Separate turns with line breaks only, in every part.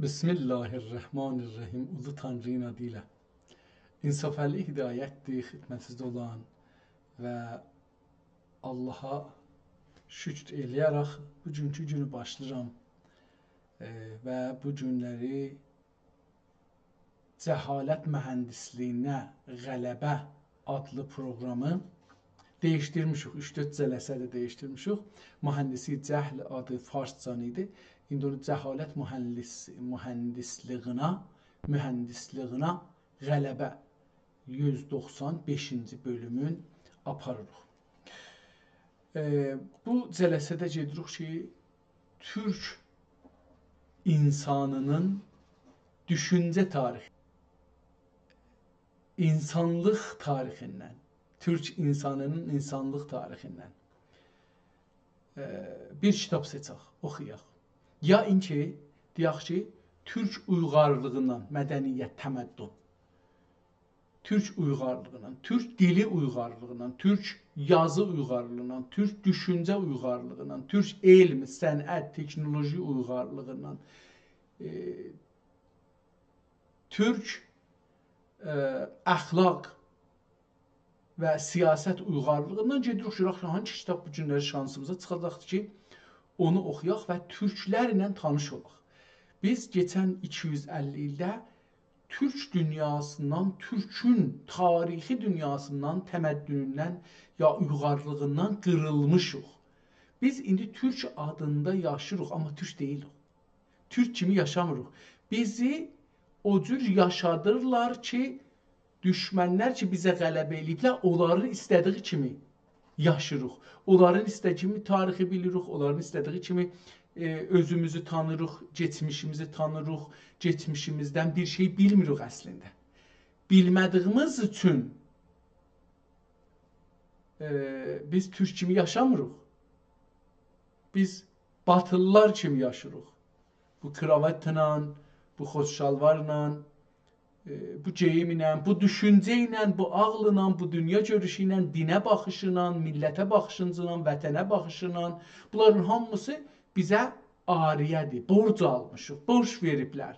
Bismillahirrahmanirrahim. Ulu Tanrı'nın adıyla. İnsafəli hidayətdir xidmətinizdə olan və Allaha şükr eləyərək bugünkü günü başlayıram və bu günləri Cəhalət mühəndisliyinə qələbə adlı proqramı dəyişdirmişik. 3-4 cələsədə dəyişdirmişik. Mühəndisi cəhl adı farscan idi. İndi onu cəhalət mühəndisliyinə qələbə 195-ci bölümün aparırıq. Bu cələsədə gedirik ki, Türk insanının düşüncə tarixi, insanlıq tarixindən, Türk insanının insanlıq tarixindən bir kitab seçək, oxuyaq. Ya inki, deyək ki, Türk uyğarlığından, mədəniyyət, təməddün, Türk uyğarlığından, Türk dili uyğarlığından, Türk yazı uyğarlığından, Türk düşüncə uyğarlığından, Türk elm, sənət, teknoloji uyğarlığından, Türk əxlaq və siyasət uyğarlığından gedirik ki, hangi kitab bu günləri şansımıza çıxacaqdır ki, onu oxuyaq və türklərlə tanış olaq. Biz geçən 250 ildə Türk dünyasından, Türkün tarixi dünyasından, təməddünündən ya uyğarlığından qırılmışıq. Biz indi Türk adında yaşırıq, amma Türk deyilik. Türk kimi yaşamırıq. Bizi o cür yaşadırlar ki, düşmənlər ki, bizə qələbə eləyiblər, onların istədiyi kimi yaşırıq. Onların istədiyi kimi tarixi bilirik, onların istədiyi kimi özümüzü tanırıq, geçmişimizi tanırıq, geçmişimizdən bir şey bilmirik əslində. Bilmədiyimiz üçün biz Türk kimi yaşamırıq. Biz batılılar kimi yaşırıq. Bu kravatla, bu xoşşalvarla, bu geyimlə, bu düşüncə ilə, bu ağılla, bu dünya görüşü ilə, dinə baxışıyla, millətə baxışıyla, vətənə baxışıyla, bunların hamısı bizə ariyədir, borc almışıq, borc veriblər.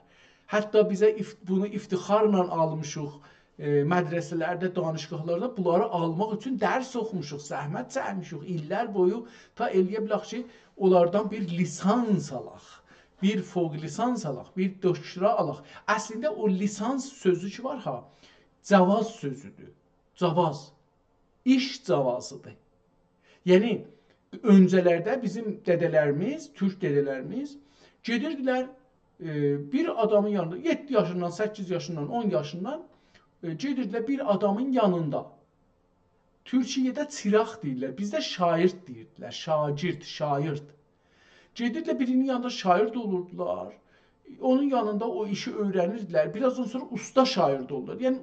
Hətta bizə bunu iftixarla almışıq, mədrəsələrdə, danışqahlarda bunları almaq üçün dərs oxumuşuq, zəhmət çəkmişik, illər boyu ta eləyə bilək ki, onlardan bir lisans alaq. Bir fوق lisans alaq, bir doktora alaq. Əslində o lisans sözü ki var ha, cavaz sözüdür. Cavaz. İş cavazıdır. Yəni öncələrdə bizim dədələrimiz, Türk dədələrimiz gedirdilər bir adamın yanında 7 yaşından, 8 yaşından, 10 yaşından gedirdilər bir adamın yanında. Türkiyədə çıraq deyirlər, bizdə şair deyirdilər, şagird, şaird. Gedirlər birinin yanında şair de olurdular. Onun yanında o işi öğrenirdilər. Birazdan sonra usta şair de olurlar. Yəni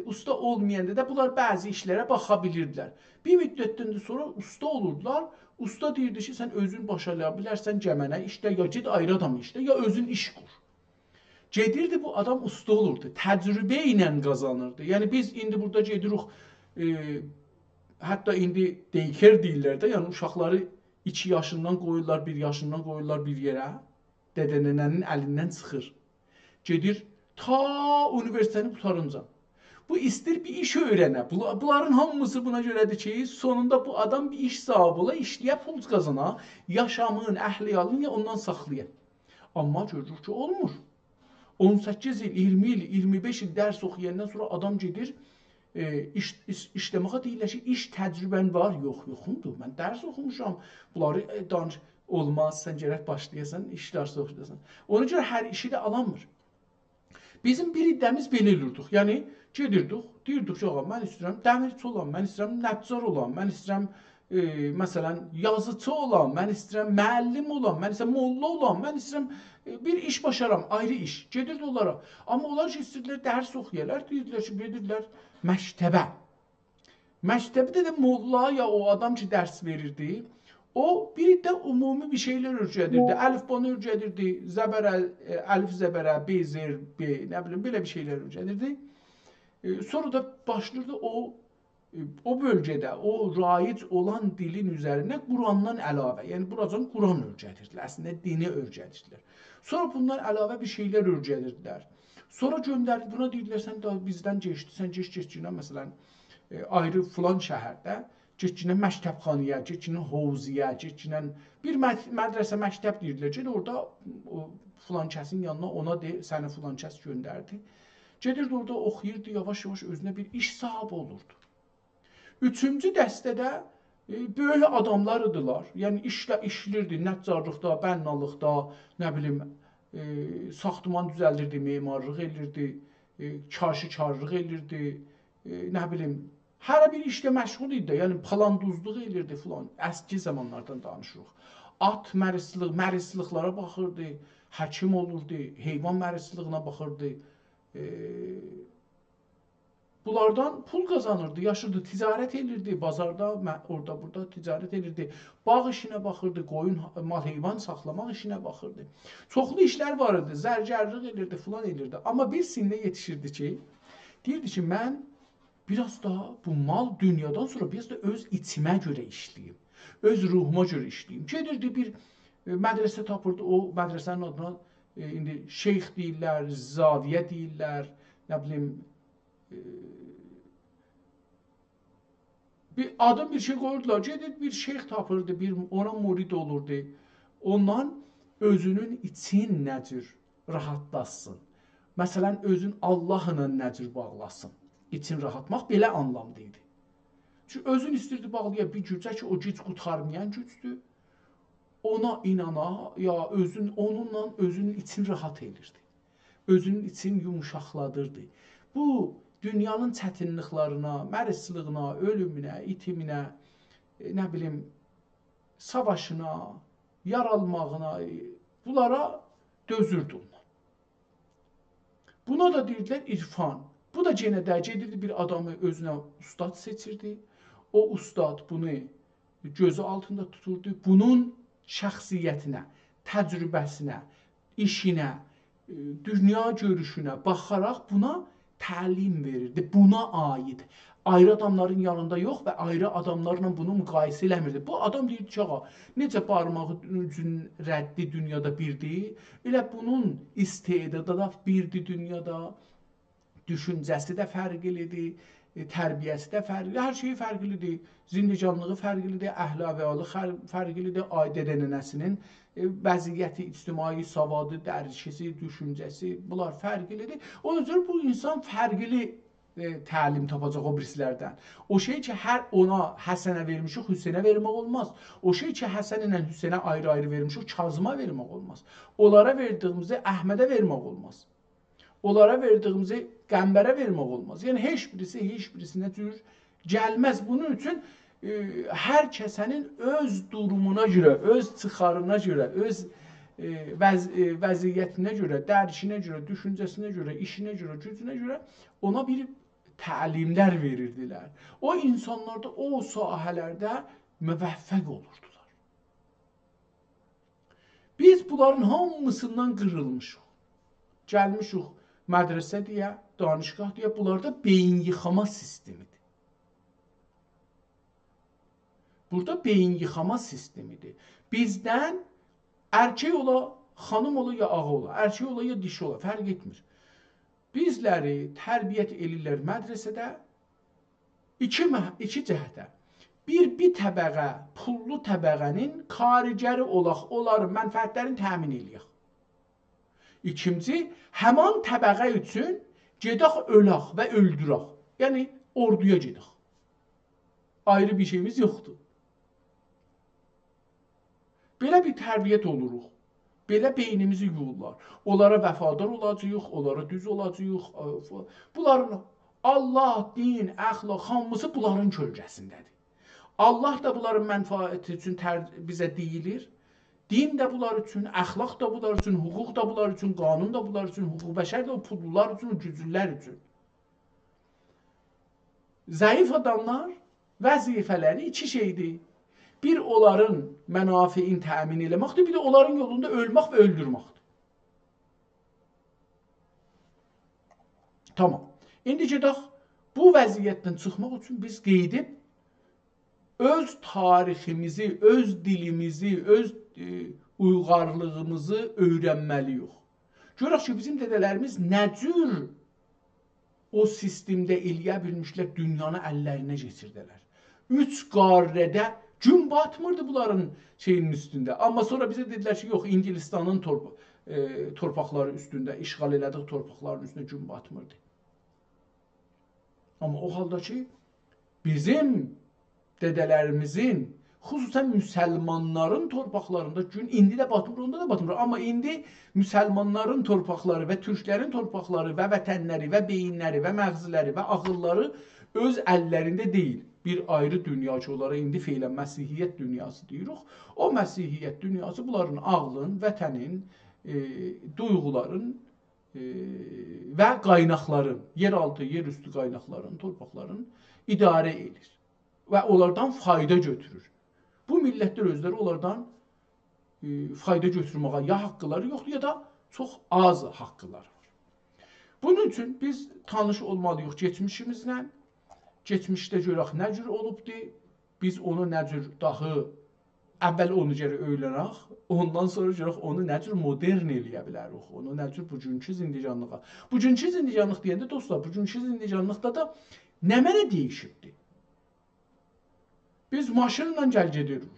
usta olmayanda da bunlar bəzi işlərə baxa bilirdilər. Bir müddətdən sonra usta olurdular. Usta deyirdi ki, sən özün başa bilərsən cəmənə işlə, ya ged ayrı adam işlə, ya özün iş qur. Gedirdi bu adam usta olurdu. Təcrübə ilə qazanırdı. Yəni biz indi burada gedirik, hətta indi deyker deyirlər də, yəni uşaqları 2 yaşından qoyurlar, 1 yaşından qoyurlar bir yerə. Dədənənənin əlindən çıxır. Gedir ta universitəni qutarınca. Bu istir bir iş öyrənə. Bunların hamısı buna görədir ki, sonunda bu adam bir iş sahibi ola, işləyə pul qazana, yaşamın, əhliyalını ondan saxlaya. Amma görürük ki, olmur. 18 il, 20 il, 25 il dərs oxuyandan sonra adam gedir, işləməyə deyirlər ki, iş təcrübən var, yox, yoxumdur. Mən dərs oxumuşam, bunları danış olmaz, sən gərək başlayasan, iş dərsi oxuyasan. Ona görə hər işi də alanmır. Bizim bir idəmiz belə olurduq. Yəni, gedirdik, deyirdik ki, mən istəyirəm dəmirçi olam, mən istəyirəm nəccar olam, mən istəyirəm, məsələn, yazıcı olam, mən istəyirəm müəllim olam, mən istəyirəm molla olam, mən istəyirəm bir iş başaram, ayrı iş. Gedirdi onlara. Amma onlar ki, istəyirlər dərs oxuyarlar, deyirlər ki, gedirlər məktəbə. Məktəbdə də molla ya o adam ki, dərs verirdi, o bir də umumi bir şeylər öyrədirdi. Əlifbanı öyrədirdi, əlif zəbərə, B, Z, B, nə bilim, belə bir şeylər öyrədirdi. Sonra da başlayırdı o o bölgədə o raic olan dilin üzərinə Qurandan əlavə, yəni buracan Quran öyrədirdilər, əslində dini öyrədirdilər. Sonra bundan əlavə bir şeylər öyrədirdilər. Sonra göndərdi buna, dedilər sən də bizdən keçdi, sən keçginə məsələn ayrı filan şəhərdə keçginə məktəbxanaya, keçginə hovziyə, keçginə bir mədrəsə məktəb deyirdilər ki, orada o filan kəsin yanına ona de, səni filan kəs göndərdi. Gedirdi orada oxuyurdu, yavaş-yavaş özünə bir iş sahibi olurdu. Üçüncü dəstədə böyük adamlar idilar. Yəni işlirdi, nəccarlıqda, bənnalıqda, nə bilim, saxtaman düzəldirdi, memarlıq elirdi, kaşikarlıq elirdi, nə bilim, hər bir işlə məşğul idi. Yəni palanduzluq elirdi filan. Əski zamanlardan danışırıq. At mərisliqlara baxırdı, həkim olurdu, heyvan mərisliğine baxırdı. Bunlardan pul kazanırdı, yaşırdı, ticaret elirdi, bazarda, orada burada ticaret elirdi, bağ işine baxırdı, qoyun, mal, heyvan saxlamaq işine baxırdı. Çoxlu işler var idi, zərgərlik elirdi, filan elirdi. Amma bir sinne yetişirdi ki, deyirdi ki, mən biraz daha bu mal dünyadan sonra biraz da öz içimə görə işləyim, öz ruhuma görə işləyim. Gedirdi bir mədrəsə tapırdı, o mədrəsənin adına indi şeyx deyirlər, zaviyə deyirlər, nə bilim, bir adım bir şey koyurdular. Gedib bir şeyx tapırdı, bir ona murid olurdu. Ondan özünün için necür rahatlasın. Məsələn, özün Allahla necür bağlasın. İçin rahatmaq belə anlamlıydı. Çünki özün istirdi bağlaya bir gücə ki, o güc qurtarmayan gücdür. Ona inana, ya özün onunla özünün için rahat edirdi. Özünün için yumuşaqladırdı. Bu dünyanın çətinliklarına, mərisliyinə, ölümünə, itiminə, nə bilim, savaşına, yaralmağına, bunlara dözürdü onlar. Buna da deyirlər irfan. Bu da yenə də gedirdi bir adamı özünə ustad seçirdi. O ustad bunu gözü altında tuturdu. Bunun şəxsiyyətinə, təcrübəsinə, işinə, dünya görüşünə baxaraq buna təlim verirdi. Buna aid. Ayrı adamların yanında yox və ayrı adamlarla bunu müqayisə eləmirdi. Bu adam deyir ki, ağa, necə barmağı üçün rəddi dünyada birdir, elə bunun istedadı da birdir dünyada, düşüncəsi də fərqlidir, tərbiyəsi də fərqlidir, hər şeyi fərqlidir, zindicanlığı fərqlidir, əhl-əvəlı fərqlidir, aidə nənəsinin vəziyyəti, ictimai savadı, dərkisi, düşüncəsi, bunlar fərqlidir. Onun üçün bu insan fərqli təlim tapacaq o birisilərdən. O şey ki, hər ona Həsənə vermişik, Hüseynə vermək olmaz. O şey ki, Həsən ilə Hüseynə ayrı-ayrı vermişik, Kazıma vermək olmaz. Onlara verdiğimizi Əhmədə vermək olmaz. Onlara verdiğimizi Qəmbərə vermək olmaz. Yəni, heç birisinə cür gəlməz. Bunun üçün hər kəsənin öz durumuna görə, öz çıxarına görə, öz vəziyyətinə görə, dərkinə görə, düşüncəsinə görə, işinə görə, gücünə görə ona bir təlimlər verirdilər. O insanlar da o sahələrdə müvəffəq olurdular. Biz bunların hamısından qırılmışıq. Gəlmişik mədrəsə deyə, danışqah deyə, bunlarda beyin yıxama sistemidir. Burada beyin yıxama sistemidir. Bizdən erkek ola, xanım ola ya ağa ola, erkek ola ya dişi ola, fərq etmir. Bizləri tərbiyyət elirlər mədrəsədə iki cəhətə. Bir təbəqə, pullu təbəqənin karicəri olaq, onların mənfəətlərini təmin eləyək. İkinci, həman təbəqə üçün gedək ölək və öldürək. Yəni, orduya gedək. Ayrı bir şeyimiz yoxdur. Belə bir tərbiyyət oluruq. Belə beynimizi yuyurlar. Onlara vəfadar olacaq, onlara düz olacaq. Bunların Allah, din, əxlaq, hamısı bunların kölgəsindədir. Allah da bunların mənfəəti üçün bizə deyilir. Din də bunlar üçün, əxlaq da bunlar üçün, hüquq da bunlar üçün, qanun da bunlar üçün, hüquq bəşər də o pullular üçün, güclülər üçün. Zəif adamlar vəzifələri iki şeydir. Bir onların mənafiin təmin eləməkdir, bir də onların yolunda ölmək və öldürməkdir. Tamam. İndi gedək Bu vəziyyətdən çıxmaq üçün biz qeydib öz tariximizi, öz dilimizi, öz uyğarlığımızı öyrənməliyik. Görək ki, bizim dədələrimiz nə cür o sistemdə eləyə bilmişlər, dünyanı əllərinə keçirdilər. 3 qarədə gün batmırdı bunların şeyinin üstündə. Amma sonra bizə dedilər ki, yox, İngilistanın torpaqları üstündə, işğal elədiyi torpaqların üstündə gün batmırdı. Amma o halda ki, bizim dədələrimizin, xüsusən müsəlmanların torpaqlarında gün indi də batmır, onda da batmır. Amma indi müsəlmanların torpaqları və türklərin torpaqları və vətənləri və beyinləri və məğziləri və ağılları öz əllərində deyil. Bir ayrı dünya ki, onlara indi feylən Məsihiyyət dünyası deyirik. O Məsihiyyət dünyası bunların ağlın, vətənin, duyğuların və qaynaqların, yeraltı, yerüstü qaynaqların, torpaqların idarə edir və onlardan fayda götürür. Bu millətlər özləri onlardan fayda götürməyə ya haqqıları yoxdur, ya da çox az haqqıları var. Bunun üçün biz tanış olmalıyıq geçmişimizlə. Geçmişdə görək nə cür olubdur, biz onu nə cür dahi əvvəl onu gərək öyrənək, ondan sonra görək onu nə cür modern eləyə bilərik, onu nə cür bugünkü zindicanlığa. Bugünkü zindicanlıq deyəndə dostlar, bugünkü zindicanlıqda da nə mənə dəyişibdir? Biz maşınla gəl gedirik.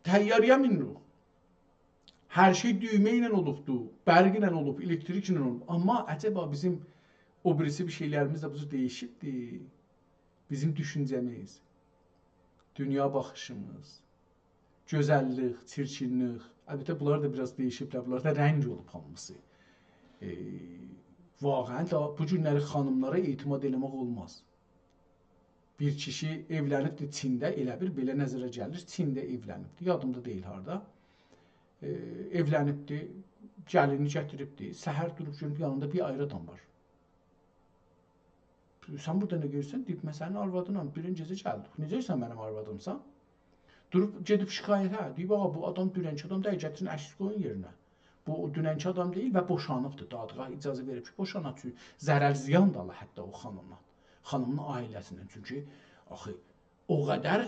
Təyyarəyə minirik. Hər şey düymə ilə olubdur, bərq ilə olub, elektrik ilə olub. Amma əcəba bizim o birisi bir şeylərimiz də bu cür dəyişibdir. Bizim düşüncəmiz, dünya baxışımız, gözəllik, çirkinlik. Əlbəttə bunlar da biraz dəyişiblər. Bunlar da rəng olub hamısı. Vaqəən də bu günləri xanımlara etimad eləmək olmaz. Bir kişi evlənibdir Çində, elə bir belə nəzərə gəlir, Çində evlənibdir, yadımda deyil harada. Evlənibdir, gəlini gətiribdir, səhər durub görüb yanında bir ayrı adam var. Sən burada nə görürsən? Deyib, mən sənin arvadınam, birinci gecə gəldik. Necəysən mənim arvadımsan? Durub gedib şikayətə, deyib, ağa bu adam dünənki adam deyil, gətirin əksiz qoyun yerinə. Bu dünənki adam deyil və boşanıbdır, dadığa icazə verib ki, boşanaq üçün zərər ziyan da Allah hətta o xanımdan. Xanımın ailəsindən. Çünki axı o qədər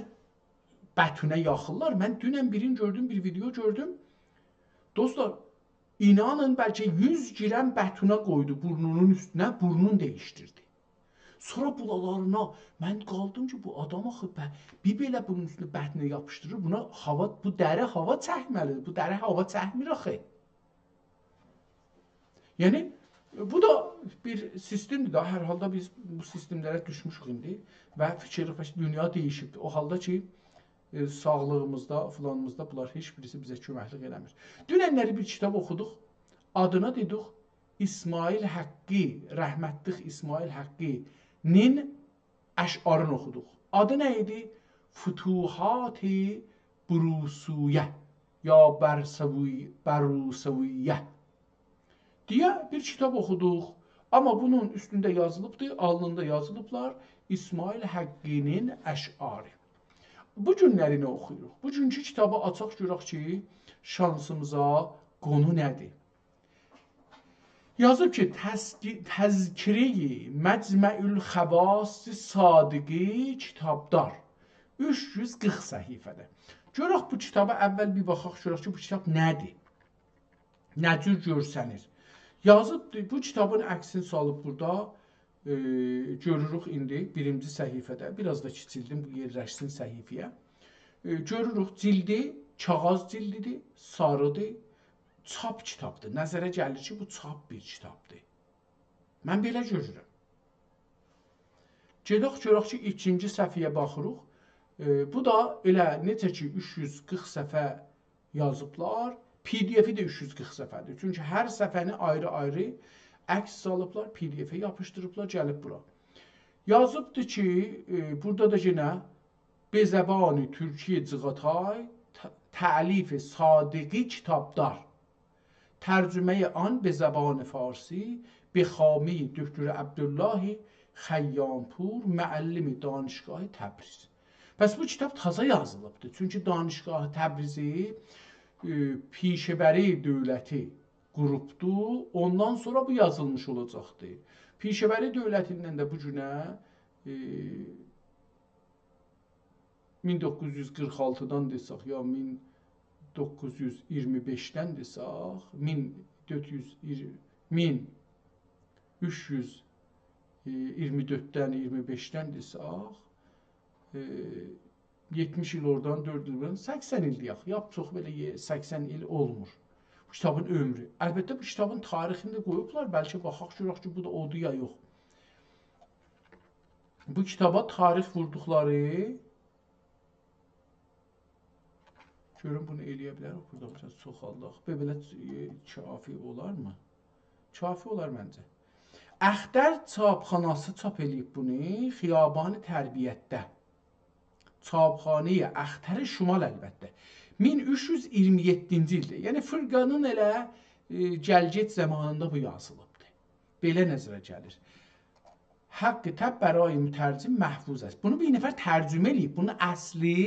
bətünə yaxınlar. Mən dünən birini gördüm, bir video gördüm. Dostlar, inanın bəlkə 100 girən bətünə qoydu burnunun üstünə, burnunu dəyişdirdi. Sonra bulalarına mən qaldım ki, bu adam axı bir belə bunun üstünə bətnə yapışdırır. Buna hava, bu dəri hava çəkməlidir. Bu dəri hava çəkmir axı. Yəni bu da bir sistemdir da, hər halda biz bu sistemlərə düşmüşük indi və fikir dünya dəyişibdir. O halda ki, sağlığımızda, filanımızda bunlar heç birisi bizə köməklik eləmir. Dünənləri bir kitab oxuduq, adına dedik İsmail Haqqi, rəhmətlik İsmail Haqqinin əşarını oxuduq. Adı nə idi? Futuhat-i Brusiyyə ya Brusiyyə deyə bir kitab oxuduq. Amma bunun üstündə yazılıbdır, alnında yazılıblar İsmail Haqqinin əşarı. Bu günləri nə oxuyuruq? Bugünkü kitabı açaq görək ki, şansımıza qonu nədir? Yazıb ki, Təzkiri Məcməül Xəvas-ı Sadiqi kitabdar. 340 səhifədə. Görək bu kitaba əvvəl bir baxaq görək ki, bu kitab nədir? Nə cür görsənir? Yazıbdır, bu kitabın əksini salıb burada görürük indi birinci səhifədə. Biraz da kiçildim, bu yerləşsin səhifəyə. Görürük, cildi, kağız cildidir, sarıdır, çap kitabdır. Nəzərə gəlir ki, bu çap bir kitabdır. Mən belə görürüm. Gedək görək ki, ikinci səhifəyə baxırıq. Bu da elə necə ki 340 səhifə yazıblar, PDF-i də 340 səfədir. Çünki hər səfəni ayrı-ayrı əks salıblar, PDF-ə yapışdırıblar, gəlib bura. Yazıbdır ki, burada da yenə Bezəbani Türkiyə Cığatay Təlif-i Sadiqi kitabdar. Tərcüməyi an Bezəbani Farsi Bexami Döktür Əbdüllahi Xəyyampur Müəllim Danışgahı Təbriz. Bəs bu kitab taza yazılıbdır. Çünki Danışgahı Təbrizi Pişəbəri dövləti qrupdur. Ondan sonra bu yazılmış olacaqdır. Pişəvəri dövlətindən də bu günə 1946-dan desək, ya 1925-dən desək, 1324-dən 25-dən desək, 70 il oradan 4 il buradan 80 il deyək. Yap çox belə 80 il olmur. Bu kitabın ömrü. Əlbəttə bu kitabın tarixini də qoyublar. Bəlkə baxaq görək ki, bu da odur ya yox. Bu kitaba tarix vurduqları görün bunu eləyə bilərik. Burada biraz çoxaldaq. Belə kafi olarmı? Kafi olar məncə. Əxtər çapxanası çap eləyib bunu Xiyabani Tərbiyyətdə. Çapxanəyə Əxtəri Şimal əlbəttə. 1327-ci ildə. Yəni Fırqanın elə gəlgec zamanında bu yazılıbdır. Belə nəzərə gəlir. Haqqı təb bərai mütərcim məhfuz است. Bunu bir nəfər tərcümə eləyib. Bunun əsli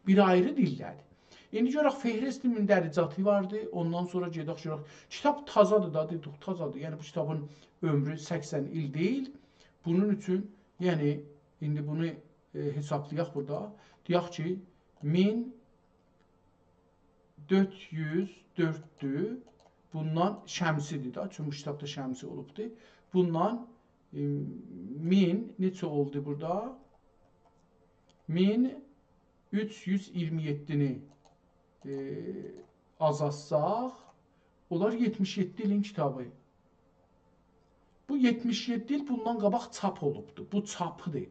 bir ayrı dildədir. İndi görək Fehristi mündəricatı vardı. Ondan sonra gedək görək. Kitab tazadır da, dedik tazadır. Yəni bu kitabın ömrü 80 il deyil. Bunun üçün, yəni indi bunu hesablayaq burada. Deyək ki, 1404-dür. Bundan şəmsidir da. Çünki bu kitabda şəmsi olubdur. Bundan 1000 neçə oldu burada? 1327-ni azaltsaq, onlar 77 ilin kitabı. Bu 77 il bundan qabaq çap olubdur. Bu çapıdır.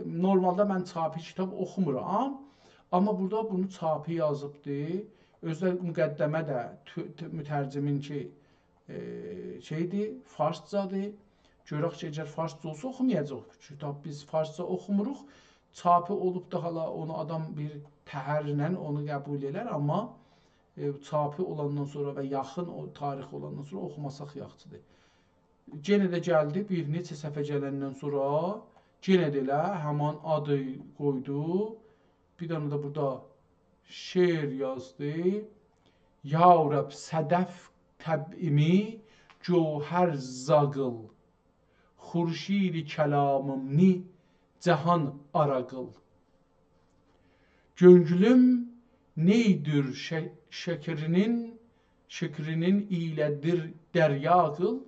Normalda mən çapı kitab oxumuram. Amma burada bunu çapı yazıbdır. Özdə müqəddəmə də mütərcimin ki, şeydir, farscadır. Görək ki, əgər farsca olsa oxumayacaq. Kitab biz farsca oxumuruq. Çapı olub da hala onu adam bir təhərlə onu qəbul elər, amma çapı olandan sonra və yaxın o tarix olandan sonra oxumasaq yaxşıdır. Yenə də gəldi, bir neçə səhifə gələndən sonra yenə də elə həman adı qoydu. Bir dənə də burada şeir yazdı. Ya Rəb sədəf təbimi cövhər zaqıl xurşid-i kəlamımni cahan araqıl. Göngülüm neydir şekrinin ilədir dəryaqıl.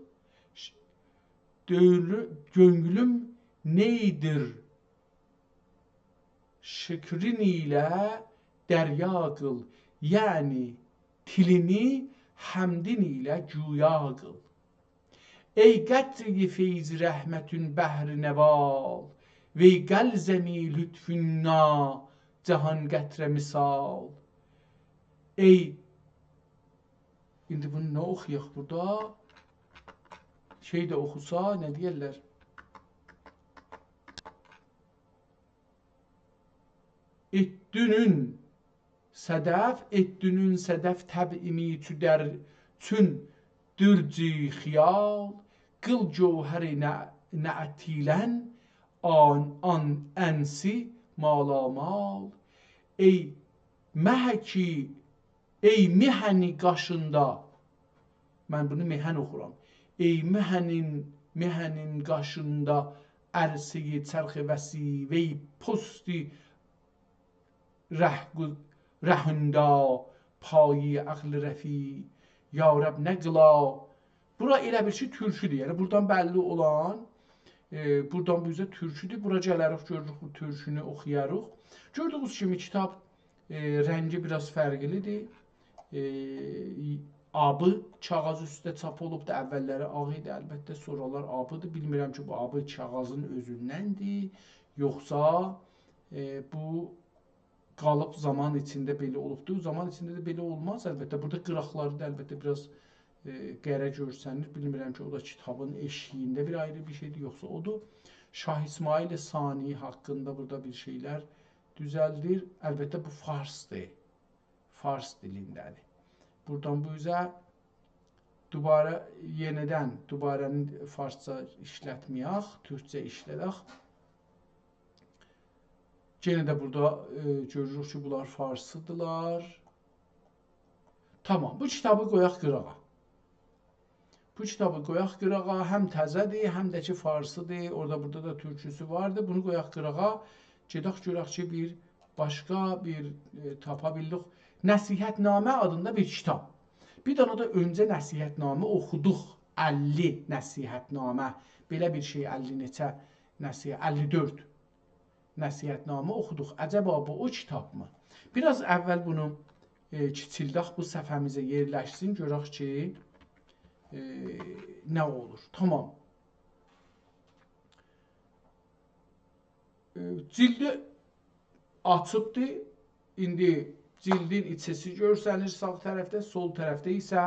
Göngülüm neydir şekrin ilə dəryaqıl. Yəni tilini həmdin ilə güya qıl. Ey qətri feyz rəhmətün bəhri nəval, vey qəlzəmi lütfünna cahan qətrə misal. Ey, indi bunu nə oxuyaq burada? Şey də oxusa, nə deyərlər? Etdünün sədəf təbimi tüdər çün dürcü xiyal, qıl cövhəri nəətilən an ənsi malamal. Ey məhəni qaşında, mən bunu məhən oxuram. Ey məhənin qaşında ərsiyi çərxi vəsi vey posti rəhündə payi əql rəfi. Ya Rəb nə qıla. Bura elə bir şey türküdür. Yəni buradan bəlli olan, buradan bu üzə türküdür. Bura gələrik, görürük bu türkünü oxuyarıq. Gördüyünüz kimi kitab rəngi biraz fərqlidir. Abı kağız üstə çap olubdur. Əvvəlləri ağ idi, əlbəttə sonralar abıdır. Bilmirəm ki, bu abı kağızın özündəndir, yoxsa bu qalıb zaman içində belə olubdur. Zaman içində də belə olmaz, əlbəttə. Burada qıraqları da əlbəttə biraz qərə görsənir. Bilmirəm ki, o da kitabın eşiyində bir ayrı bir şeydir, yoxsa odur. Şah İsmail Sani haqqında burada bir şeylər düzəldir. Əlbəttə bu farsdır. Fars dilindədir. Buradan bu üzə yenidən dubarəni farsça işlətməyək, türkcə işlədək. Yenə də burada görürük ki, bunlar farsıdırlar. Tamam, bu kitabı qoyaq qırağa. Bu kitabı qoyaq qırağa, həm təzədir, həm də ki farsıdır, orada burada da türküsü vardı. Bunu qoyaq qırağa, gedək görək ki bir başqa bir tapa bildik. Nəsihətnamə adında bir kitab. Bir dana da öncə nəsihətnamə oxuduq. 50 nəsihətnamə. Belə bir şey 50 neçə nəsihət 54 nəsihətnamə oxuduq. Əcəba bu o kitabmı? Biraz əvvəl bunu kiçildək, bu səhifəmizə yerləşsin, görək ki nə olur. Tamam. Cildi açıbdır. İndi cildin içəsi görsənir sağ tərəfdə, sol tərəfdə isə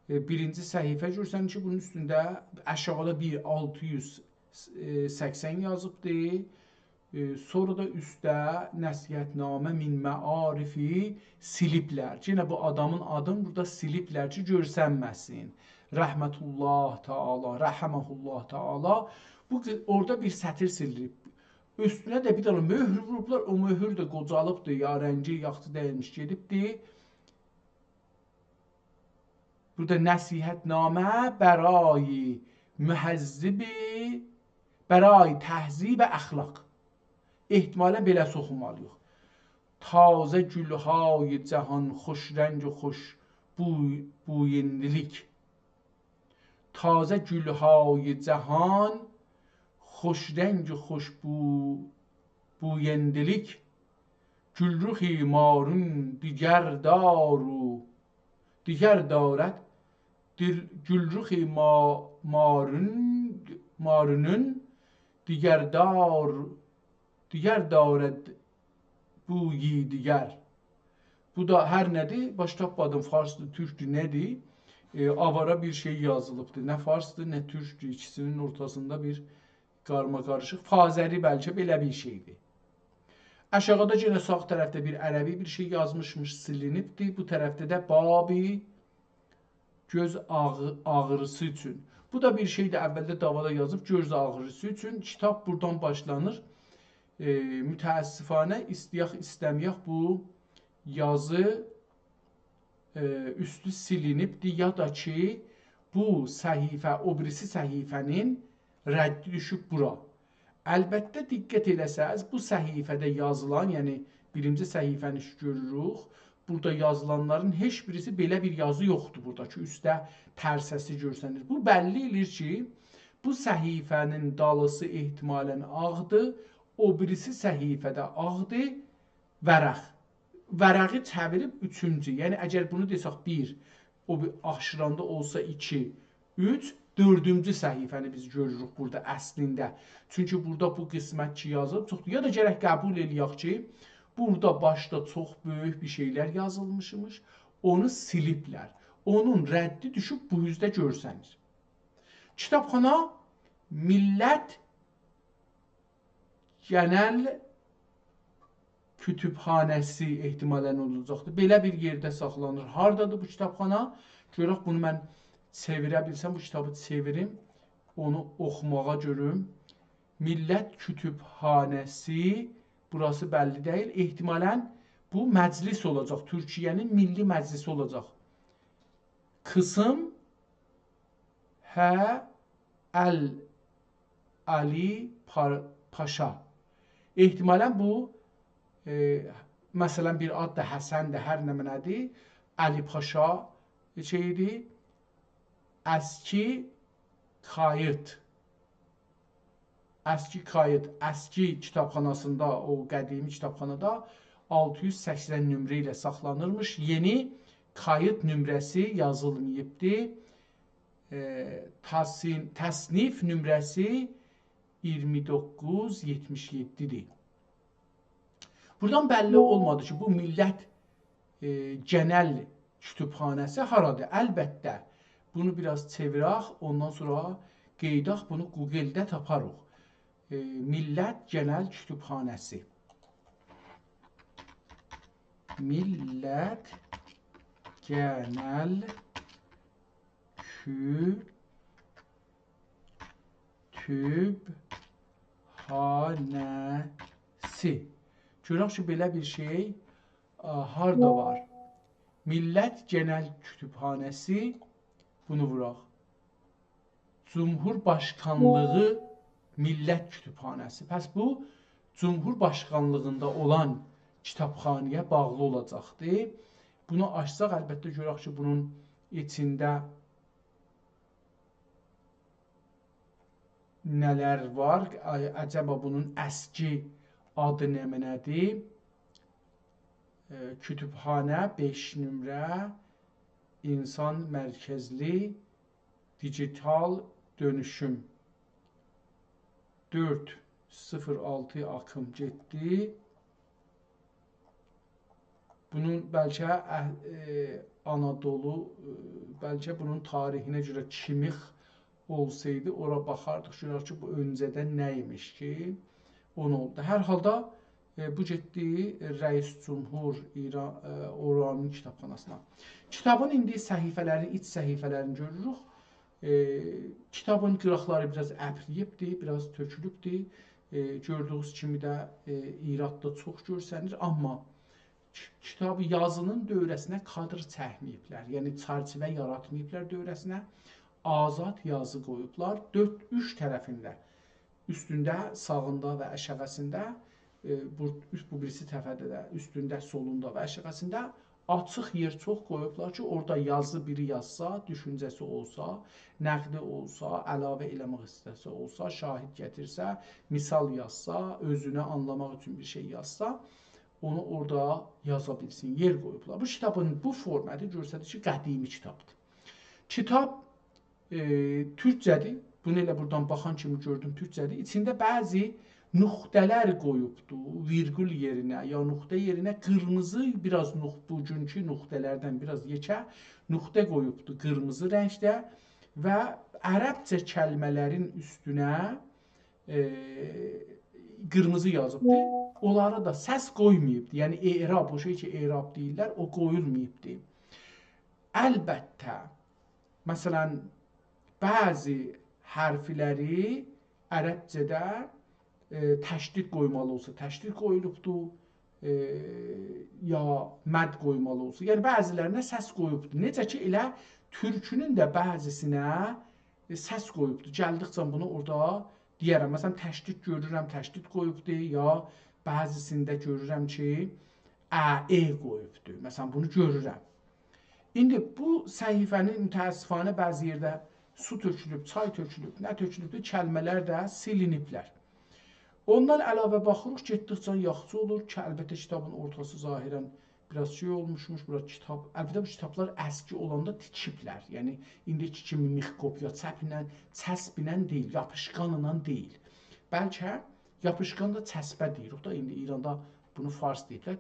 birinci səhifə görsənir ki, bunun üstündə aşağıda bir 680 yazıbdır. Sonra da üstdə nəsihətnamə min məarifi siliblər. Yenə bu adamın adını burada siliblər ki, görsənməsin. Rəhmətullah Taala, rəhəməhullah Taala. Bu orada bir sətir silinib. Üstünə də bir dənə möhür vurublar. O möhür də qocalıbdır, ya rəngi yaxşı dəyilmiş gedibdir. Burada nəsihətnamə bərayi mühəzzibi, bərayi təhzib əxlaq. Ehtimalən belə oxumalıyıq. Tazə gülhay cahan, xoş rəng və xoş buyindilik. Tazə gülhay cahan, xoş rəng və xoş buyindilik. Gülruxi marun digər daru, digər darət. Gülruxi marunun digər darət buyi digər. Bu da hər nədir? Baş tapmadım, farsdır, türkdür, nədir? Avara bir şey yazılıbdır. Nə farsdır, nə türkdür. İkisinin ortasında bir qarma-qarışıq. Fazəri bəlkə belə bir şeydir. Aşağıda yenə sağ tərəfdə bir ərəbi bir şey yazmışmış, silinibdir. Bu tərəfdə də babi göz ağrısı üçün. Bu da bir şey də əvvəldə davada yazıb, göz ağrısı üçün. Kitab buradan başlanır. Mütəəssifanə istəyək, istəməyək bu yazı üstü silinibdir. Ya da ki, bu səhifə, o birisi səhifənin rəddi düşüb bura. Əlbəttə, diqqət eləsəz, bu səhifədə yazılan, yəni birinci səhifəni görürük, burada yazılanların heç birisi belə bir yazı yoxdur burada ki, üstdə tərsəsi görsənir. Bu bəlli edir ki, bu səhifənin dalısı ehtimalən ağdır, o birisi səhifədə ağdır, vərəq. Vərəqi çevirib üçüncü, yəni əgər bunu desək 1, o bir aşıranda olsa 2, 3, dördüncü səhifəni biz görürük burada əslində. Çünki burada bu qismət ki yazılıb çoxdur. Ya da gərək qəbul eləyək ki, burada başda çox böyük bir şeylər yazılmışmış, onu siliblər. Onun rəddi düşüb bu üzdə görsənir. Kitabxana Millət Genel Kütüphanəsi ehtimalən olacaqdır. Belə bir yerdə saxlanır. Hardadır bu kitabxana? Görək bunu mən çevirə bilsəm, bu kitabı çevirim, onu oxumağa görüm. Millət Kütüphanəsi, burası bəlli deyil. Ehtimalən bu məclis olacaq. Türkiyənin milli məclisi olacaq. Kısım Hə Əl-Ali Paşa. Ehtimalən bu məsələn bir ad da Həsəndir, hər nə mənədir. Əli Paşa şeydir. Əski kayıt. Əski kayıt. Əski kitabxanasında, o qədimi kitabxanada 680 nömrə ilə saxlanırmış. Yeni kayıt nömrəsi yazılmayıbdır. Təsnif nömrəsi 2977-dir. Buradan bəlli olmadı ki, bu Millət Genel Kütüphanəsi haradır? Əlbəttə, bunu biraz çevirək, ondan sonra qeydaq, bunu Google-də taparıq. Millət Genel Kütüphanəsi. Millət Genel Kütüphanəsi. Görək ki, belə bir şey harada var? Millət Genel Kütüphanəsi, bunu vuraq. Cumhurbaşkanlığı Millət Kütüphanəsi. Pəs bu, Cumhurbaşkanlığında olan kitabxanaya bağlı olacaqdır. Bunu açsaq, əlbəttə görək ki, bunun içində nələr var? Əcəba bunun əski adı nədir? Kütüphanə 5 nömrə insan mərkəzli digital dönüşüm 406 akım getdi. Bunun bəlkə Anadolu, bəlkə bunun tarihinə görə Kimix olsaydı, ora baxardıq, görək ki, bu öncədən nə imiş ki, onu oldu. Hər halda bu getdi Rəis Cumhur oranın kitabxanasına. Kitabın indi səhifələrini, iç səhifələrini görürük. Kitabın qıraqları biraz əpriyibdir, biraz tökülübdür. Gördüyünüz kimi də İradda çox görsənir, amma kitab yazının dövrəsinə kadr çəkməyiblər. Yəni, çərçivə yaratmayıblər dövrəsinə. Azad yazı qoyublar. 4-3 tərəfində, üstündə, sağında və əşəğəsində, bu birisi təfədə də, üstündə, solunda və əşəğəsində açıq yer çox qoyublar ki, orada yazı biri yazsa, düşüncəsi olsa, nəqdi olsa, əlavə eləmək istəsə olsa, şahid gətirsə, misal yazsa, özünə anlamaq üçün bir şey yazsa, onu orada yaza bilsin, yer qoyublar. Bu kitabın bu formatı göstərir ki, qədimi kitabdır. Kitab türkcədir. Bunu elə buradan baxan kimi gördüm, türkcədir. İçində bəzi nöqtələr qoyubdu, virgül yerinə, ya nöqtə yerinə qırmızı, biraz bugünkü nöqtələrdən biraz yekə nöqtə qoyubdu qırmızı rəngdə və ərəbcə kəlmələrin üstünə qırmızı yazıbdı. Onlara da səs qoymayıbdı. Yəni, erab, o şey ki, erab deyirlər, o qoyulmayıbdı. Əlbəttə, məsələn, bəzi hərfləri ərəbcədə təşdid qoymalı olsa, təşdid qoyulubdu, ya məd qoymalı olsa. Yəni, bəzilərinə səs qoyubdu. Necə ki, elə türkünün də bəzisinə səs qoyubdu. Gəldikcə bunu orada deyərəm. Məsələn, təşdid görürəm, təşdid qoyubdu, ya bəzisində görürəm ki, qoyubdu. Məsələn, bunu görürəm. İndi bu səhifənin mütəəssifanə bəzi yerdə su tökülüb, çay tökülüb, nə tökülübdür, kəlmələr də siliniblər. Ondan əlavə baxırıq, getdikcə yaxşı olur ki, əlbəttə kitabın ortası zahirən biraz şey olmuşmuş, burada kitab, əlbəttə bu kitablar əski olanda tikiblər. Yəni, indiki kimi mixkopya, çəsplə deyil, yapışqanla deyil. Bəlkə yapışqan da çəspə deyirik da, indi İranda bunu fars deyiblər,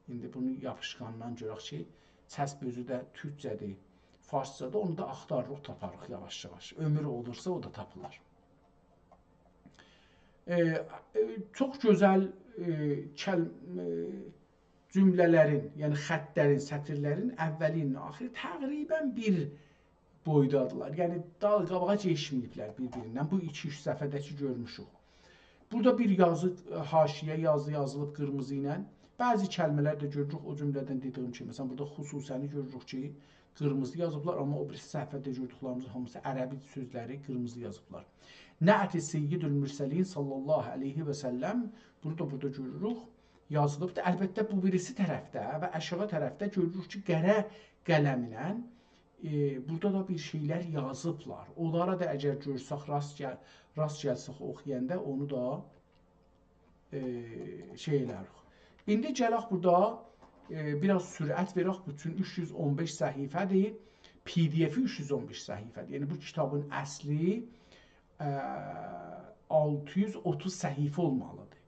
indi bunu yapışqandan görək ki, çəsb özü də türkcədir, farscada, onu da axtarırıq, taparıq yavaş-yavaş. Ömür olursa o da tapılar. Çox gözəl cümlələrin, yəni xəttlərin, sətirlərin əvvəlin, axir təqribən bir boydadırlar. Yəni, dal-qabağa keçməyiblər bir-birindən. Bu 2-3 səfədəki görmüşük. Burada bir yazı, haşiyə yazı yazılıb qırmızı ilə. Bəzi kəlmələr də görürük, o cümlədən dediyim kimi. Məsələn, burada xüsusəni görürük ki, qırmızı yazıblar, amma o birisi səhvədə gördüklərimiz hamısı ərəbi sözləri qırmızı yazıblar. Nə'ti seyyidül mürsəlin sallallahu aleyhi və səlləm, bunu da burada görürük, yazılıbdır. Əlbəttə, bu birisi tərəfdə və aşağı tərəfdə görürük ki, qərə qələminə burada da bir şeylər yazıblar. Onlara da əgər görsək, rast gəlsək oxuyanda onu da şey elərik. İndi gələk burada biraz sürət verək, bütün 315 səhifədir, PDF-i 315 səhifədir. Yəni, bu kitabın əsli 630 səhifə olmalıdır.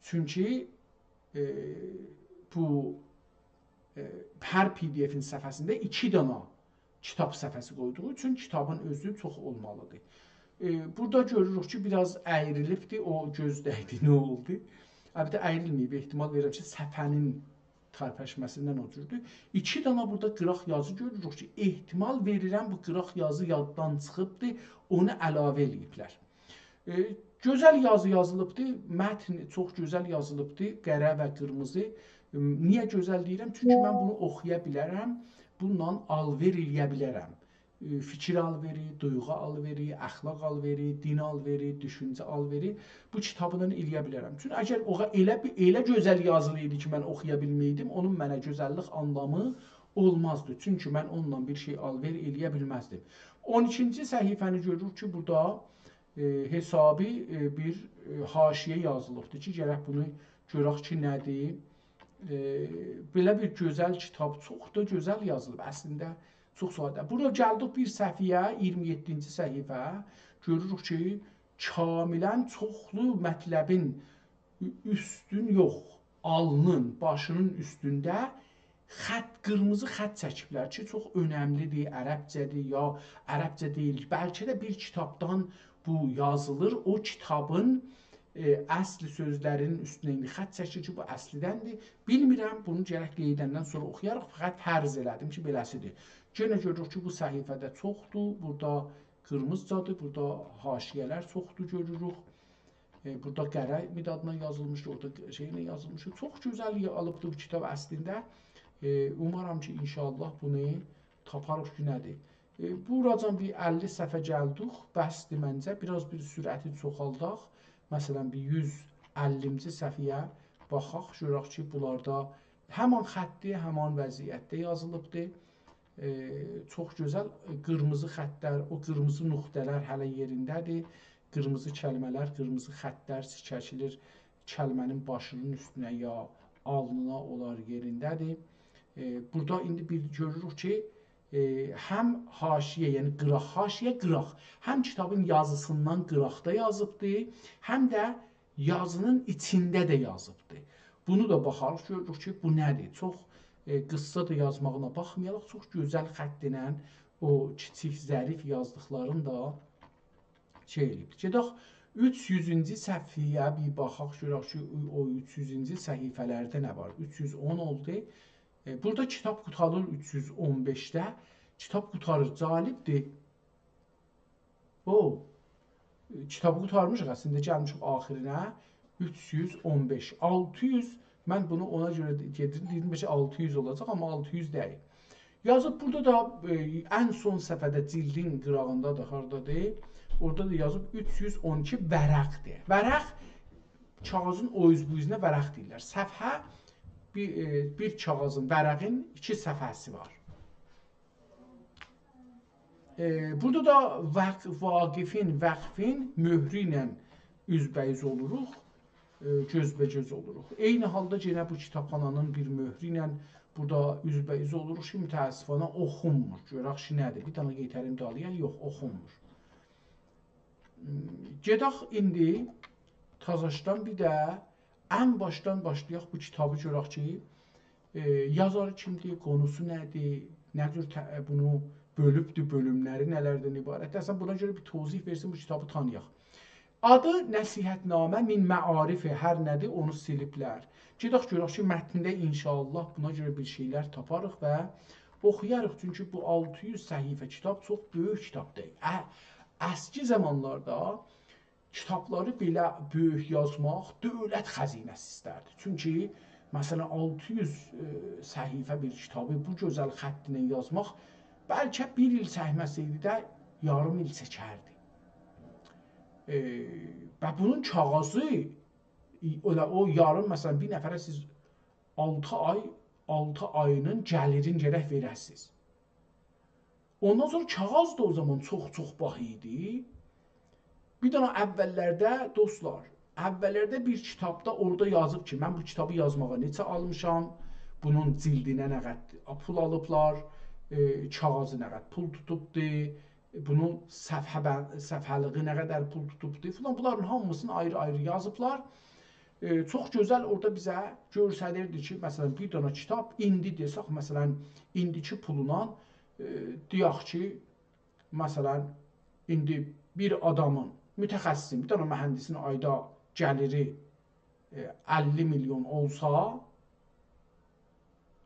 Çünki bu hər PDF-in səhifəsində 2 dənə kitab səhifəsi qoyduğu üçün kitabın özü çox olmalıdır. Burada görürük ki, biraz əyrilibdir, o gözdəydi, nə oldu? Əlbəttə, əyrilməyib, ehtimal verirəm ki, səhifənin tərpəşməsindən o cürdür. 2 dənə burada qıraq yazı görürük ki, ehtimal verirəm bu qıraq yazı yaddan çıxıbdır, onu əlavə eləyiblər. Gözəl yazı yazılıbdır, mətn çox gözəl yazılıbdır, qərə və qırmızı. Niyə gözəl deyirəm? Çünki mən bunu oxuya bilərəm, bununla alver eləyə bilərəm. Fikir alveri, duyğu alveri, əxlaq alveri, din alveri, düşüncə alveri bu kitabdan eləyə bilərəm. Çünki əgər oğa elə gözəl yazılı idi ki, mən oxuya bilməydim, onun mənə gözəllik anlamı olmazdı. Çünki mən onunla bir şey alver eləyə bilməzdim. 12-ci səhifəni görürük ki, burada hesabı bir haşiyə yazılıbdır ki, gərək bunu görək ki, nədir? Belə bir gözəl kitab, çox da gözəl yazılıb əslində. Çox sadə. Burada gəldik bir səhifəyə, 27-ci səhifə. Görürük ki, kamilən çoxlu mətləbin üstün yox, alnın, başının üstündə qırmızı xətt çəkiblər ki, çox önəmlidir, ərəbcədir ya ərəbcə deyil. Bəlkə də bir kitabdan bu yazılır. O kitabın əsli sözlərinin üstünə indi xətt çəkir ki, bu əslidəndir. Bilmirəm, bunu gərək qeydəndən sonra oxuyarıq, fəqət fərz elədim ki, beləsidir. Yenə görürük ki, bu səhifədə çoxdur, burada qırmızıcadır, burada haşiyələr çoxdur görürük. Burada qərə midadına yazılmışdır, orada şeylə yazılmışdır. Çox gözəl alıbdır bu kitab əslində. Umaram ki, inşallah bunu taparıq ki, nədir. Buracan bir 50 səhifə gəldik, bəsdir məncə. Biraz bir sürəti çoxaldaq. Məsələn, bir 150-ci səhifəyə baxaq, görək ki, bunlarda həman xətti, həman vəziyyətdə yazılıbdır. Çox gözəl qırmızı xəttlər, o qırmızı nöqtələr hələ yerindədir. Qırmızı kəlmələr, qırmızı xəttlər çəkilir kəlmənin başının üstünə ya alnına, onlar yerindədir. Burada indi bir görürük ki, həm haşiyə, yəni qıraq, haşiyə qıraq, həm kitabın yazısından qıraqda yazıbdır, həm də yazının içində də yazıbdır. Bunu da baxarıq, görürük ki, bu nədir? Çox qıssa da yazmağına baxmayaraq, çox gözəl xəttinə o kiçik, zərif yazdıqlarını da şey eləyib. Gedək 300-cü səhifəyə bir baxaq, görək ki, o 300-cü səhifələrdə nə var? 310 oldu. Burada kitab qutarır 315-də. Kitab qutarır, calibdir. Kitabı qutarmışıq, əslində gəlmişik axirinə. 315, 600. Mən bunu ona görə gedirdim, dedim ki 600 olacaq, amma 600 deyil. Yazıb burada da ən son səfədə cildin qırağındadır, haradadır. Orada da yazıb 312 vərəqdir. Vərəq, kağızın o üz bu üzünə vərəq deyirlər. Səfhə, bir kağızın, vərəqin 2 səfhəsi var. Burada da vaqifin, vəqfin möhrü ilə üzbəyiz oluruq. Gözbəcöz oluruq. Eyni halda yenə bu kitabxananın bir möhrü ilə burada üzbəyiz oluruq ki, mütəəssifana oxunmur. Görək ki, nədir? Bir dənə qeytərim dalıya, yox, oxunmur. Gedək indi Tazaşdan bir də ən başdan başlayaq bu kitabı görək ki, yazarı kimdir, qonusu nədir, nə cür bunu bölübdür, bölümləri nələrdən ibarət. Əslən, buna görə bir tozih versin, bu kitabı tanıyaq. Adı nəsihətnamə min məarifi, hər nədir, onu siliblər. Gedək görək ki, mətnində inşallah buna görə bir şeylər taparıq və oxuyarıq. Çünki bu 600 səhifə kitab çox böyük kitab deyil. Əski zamanlarda kitabları belə böyük yazmaq dövlət xəzinəsi istərdi. Çünki, məsələn, 600 səhifə bir kitabı bu gözəl xəttinə yazmaq bəlkə bir il çəkməsəydi də yarım il çəkərdi. Və bunun kağızı, o yarım, məsələn, bir nəfərə siz 6 ayının gəlirin gərək verəsiniz. Ondan sonra kağız da o zaman çox-çox baha idi. Bir dənə əvvəllərdə, dostlar, əvvəllərdə bir kitabda orada yazıb ki, mən bu kitabı yazmağa neçə almışam, bunun cildinə nə qədər pul alıblar, kağızı nə qədər pul tutubdur, bunun səfhəliği nə qədər pul tutubdur filan. Bunların hamısını ayrı-ayrı yazıblar. Çox gözəl orada bizə göstərirdi ki, məsələn, bir dənə kitab indi desək, məsələn, indiki puluna deyək ki, məsələn, indi bir adamın, mütəxəssisin, bir dənə mühəndisin ayda gəliri 50 milyon olsa,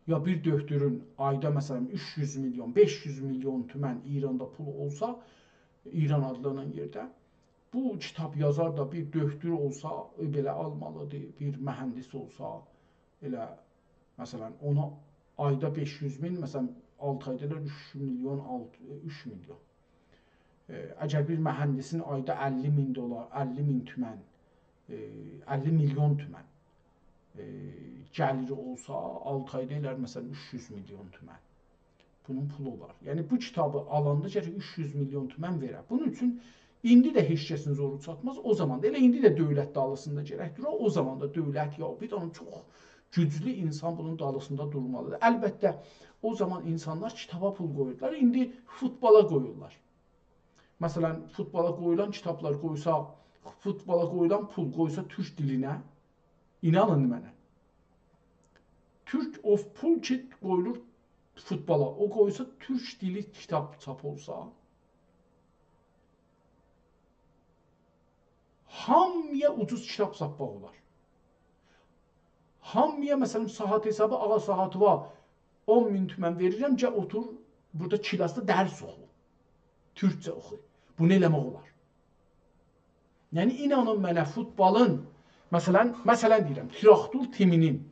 ya bir döktürün ayda məsələn 300 milyon, 500 milyon tümən İranda pulu olsa, İran adlanan yerdə, bu kitab yazar da bir döktür olsa belə almalıdır, bir mühəndis olsa elə Məsələn, ona ayda 500 min, məsələn, 6 ayda 3 milyon, 3 milyon. Əgər bir mühəndisin ayda 50 min dolar, 50 min tümən, 50 milyon tümən gəliri olsa, 6 ayda elər məsələn 300 milyon tümən. Bunun pulu olar. Yəni bu kitabı alanda gərək 300 milyon tümən verə. Bunun üçün indi də heç kəsin zoru çatmaz. O zaman da elə indi də dövlət dalısında gərək dura. O zaman da dövlət ya bir dənə çox güclü insan bunun dalısında durmalıdır. Əlbəttə o zaman insanlar kitaba pul qoyurlar. İndi futbola qoyurlar. Məsələn, futbola qoyulan kitablar qoysa, futbola qoyulan pul qoysa türk dilinə, inanın mənə. Türk of pul ki qoyulur futbola, o qoysa türk dili kitab çap olsa, hamıya ucuz kitab satmaq olar. Hamıya məsələn saat hesabı, ağa saatı var, 10 min tümən verirəm, gəl otur, burada kilasda dərs oxu, türkcə oxu. Bunu eləmək olar. Yəni, inanın mənə futbolun, məsələn deyirəm, traktor timinin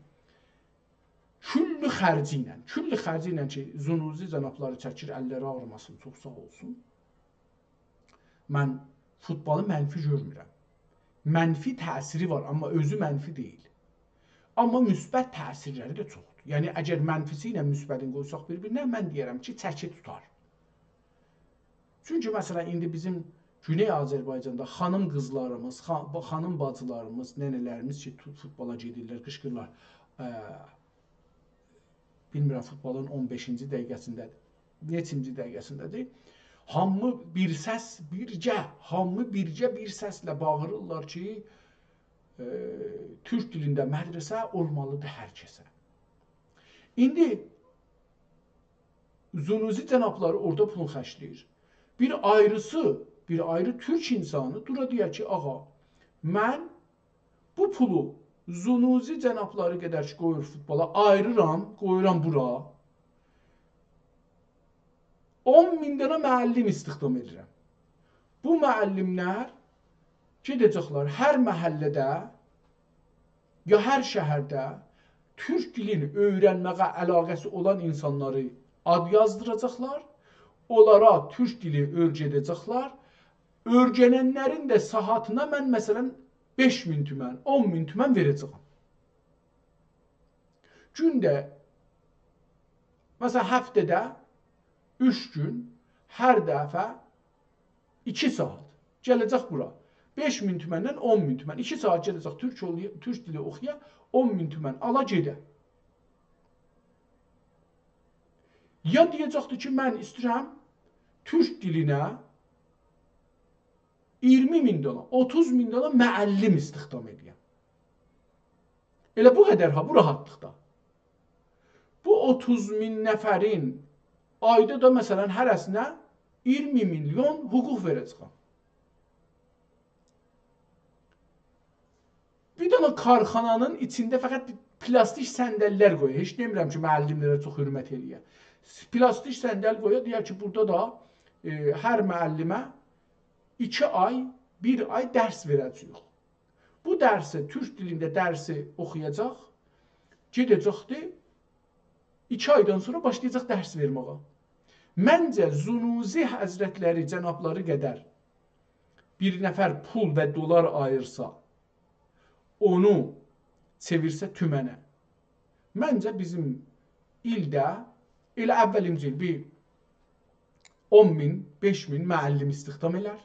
küllü xərci ilə ki, Zunuzi cənabları çəkir, əlləri ağrımasın, çox sağ olsun. Mən futbolu mənfi görmürəm. Mənfi təsiri var, amma özü mənfi deyil. Amma müsbət təsirləri də çoxdur. Yəni, əgər mənfisi ilə müsbətin qoysaq bir-birinə, mən deyərəm ki, çəki tutar. Çünki, məsələn, indi bizim Güney Azərbaycanda xanım qızlarımız, xanım bacılarımız, nənələrimiz ki, futbola gedirlər, qışqırlar. Bilmirəm, futbolun 15-ci dəqiqəsindədir, neçinci dəqiqəsindədir. Hamı bir səs, hamı bircə bir səslə bağırırlar ki, türk dilində mədrəsə olmalıdır hər kəsə. İndi Zunuzi cənabları orada pulun xərcləyir. Bir ayrı türk insanı dura deyər ki, ağa, mən bu pulu Zunuzi cənabları qədər ki, qoyur futbola, ayırıram, qoyuram bura. 10 min dənə müəllim istihdam edirəm. Bu müəllimlər gedəcəklər hər məhəllədə ya hər şəhərdə türk dilini öyrənməyə əlaqəsi olan insanları ad yazdıracaqlar, onlara türk dili öyrədəcəklər. Öyrənənlərin də saatına mən məsələn 5 min tümən, 10 min tümən verəcəyəm. Gündə, məsələn, həftədə 3 gün, hər dəfə 2 saat gələcək bura. 5 min tüməndən 10 min tümən. 2 saat gələcək türk dili oxuya, 10 min tümən ala gedə. Ya deyəcəkdir ki, mən istəyirəm türk dilinə 20 min dana, 30 min dana müəllim istihdam edəyəm. Elə bu qədər bu rahatlıqda. Bu 30 min nəfərin ayda da məsələn hərəsinə 20 milyon hüquq verəcəm. Bir dənə karxananın içində fəqət plastik səndəllər qoyur. Heç demirəm ki, müəllimlərə çox hörmət eləyər. Plastik səndəl qoyur, deyər ki, burada da hər müəllimə 2 ay, 1 ay dərs verəcəyik. Bu dərsi, türk dilində dərsi oxuyacaq, gedəcəkdir, 2 aydan sonra başlayacaq dərs verməyə. Məncə, Zunuzi həzrətləri, cənabları qədər bir nəfər pul və dolar ayırsa, onu çevirsə tümənə, məncə bizim ildə, elə əvvəlimci il bir 10 min, 5 min müəllim istihdam elər.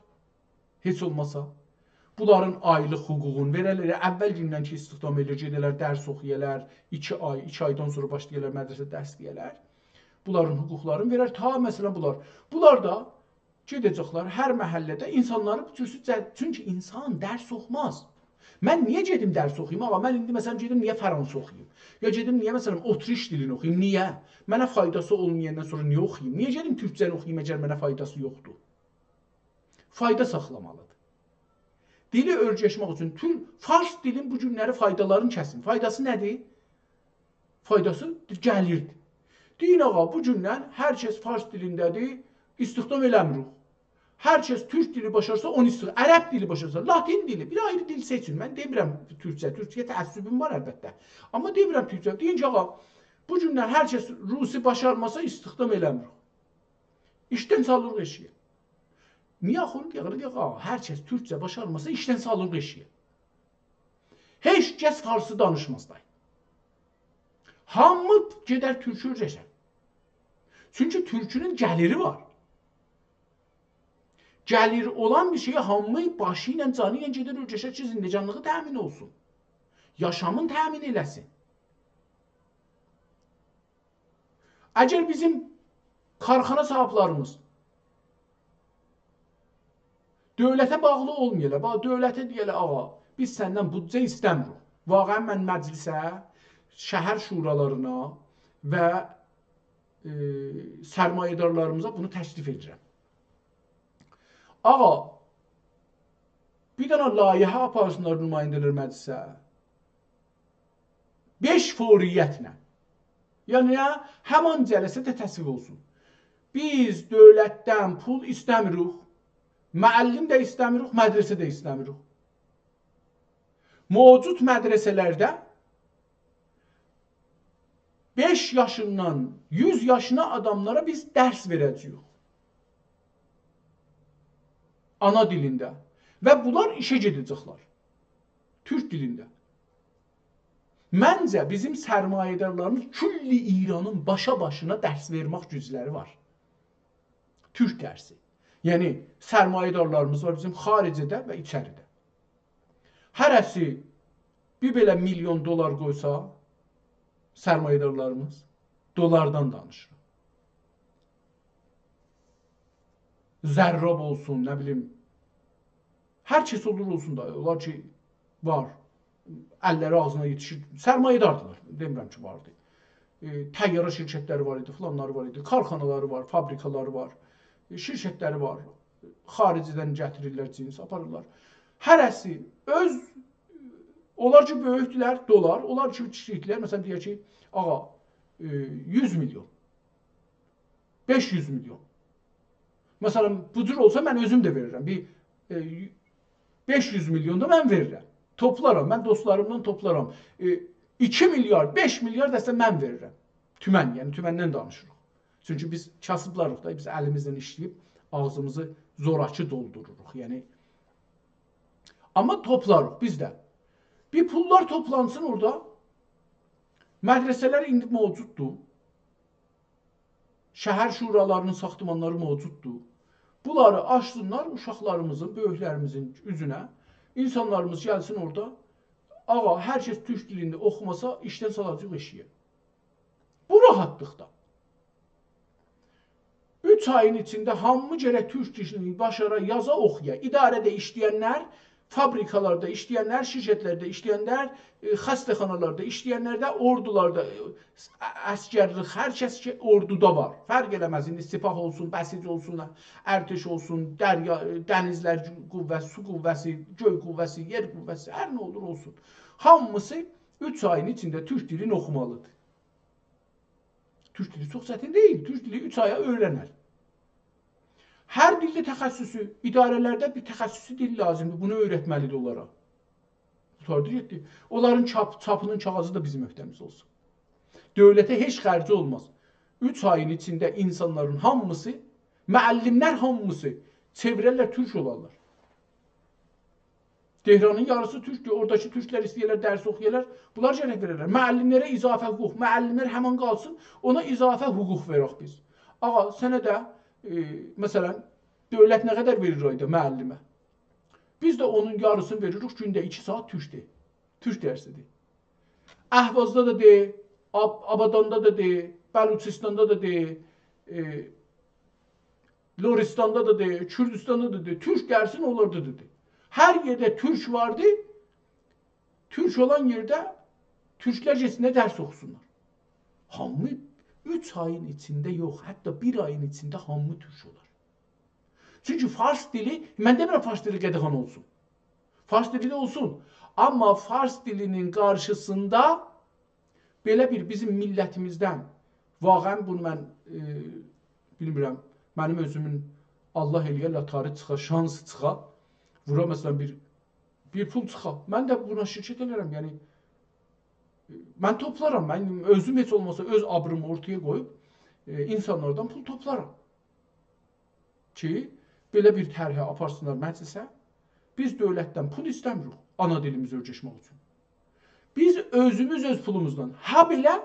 Heç olmasa, bunların aylıq hüququnu verələr. Əvvəl gündən ki, istihdam edir, gedələr, dərs oxuyələr, 2 ay, 2 aydan sonra başlayırlar, mədrəsə dərs deyələr. Bunların hüquqlarını verər. Ta məsələn bunlar da gedəcəklər hər məhəllədə insanları çünki insan dərs oxumaz. Mən niyə gedim dərs oxuyum? Ağa, mən indi məsələn gedim niyə Fransız oxuyum? Ya gedim niyə məsələn Otriş dilini oxuyum? Niyə? Mənə faydası olmayandan sonra niyə oxuyum? Niyə gedim türkcəni oxuyum əgər mənə faydası yoxdur? Fayda saxlamalıdır. Dili öyrəşmək üçün fars dilin bu günləri faydalarını kəsin. Faydası nədir? Faydası gəlirdir. Deyin ağa, bu gündən hər kəs fars dilindədir, istihdam eləmirik. Hər kəs türk dili başarsa onu istiyor. Ərəb dili başarsa, Latin dili, bir ayrı dil seçin. Mən demirəm türkçə, türkçəyə təəssübüm var əlbəttə. Amma demirəm türkçə. Deyin ki, ağa, bu gündən hər kəs rusi başarmasa istihdam eləmir. İşdən salırıq eşiyə. Niyə axı? Deyək, ağa, hər kəs türkçə başarmasa işdən salırıq eşiyə. Heç kəs farsı danışmaz da. Hamı gedər türkü öyrəşər. Çünki türkünün gəliri var. Gəlir olan bir şeyi hamı başı ilə, canı ilə gedir öyrəşər ki, zindecanlığı təmin olsun. Yaşamın təmin eləsin. Əgər bizim karxana sahiblərimiz dövlətə bağlı olmayırlar, dövlətə deyələ, ağa, biz səndən büdcə istəmirik. Vaqəən mən məclisə, şəhər şuralarına və sərmayədarlarımıza bunu təklif edirəm. Ağa, bir dənə layihə aparsınlar nümayəndələr məclisə. 5 fəaliyyətlə. Yəni, həman cələsədə təsvib olsun. Biz dövlətdən pul istəmirik, müəllim də istəmirik, mədrəsə də istəmirik. Mövcud mədrəsələrdə 5 yaşından 100 yaşına adamlara biz dərs verəcəyik. Ana dilində. Və bunlar işə gedəcəklər. Türk dilində. Məncə bizim sərmayədarlarımız külli İranın başa-başına dərs vermək gücləri var. Türk dərsi. Yəni, sərmayədarlarımız var bizim xaricədə və içəridə. Hərəsi bir belə milyon dolar qoysa, sərmayədarlarımız dolardan danışır. Zərrab olsun, nə bilim, hər kəs olur olsun da, onlar ki, var, əlləri ağzına yetişir, sərmayədardılar, demirəm ki, vardı. Təyyarə şirkətləri var idi, filanları var idi, karxanaları var, fabrikaları var, şirkətləri var, xaricədən gətirirlər, cins aparırlar. Hərəsi öz, onlar ki, böyükdülər, dolar, onlar ki, kiçikdilər, məsələn, deyək ki, ağa, 100 milyon, 500 milyon. Məsələn, bu cür olsa mən özüm də verirəm. 500 milyon da mən verirəm. Toplaram, mən dostlarımdan toplaram. 2 milyar, 5 milyar dəsə mən verirəm. Tümən, yəni tüməndən danışırıq. Çünki biz kasıblarıq da, biz əlimizdən işləyib ağzımızı zorakı doldururuq. Yəni, amma toplarıq biz də. Bir pullar toplansın orada. Mədrəsələr indi mövcuddur. Şəhər şuralarının saxtamanları mövcuddur. Bunları açsınlar uşaqlarımızın, böyüklərimizin üzünə. İnsanlarımız gəlsin orada. Ağa, hər kəs türk dilində oxumasa işdən salacaq eşiyə. Bu rahatlıqda. 3 ayın içində hamı gərək türk dilini başara yaza oxuya. İdarədə işləyənlər, fabrikalarda işləyənlər, şirkətlərdə işləyənlər, xəstəxanalarda işləyənlər də, ordularda, əskərlik, hər kəs ki, orduda var. Fərq eləməz, indi sipah olsun, bəsic olsun, ərteş olsun, dənizlər qüvvəsi, su qüvvəsi, göy qüvvəsi, yer qüvvəsi, hər nə olur olsun. Hamısı 3 ayın içində türk dilini oxumalıdır. Türk dili çox çətin deyil, türk dili 3 aya öyrənər. Hər dildə təxəssüsü, idarələrdə bir təxəssüsü dil lazımdır, bunu öyrətməlidir onlara. Onların çapının kağızı da bizim öhdəmiz olsun. Dövlətə heç xərci olmaz. 3 ayın içində insanların hamısı, müəllimlər hamısı çevirərlər, türk olarlar. Tehranın yarısı türkdür, oradakı türklər istəyirlər, dərs oxuyarlar, bunlar gərək verərlər. Müəllimlərə izafə hüquq, müəllimlər həmən qalsın, ona izafə hüquq verək biz. Ağa, sənə də, məsələn, dövlət nə qədər verir ayda müəllimə? Biz də onun yarısını veririk, gündə 2 saat türkdür, türk dərsidir. Əhvazda da deyil, Abadanda da deyil, Bəluçistanda da deyil, Loristanda da deyil, Kürdistanda da deyil, türk dərsin onlarda da deyil. Hər yerdə türk vardı, türk olan yerdə türklər getsinlər dərs oxusunlar. Hamı 3 ayın içində yox, hətta 1 ayın içində hamı türk olar. Çünki fars dili, mən demirəm fars dili qədəxan olsun. Fars dili də olsun. Amma fars dilinin qarşısında belə bir bizim millətimizdən, vaqən bunu mən bilmirəm, mənim özümün Allah eləyə latarı çıxa, şans çıxa, vura məsələn bir pul çıxa. Mən də buna şirkət edirəm. Yəni mən toplaram. Mən özüm heç olmasa öz abrımı ortaya qoyub insanlardan pul toplaram. Ki belə bir tərhə aparsınlar məclisə. Biz dövlətdən pul istəmirik ana dilimizi öyrəşmək üçün. Biz özümüz öz pulumuzdan. Ha belə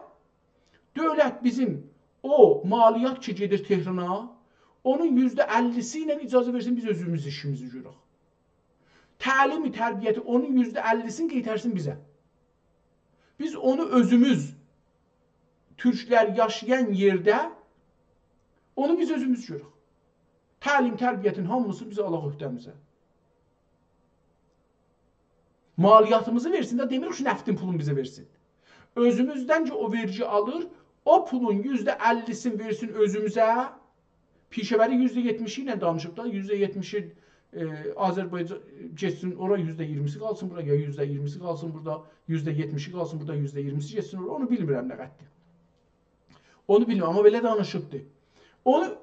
dövlət bizim o maliyyat ki gedir Tehrana, onun %50'si ilə icazə versin, biz özümüz işimizi görək. Təlimi, tərbiyyəti onun %50'sini qeytərsin bizə. Biz onu özümüz, Türklər yaşayan yerdə, onu biz özümüz görək. Təlim, tərbiyyətin hamısını bizə alaq öhdəmizə. Maliyyatımızı versin də demirik ki, nəftin pulunu bizə versin. Özümüzdən ki o vergi alır, o pulun %50'sini versin özümüzə, pişəvəri %70'i ilə danışıb da, %70'i Azərbaycan geçsin, ora %20'si qalsın, buraya %20'si qalsın, burada %70'i qalsın, burada %20'si geçsin, onu bilmirəm nə qəddir. Onu bilmirəm, amma belə danışıbdır.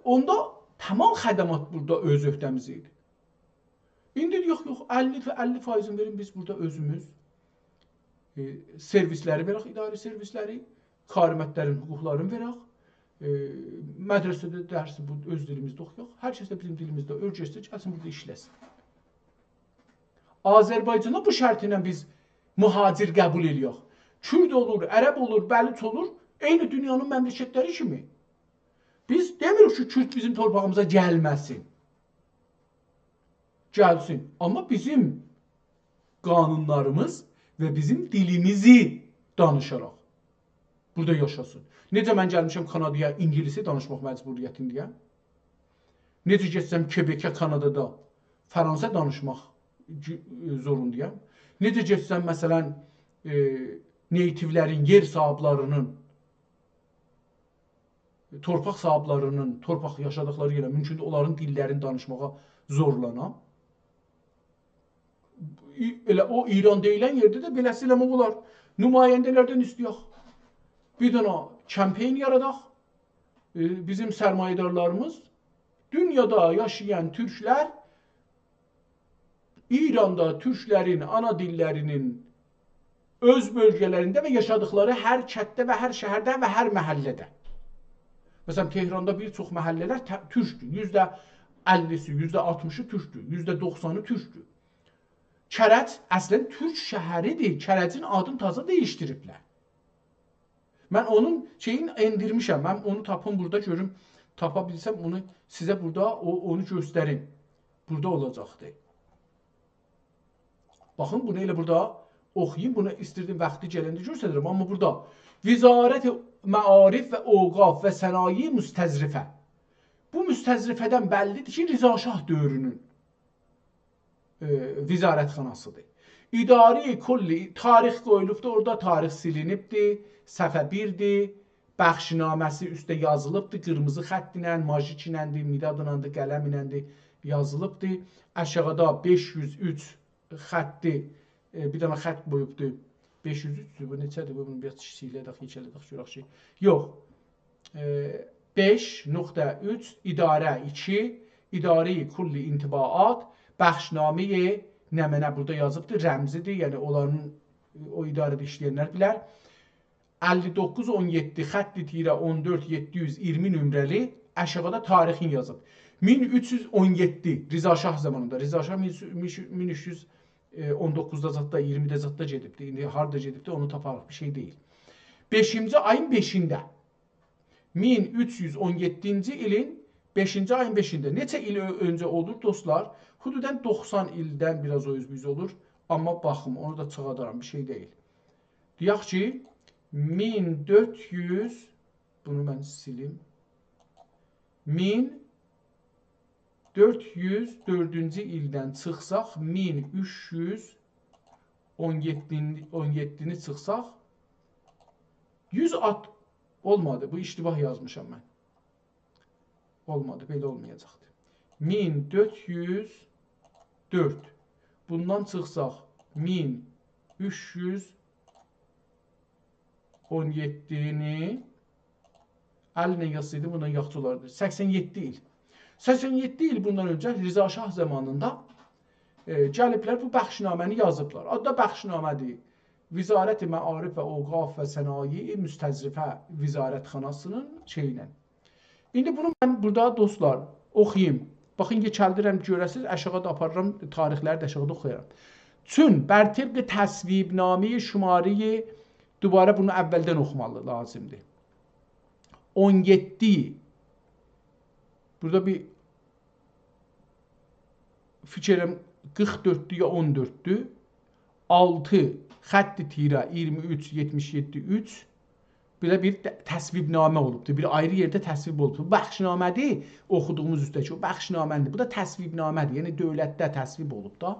Onda tamam xədəmat burada öz öhdəmiz idi. İndi yox, 50% verin biz burada özümüz servisləri verək, idarə servisləri, karimətlərin hüquqlarını verək, mədrəsədə dərsi öz dilimizdə oxuyaq, hər kəs də bizim dilimizdə öyrəşsin, gəlsin burada işləsin. Azərbaycana bu şərt ilə biz mühacir qəbul edirik. Kürd olur, ərəb olur, bəluç olur, eyni dünyanın məmləkətləri kimi. Biz demirik ki, Kürd bizim torpağımıza gəlməsin. Gəlsin. Amma bizim qanunlarımız və bizim dilimizi danışaraq burada yaşasın. Necə mən gəlmişəm Kanadaya İngilisi danışmaq məcburiyyətindəyəm. Necə geçsəm Quebecə, Kanadada Fransa danışmaq zorundayam. Necə geçsəm məsələn neytivlərin, yer sahiblərinin, torpaq sahiblərinin, torpaq yaşadıkları yerə mümkündür onların dillərini danışmağa zorlanam. Elə o İran deyilən yerdə də beləsi eləmək olar. Nümayəndələrdən istəyək. Bir dənə kampanya yaradaq. Bizim sərmayədarlarımız dünyada yaşayan türklər İranda türklərin ana dillərinin öz bölgələrində və yaşadıkları hər kətdə və hər şəhərdə və hər məhəllədə. Məsələn, Tehranda bir çox məhəllələr türkdür. %50'si, %60'ı türkdür. %90'ı türkdür. Kərəc əslən türk şəhəridir. Kərəcin adını taza dəyişdiriblər. Mən onun şeyini endirmişəm. Mən onu tapım burada görüm. Tapa bilsəm onu sizə burada onu göstərim. Burada olacaqdır. Baxın, bunu elə burada oxuyayım. Bunu istirdim vaxtı gələndə göstərirəm. Amma burada Vizarət-i Məarif və Oqaf və Sənayi Müstəzrifə. Bu müstəzrifədən bəllidir ki, Rıza Şah dövrünün vizarətxanasıdır. İdari kulli tarix qoyulubdur, orada tarix silinibdir, səhifə 1'dir, bəxşinaməsi üstə yazılıbdır, qırmızı xətt ilə, majik iləndir, midad iləndir, qələm iləndir, yazılıbdır. Aşağıda 503 xətti, bir dənə xətt qoyubdur. 503'dür, bu neçədir? Bunu biraz çiçiklədək, keçələdək, görək şey. Yox, 5.3 idarə 2, idari kulli intibaat, bəxşnaməyə nəmənə burada yazıbdır, rəmzidir, yəni onların o idarədə işləyənlər bilər. 59-17 xətti tirə 14-720 nömrəli aşağıda tarixin yazıb. 1317 Rıza Şah zamanında, Rıza Şah 1319'da zatda, 20'də zatda gedibdir. İndi harda gedibdir onu taparıq, bir şey deyil. 5-ci ayın 5'ində 1317-ci ilin 5-ci ayın 5'ində neçə il öncə olur dostlar? Hududən 90 ildən biraz o üzbüz olur. Amma baxım, onu da çıxadaram, bir şey deyil. Deyək ki, 1400, bunu mən silim, 1404-cü ildən çıxsaq, 1317-ni çıxsaq, 100 at olmadı. Bu iştibah yazmışam mən. Olmadı, belə olmayacaqdır. 1404. Bundan çıxsaq 1317-ni əlinə yazsaydı bundan yaxşı olardı. 87 il. 87 il bundan öncə Rza Şah zamanında gəliblər bu bəxşnaməni yazıblar. Adda bəxşnamədir. Vizarət-i Məarif və Ovqaf və Sənaye Müstəzrifə Vizarətxanasının şeylə. İndi bunu mən burada dostlar oxuyayım. Baxın, gəldirəm görəsiz, aşağıda aparıram, tarixləri də aşağıda oxuyaram. Çün bər tibq təsvibnamə şumari, dubara bunu əvvəldən oxumalı lazımdır. 17 burada bir fikrim 44'dü ya 14'dü. 6 xətti tirə 23 77 3 belə bir təsvibnamə olubdu. Bir ayrı yerdə təsvib olubdu. Bəxşnamədir oxuduğumuz üstdəki o bəxşnamədir. Bu da təsvibnamədir. Yəni dövlətdə təsvib olub da.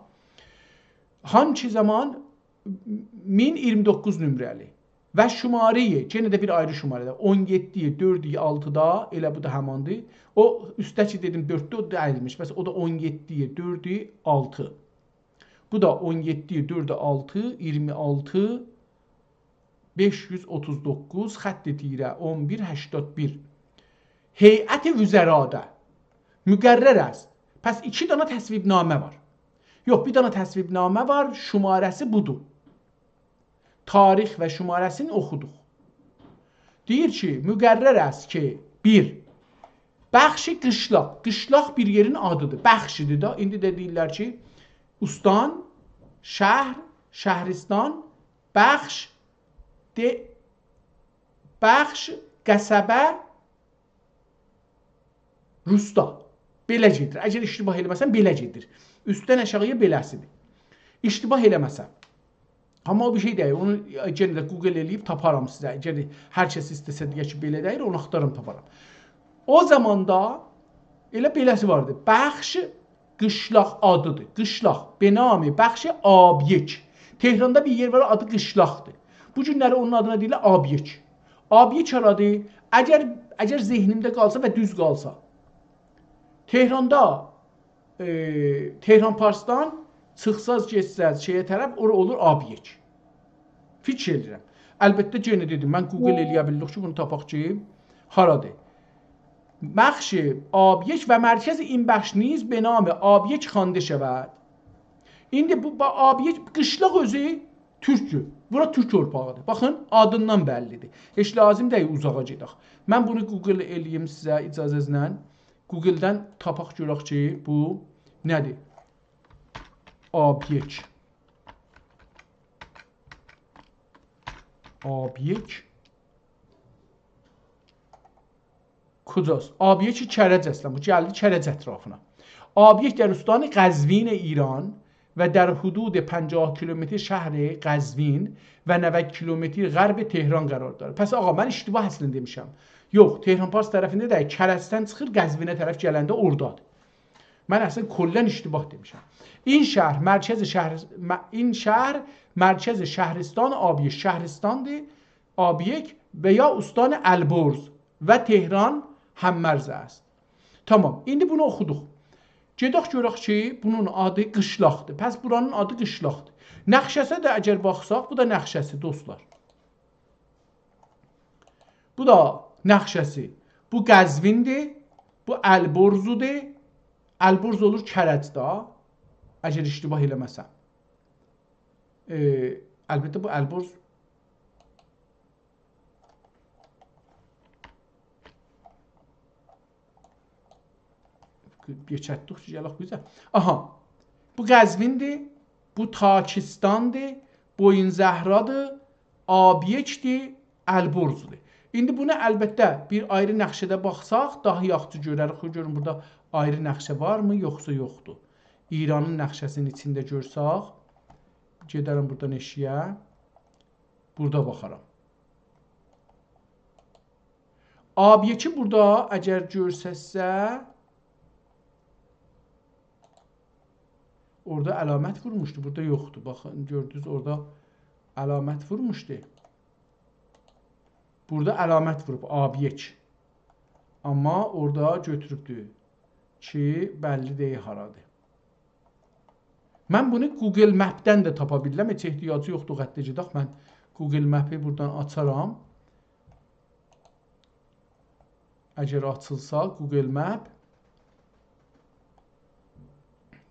Hançı zaman 1029 nömrəli və şumariyi, yenə də bir ayrı şumarədə 17-yi, 4-yi, 6-da elə bu da həmandır. O üstdəki dedim 4-də o da əyilmiş. Məsələn o da 17-yi, 4-yi, 6. Bu da 17-yi, 4-də 6, 26 539 xətti tirə 11 81. Heyət-i vüzərada müqərrər است. Pəs 2 dana təsvibnamə var. Yox, bir dana təsvibnamə var, şumarəsi budur. Tarix və şumarəsini oxuduq. Deyir ki, müqərrər است ki, 1. Bəxşi qışlaq. Qışlaq bir yerin adıdır. Bəxşidir da. İndi də deyirlər ki, ustan, şəhr, şəhristan, bəxş, bəxş, qəsəbə, rusta. Belə gedir. Əgər iştibah eləməsən, belə gedir. Üstdən aşağıya beləsidir. İştibah eləməsən. Amma o bir şey deyil. Onu yenə də Google eləyib taparam sizə. Yəni hər kəs istəsə deyə ki, belə deyil, onu axtarım taparam. O zamanda elə beləsi vardı. Bəxş qışlaq adıdır. Qışlaq. Benami bəxş Abiyek. Tehranda bir yer var, adı qışlaqdır. Bu günləri onun adına deyirlər Abiyek. Abiyek aradı. Əgər zehnimdə qalsa və düz qalsa. Tehranda Tehran Parsdan çıxsaz, geçsəz, şeyə tərəf, ora olur Abiyek. Fikir edirəm. Əlbəttə, yenə dedim, mən Google eləyə bildik ki, bunu tapaq ki, haradır? Məxşi Abiyek və mərkəz این bəxş نیز به نام Abiyek xandı şəvəd. İndi bu Abiyek, qışlaq özü türkdür. Bura türk torpağıdır. Baxın, adından bəllidir. Heç lazım deyil, uzağa gedək. Mən bunu Google eləyim sizə icazənizlə. Google-dən tapaq görək ki, bu nədir? Abiyek. Abiyek. Kocası. Abiyek Kərəc əslən. Bu gəldi Kərəc ətrafına. Abiyek در استان قزوین ایران و در حدود 50 کیلومتر شهر قزوین و 90 کیلومتر غرب تهران قرار داره. Pəs ağa, mən iştibah əslində demişəm. Yox, Tehran Pars tərəfində də Kərəzdən çıxır, Qəzvinə tərəf gələndə oradadır. Mən əslən kollən iştibah demişəm. این شهر مرکز شهرستان آبیک شهرستان آبیک و یا استان البرز و تهران هممرز است. Tamam. İndi bunu oxuduq. Gedək görək ki, bunun adı qışlaqdır. Pəs buranın adı qışlaqdır. Nəxşəsə də əgər baxsaq, bu da nəxşəsi dostlar. Bu da nəxşəsi. Bu Qəzvindir. Bu Əlborzudur. Əlborz olur Kərəcdə. Əgər iştibah eləməsəm. Əlbəttə bu Əlborz geçətdik ki, gələk bizə. Aha. Bu Qəzvindir. Bu Takistandır. Boyun Zəhradır. Abiyekdir. Əlborzudur. İndi bunu əlbəttə bir ayrı nəxşədə baxsaq, daha yaxşı görərik. Görün, burada ayrı nəxşə varmı, yoxsa yoxdur. İranın nəxşəsinin içində görsək, gedərəm buradan eşiyə, burada baxaram. Abiyeki burada əgər görsəsə, orada əlamət vurmuşdu, burada yoxdur. Baxın, gördünüz, orada əlamət vurmuşdu. Burada əlamət vurub, Abiyek. Amma orada götürübdür ki, bəlli deyil haradır. Mən bunu Google Map-dən də tapa bilirəm. Heç ehtiyacı yoxdur, hətta gedək. Mən Google Map-i buradan açaram. Əgər açılsa Google Map,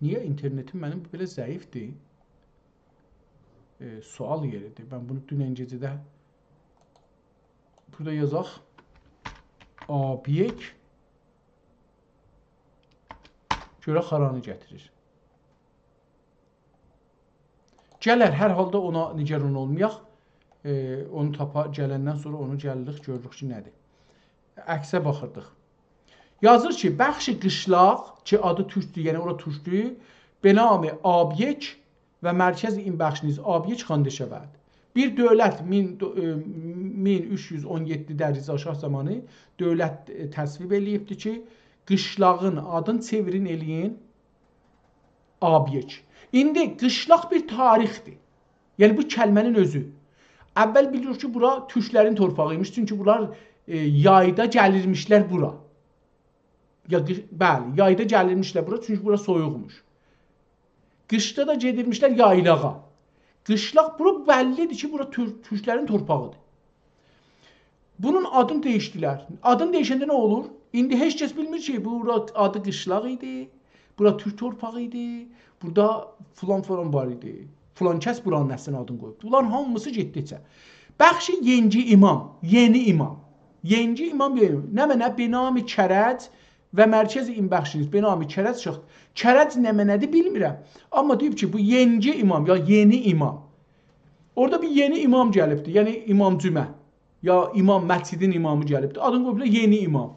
Niyə internetim mənim belə zəifdir? Sual yeridir. Mən bunu dünən gecədə burada yazaq. Obyekt görə xaranı gətirir. Gələr, hər halda ona nigaran olmayaq. Onu gələndən sonra onu gəlirik, görürük ki, nədir. Əksə baxırdıq. Yazır ki, bəxşi qışlaq ki, adı türkdür, yəni ora türkdür, benami obyekt və mərkəzi in bəxşiniz obyekt xandı şəvəd. Bir dövlət 1317-də Rza Şah zamanı dövlət təsvib eləyibdir ki, qışlağın adını çevirin eləyin obyekt. İndi qışlaq bir tarixdir. Yəni bu kəlmənin özü. Əvvəl biliyor ki, bura türklərin torpağıymış. Çünki bunlar yayda gəlirmişlər bura. Bəli, yayda gəlirmişlər bura. Çünki bura soyuqmuş. Qışda da gedirmişlər yaylağa. Qışlaq bura bəllidir ki, bura türklərin torpağıdır. Bunun adını dəyişdilər. Adını dəyişəndə nə olur? İndi heç kəs bilmir ki, bura adı qışlaq idi. Bura türk torpağı idi. Burada falan var idi. Falan kəs buranın nəslinin adını qoyub. Bunların hamısı getdikcə. Bəxşi yenci imam, yeni imam. Yenci imam, yeni imam. Nə mənə? Benami kərəc və mərkəzi imbəxşiniz. Benami kərəc çıxdı. Kərəc nə mənədir bilmirəm. Amma deyib ki, bu yenci imam, ya yeni imam. Orada bir yeni imam gəlibdir. Yəni İmam Cümə. Ya imam, məscidin imamı gəlibdir. Adını qoyublar yeni imam.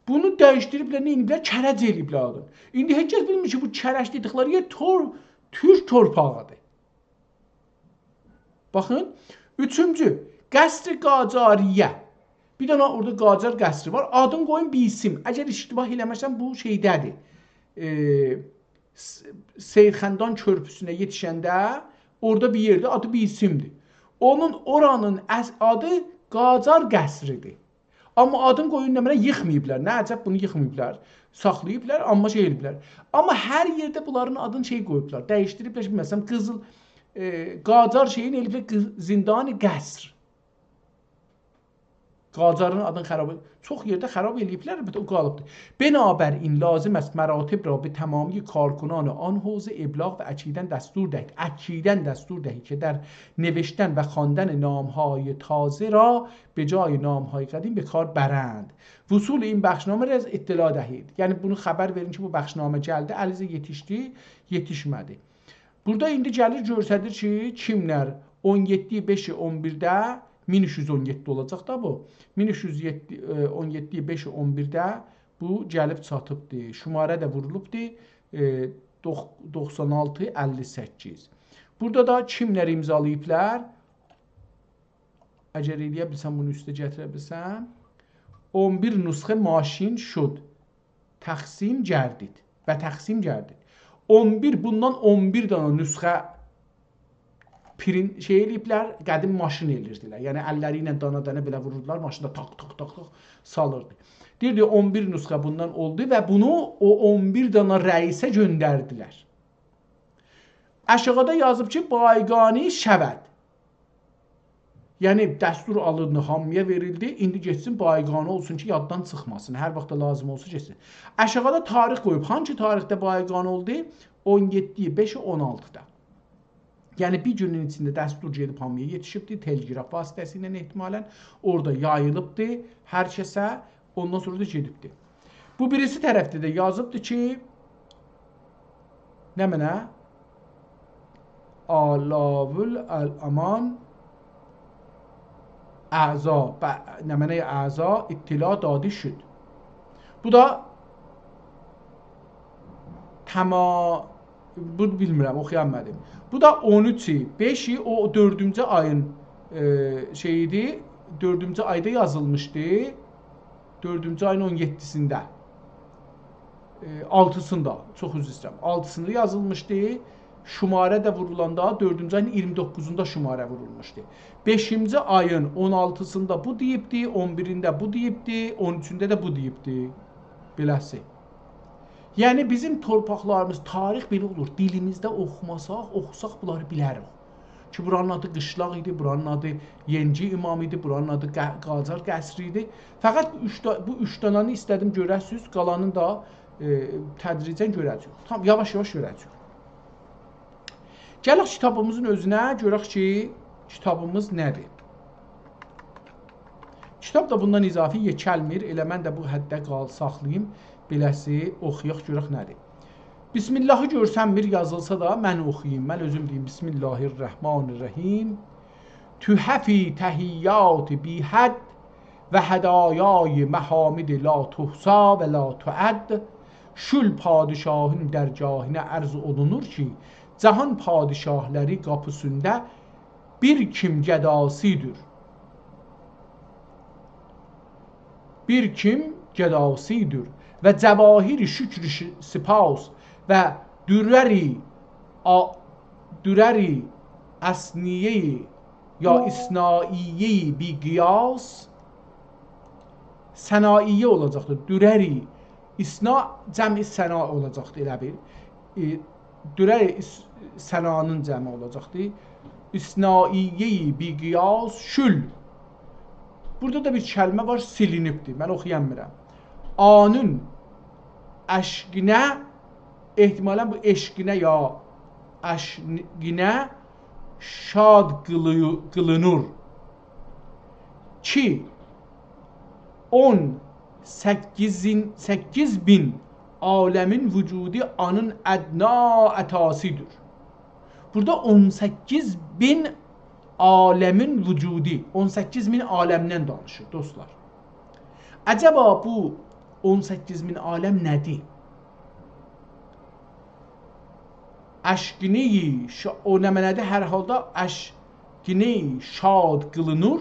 Bunu dəyişdiriblər, nə ediblər? Kərəc eləyiblər adını. İndi heç kəs bilmir ki, bu kərəc dedikləri yer türk torpağıdır. Baxın. Üçüncü, qəsr-i Qacariyə. Bir dənə orada Qacar qəsri var. Adını qoyun bir isim. Əgər iştibah eləməsən bu şeydədir. Seyrxəndan körpüsünə yetişəndə orada bir yerdə adı bir isimdir. Onun oranın adı Qacar qəsridir. Amma adını qoyun nə mənə yıxmayıblar. Nə əcəb bunu yıxmayıblar. Saxlayıblar, amma şey eliblər. Amma hər yerdə bunların adını şey qoyublar. Dəyişdiriblər. Məsələn, Qızıl Qacar şeyin eliblər Zindan-ı Qəsr. Qacarın adını xarab edib. Çox yerdə xarab eləyiblər, o qalıbdır. Binabərin lazım است مراتب را به تمامی کارکنان آن حوزه ابلاغ و اکیدن دستور دهید. اکیدن دستور دهید که در نوشتن و خواندن نامهای تازه را به جای نامهای قدیم به کار برند. وصول این بخشنامه را اطلاع دهید. Yəni bunu xəbər verin ki, bu bəxşnamə gəldi, əlinizə yetişdi, yetişmədi. Burada indi gəlir göstərir ki, kimlər 17-5-11-də 1317 olacaq da bu. 1317-5-11-də bu gəlib çatıbdır. Şumarə də vurulubdur. 96-58. Burada da kimlər imzalayıblar? Əgər eləyə bilsəm, bunu üstə gətirə bilsəm. 11 nüsxə maşin şud. Təqsim gərdid. Və təqsim gərdid. 11, bundan 11 dana nüsxə şey eləyiblər, qədim maşın eləyirdilər. Yəni əlləri ilə dana-dana belə vururdular, maşında tak salırdı. Deyirdi 11 nüsxə bundan oldu və bunu o 11 dana rəisə göndərdilər. Aşağıda yazıb ki, bayqani şəvəd. Yəni dəstur alındı, hamıya verildi. İndi getsin bayqani olsun ki, yaddan çıxmasın. Hər vaxt da lazım olsa getsin. Aşağıda tarix qoyub. Hangi tarixdə bayqani oldu? 17-5-16-da. Yəni bir günün içində dəstur gedib hamıya yetişibdir. Telgraf vasitəsilə ehtimalən orada yayılıbdır hər kəsə. Ondan sonra da gedibdir. Bu birisi tərəfdə də yazıbdır ki, nə mənə? Alavül əl-aman əza, nə mənə əza ittila dadi şüd. Bu da bu bilmirəm, oxuyanmədim. Bu da 13-i, 5-i o 4-cü ayın şeyidi, 4-cü ayda yazılmışdı. 4-cü ayın 17-sində. 6-sında, çox üzr istəyirəm. 6-sında yazılmışdı. Şumarə də vurulanda 4-cü ayın 29-unda şumarə vurulmuşdu. 5-ci ayın 16-sında bu deyibdi, 11-də bu deyibdi, 13-də də bu deyibdi. Beləsi. Yəni bizim torpaqlarımız, tarix belə olur. Dilimizdə oxusaq bunları bilərik. Ki, buranın adı qışlaq idi, buranın adı yenci imam idi, buranın adı Qacar qəsri idi. Fəqət bu üç dananı istədim görəsiniz, qalanın da tədricən görəcəyik. Tam yavaş-yavaş görəcəyik. Gələk kitabımızın özünə, görək ki, kitabımız nədir? Kitab da bundan izafi yekəlmir. Elə mən də bu həddə saxlayım. Beləsi oxuyaq, görək nədir? Bismillahı görsənmir yazılsa da mən oxuyayım. Mən özüm deyim. Bismillahirrahmanirrahim. Tühəfi təhiyyat bihəd və hədayay məhamid la tuhsa və la tuədd. Şül padişahın dərgahına ərz olunur ki, cahan padişahları qapısında bir kim gədasidir. Bir kim gədasidir və cəvahiri şükr sipas və dürəri əsniyeyi ya isnaiyeyi bi qiyas sənaiyə olacaqdır. Dürəri isna cəmi səna olacaqdır elə bir. Dürəri sənanın cəmi olacaqdır. İsnaiyeyi bi qiyas şül. Burada da bir kəlmə var, silinibdir. Mən oxuyammıram. Anın əşqinə, ehtimalən bu eşqinə ya əşqinə şad qılınır ki 18 bin aləmin vücudi anın ədna ətasidir. Burada 18 bin aləmin vücudi, 18 bin aləmdən danışır dostlar. Əcəba bu 18 bin aləm nədir? Əşqini, o nə mənədir? Hər halda əşqini şad qılınır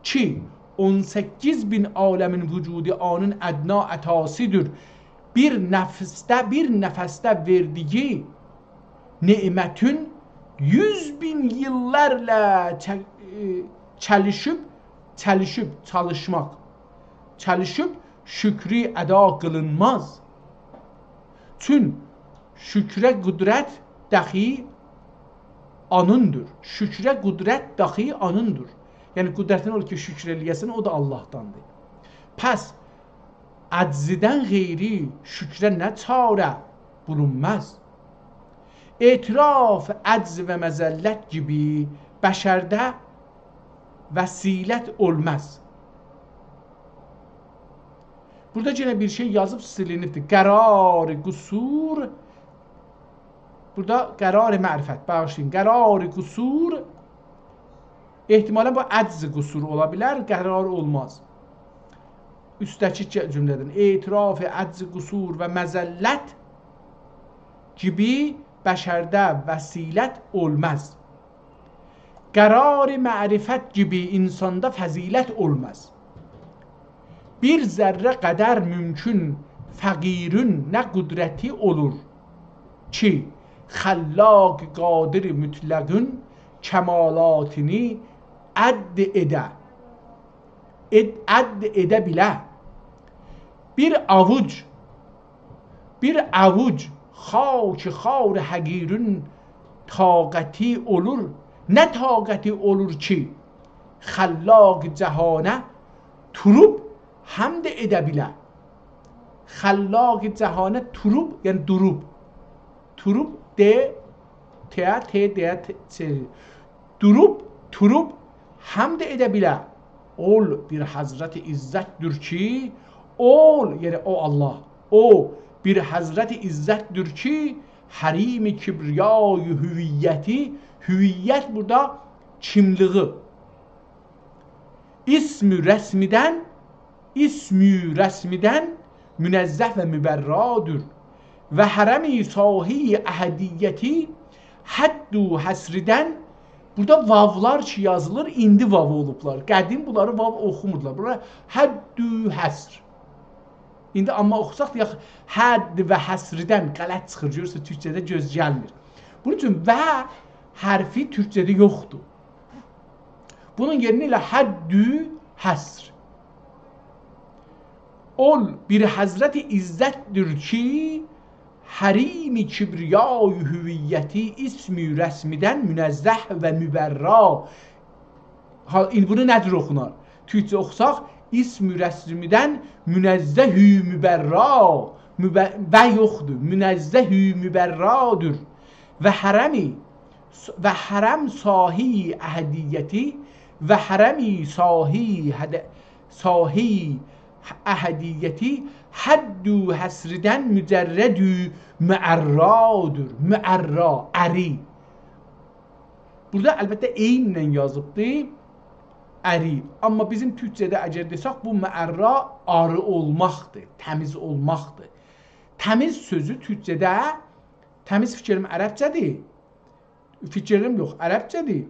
ki 18 bin aləmin vücudi anın ədna ətasidir. Bir nəfəsdə verdiyi nimətin 100 bin illərlə çalışıb şükrü əda qılınmaz. Çün şükrə qüdrət dəxi anındır. Şükrə qüdrət dəxi anındır. Yəni qüdrətin olur ki, şükr eləyəsin, o da Allahdandır. Pəs əczidən qeyri şükrə nə çarə bulunmaz. Etiraf, əcz və məzəllət gibi bəşərdə vəsilət olmaz. Burada yenə bir şey yazıb silinibdir. Qərar-ı qusur. Burada qərar-ı mərifət. Bağışlayın. Qərar-ı qusur. Ehtimalən bu əcz qusur ola bilər. Qərar olmaz. Üstəki cümlədən. Etiraf, əcz qusur və məzəllət gibi bəşərdə vəsilət olmaz. Qərar-ı mərifət gibi insanda fəzilət olmaz. Bir zərrə qədər mümkün fəqirün nə qüdrəti olur ki, xəllaq qadir mütləqün kəmalatini ədd edə bilə. Bir avuc xar həqirün taqəti olur. Nə taqəti olur ki, xəllaq cəhanə turub həmd edə bilə. Xəllaq cəhanə turub, yəni durub. Turub, durub həmd edə bilə. Ol bir həzrət-i izzətdir ki, yəni o Allah, o bir həzrət-i izzətdir ki, hərim-i kibriyay hüviyyəti, hüviyyət burada kimliği. İsmü rəsmidən münəzzəh və mübərradır və hərəm-i sahi əhədiyyəti həddu həsridən. Burada vavlar ki yazılır, indi vav olublar. Qədim bunları vav oxumurdular. Burada həddü həsr. İndi amma oxusaq deyək, hədd və həsridən qələt çıxır. Görürsə, türkçədə göz gəlmir. Bunun üçün və hərfi türkçədə yoxdur. Bunun yerinə ilə həddü həsr. Ol bir həzrət-i izzətdir ki, hərim-i kibriyay hüviyyəti ismi rəsmidən münəzzəh və mübərra. Bunu nədir oxunar? Türkçə oxusaq, ismi rəsmidən münəzzəh-ü mübərra. və yoxdur. Münezzehü müberradır. Və hərəm sahi əhədiyyəti və hərəmi sahi əhədiyyəti haddu həsridən mücərrədü müərradır. Müərra, əri. Burada əlbəttə eynlə yazıbdır. Əri. Amma bizim türkçədə əgər desək, bu müərra arı olmaqdır, təmiz olmaqdır. Təmiz sözü türkçədə, təmiz fikrim ərəbcədir. Fikrim yox, ərəbcədir.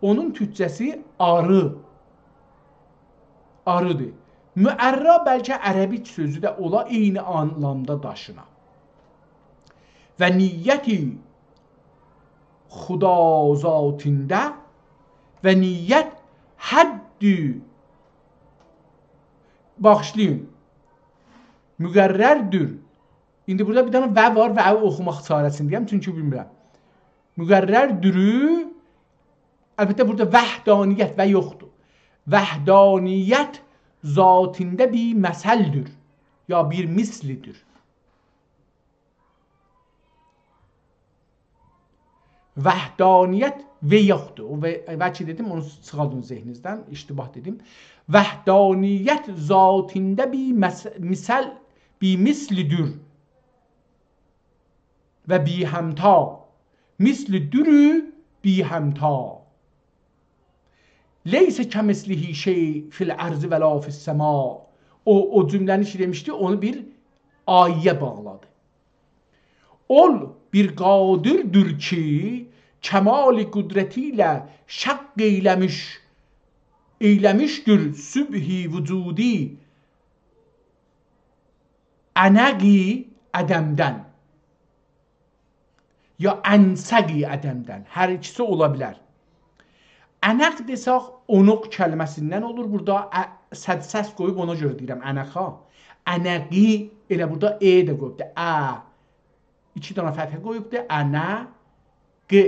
Onun türkçəsi arı. Arıdır. Müərra bəlkə ərəbi sözü də ola, eyni anlamda daşına. Və niyyəti xudazatində və niyyət həddü. Bağışlayın. Müqərrərdir. İndi burada bir dənə və var, və oxumaq çarəsindəyəm, çünki bilmirəm. Müqərrərdürü, əlbəttə burada vəhdaniyyət və yoxdur. Vəhdaniyyət zatində bir məsəldir, ya bir mislidir. Vəhdaniyyət və yoxdur. O bəlkə dedim, onu çıxardın zehninizdən, iştibah dedim. Vəhdaniyyət zatində bir mislidir və bi həmta. Mislidirü bi həmta. Leysə kəmislihi şey fil ərzi və la fissəma. O cümləni ki demişdi, onu bir ayyə bağladı. Ol bir qadirdir ki, kəmal-i qüdrəti ilə şəqq eyləmişdir sübhi vücudi ənəqi ədəmdən. Ya ənsəqi ədəmdən. Hər ikisi ola bilər. Ənəq desək, onuq kəlməsindən olur. Burada səs qoyub ona görə deyirəm, ənəqa. Ənəqi, elə burada e də qoyubdur. Ə. 2 dənə fəthə qoyubdur. Ənəqi.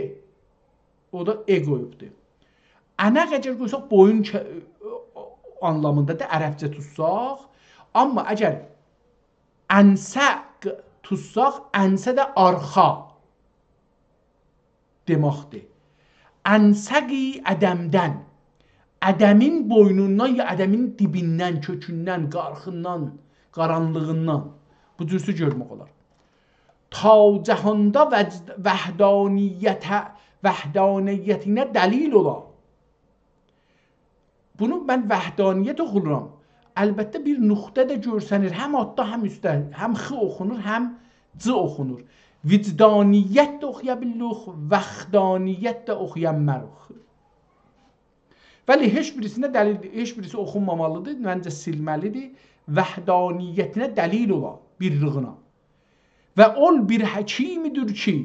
O da e qoyubdur. Ənəq əgər qoysaq, boyun anlamında da ərəbcə tutsaq. Amma əgər ənsəq tutsaq, ənsə də arxa deməkdir. Ənsəqi ədəmdən. Ədəmin boynundan ya ədəmin dibindən, kökündən, qarxından, qaranlığından. Bu cürsü görmək olar. Ta cəhanda vəhdaniyyətinə dəlil ola. Bunu mən vəhdaniyyət oxunuram. Əlbəttə bir nüqtə də görsənir. Həm altda, həm üstdə. Həm x oxunur, həm c oxunur. Vicdaniyyət də oxuya bilirik, vəhdaniyyət də oxuya bilərik. Bəli, heç birisinə dəlildir, heç birisi oxunmamalıdır, məncə silməlidir. Vəhdaniyyətinə dəlil ola, birliyinə. Və ol bir həkimidir ki,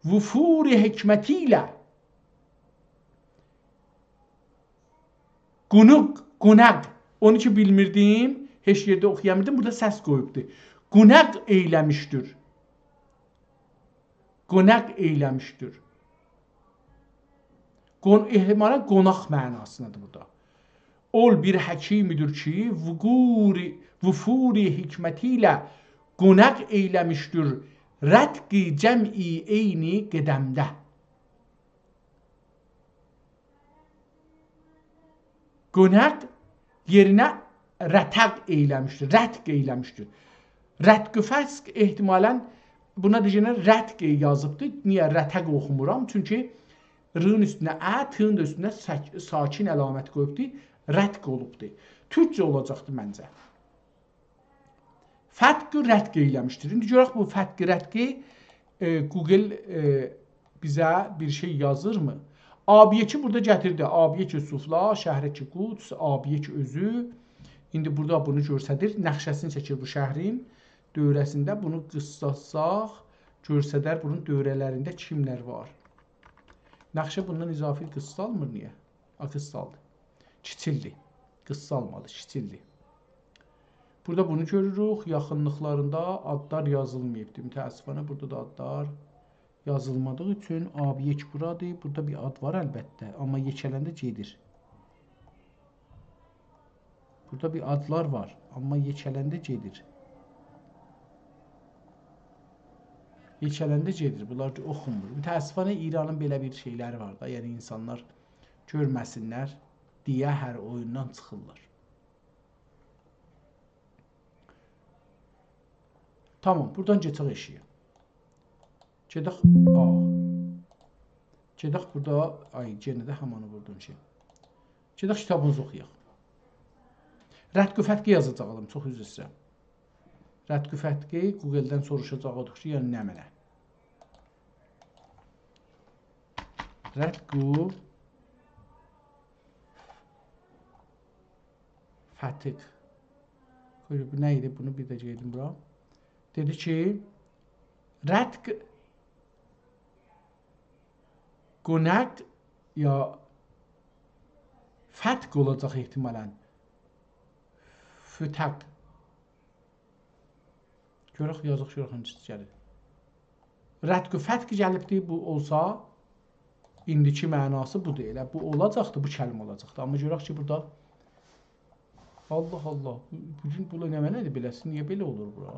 vüfuri hikməti ilə qunaq, onu ki bilmirdim, heç yerdə oxuyamirdim, burada səs qoyubdur. Qunaq eyləmişdir. Qunaq eyləmişdir. Ehtimalən qonaq mənasındadır burada. Ol bir həkimidir ki, vüfuri hikməti ilə qunaq eyləmişdir. Rətqi cəm'i eyni qədəmdə. Qunaq yerinə rətəq eyləmişdir. Rətq eyləmişdir. Rətq-ı fəsq ehtimalən buna deyəcəklər rətq yazıbdır. Niyə rətəq oxumuram? Çünki r-ın üstünə ə, t-ın da üstünə sakin əlamət qoyubdur. Rətq olubdur. Türkcə olacaqdır məncə. Fətq-ı rətq eyləmişdir. İndi görək bu fətq-ı rətqi Google bizə bir şey yazırmı? Abiyə-ki burada gətirdi. Abiyə-ki sufla, şəhri-ki Quds, abiyə-ki özü. İndi burada bunu görsədir. Nəxşəsini çəkir bu şəhrin dövrəsində. Bunu qıssasaq, görsədər bunun dövrələrində kimlər var. Nəxşə bundan izafi qıssalmır niyə? Qıssaldır. Kiçildir. Qıssalmalı, kiçildir. Burada bunu görürük. Yaxınlıqlarında adlar yazılmayıbdır. Mütəəssifənə burada da adlar yazılmadığı üçün abiyə-ki buradır. Burada bir ad var əlbəttə. Amma yekələndə gedir. Burada bir adlar var. Amma yekələndə gedir. Yekələndə gedir. Bunlar oxunmur. Mütəəssifانه İranın belə bir şeyləri var da. Yəni insanlar görməsinlər deyə hər oyundan çıxırlar. Tamam, buradan geçək eşiyə. Gedək A. Gedək burada, ay, yenə də hamanı vurdum ki. Gedək kitabımızı oxuyaq. Rədqü fətqi yazacağım, çox üzr istəyirəm. Rədqü fətqi Google-dən soruşacağıq ki, yəni nə mənə? Rədqü fətq. Bu nə idi? Bunu bir də gedim bura. Dedi ki, rədq qunəq ya fətq olacaq ehtimalən. Fütəq. Görək, yazıq görək necə gəlir. Rədqü fətq gəlibdir, bu olsa indiki mənası budur. Elə bu olacaqdır, bu kəlmə olacaqdır. Amma görək ki, burada Allah Allah, bugün bu nə mənədir beləsi? Niyə belə olur bura?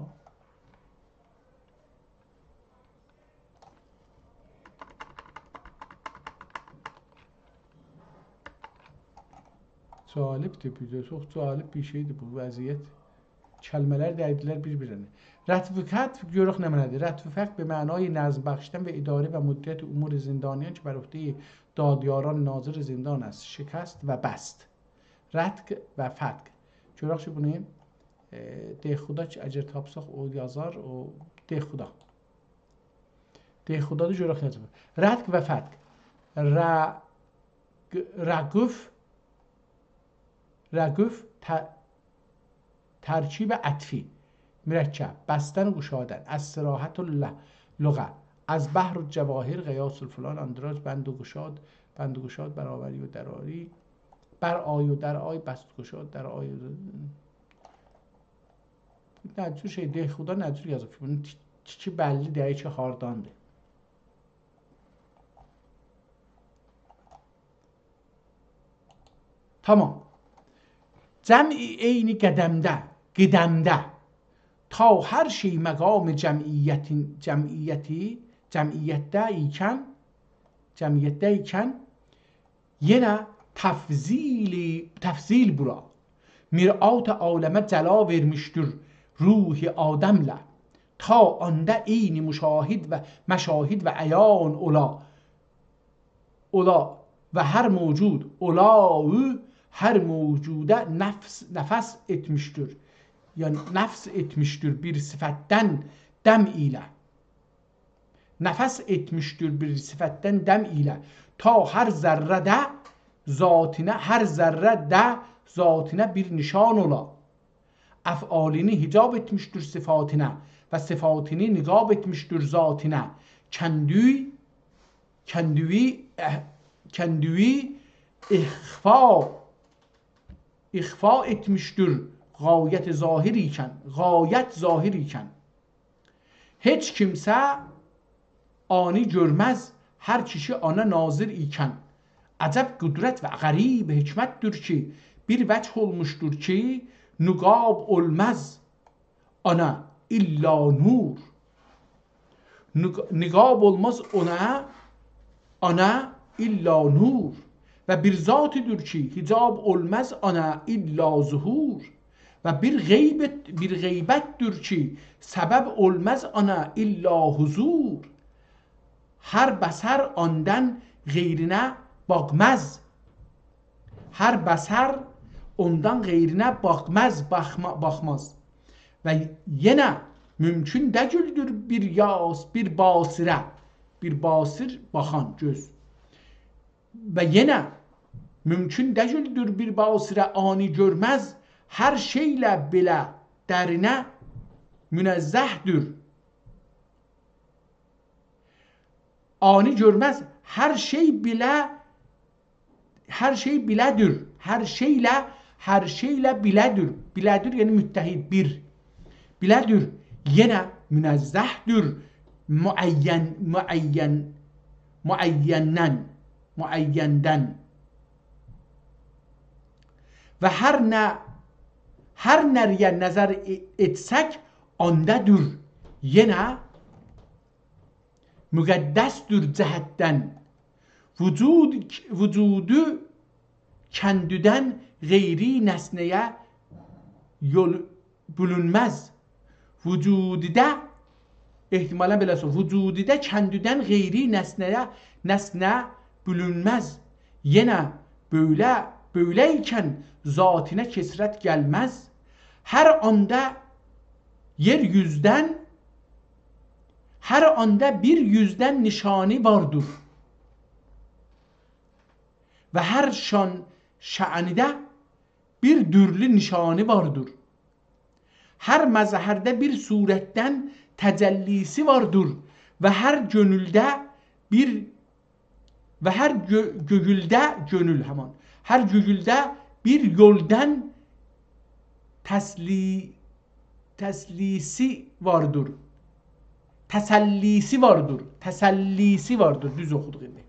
Cəlibdir, çox cəlib bir şeydir bu vəziyyət. Kəlmələr dəydilər bir-birini. Rətv-i fətq görək nə mənədir? Rətv-i fətq به معنای نظم بخشیدن و اداره و مدیریت امور زندانیان که بر عهده دادیاران ناظر زندان است شکست و بست. رتق و فتق. görək ki bunu Dexuda ki əgər tapsaq o yazar o Dexuda. Dexudadır görək necə. Rətq və fətq. رگوف ترکیب عطفی مرکب بستن و گشادن از صراحت اللغة از بحر و جواهر قیاس الفلان اندراج بند و گشاد برآوری و دراری بر آی و در آی بست و گشاد در آی nəcür şey Dexuda nəcür yazıb. Bunun tiki bəlli deyək ki, hardandır. Tamam. Cəmi eyni qədəmdə ta hər şey məqam cəmiyyətdə ikən yenə təfzil bura mir'at aləmə cəla vermişdir ruhi adəmlə ta anda eyni müşahid və məşahid və əyan ola və hər mövcud olayı hər mövcudə nəfəs etmişdir. Yəni, nəfs etmişdir bir sifətdən dəm ilə. Nəfəs etmişdir bir sifətdən dəm ilə. Ta hər zərrədə zatinə bir nişan ola. Əfalini hicab etmişdir sifatinə və sifatini niqab etmişdir zatinə. Kəndüvi ixfa etmişdir gayet zahir ikən. Heç kimsə ani görməz hər kişi ana nazir ikən. Əcəb qüdrət və qərib hikmətdir ki, bir vəch olmuşdur ki, nüqab olmaz ana illa nur. Niqab olmaz ona ana illa nur. Və bir zatidir ki, hicab olmaz ana illa zuhur. Və bir qeybətdir ki, səbəb olmaz ana illa huzur. Hər bəsər ondan qeyrinə baxmaz. Hər bəsər ondan qeyrinə baxmaz. Və yenə mümkün dəyildir bir basir baxan göz. Və yenə mümkün dəyildir bir basirə ani görməz. Hər şeylə belə dərinə münezzəhdir. Ani görməz, hər şey bilədir. Hər şeylə bilədir. Bilədir, yəni müttəhid bir. Bilədir, yenə münezzəhdir. Müəyyəndən. Və hər nəriyə nəzər etsək, ondadır. Yenə müqəddəsdür cəhətdən. Vücudu kəndüdən qeyri nəsnəyə yol bölünməz. Vücudidə ehtimalən belə söz. Vücudidə kəndüdən qeyri nəsnə bölünməz. Yenə böyləyikən zatine kesret gəlməz. Hər anda bir yüzdən nişani vardır. Və hər şənidə bir dürlü nişani vardır. Hər məzhərdə bir surətdən təcəllisi vardır. Və hər gönüldə bir yoldan təsellisi vardır. Təsellisi vardır. Düz oxuduq indi.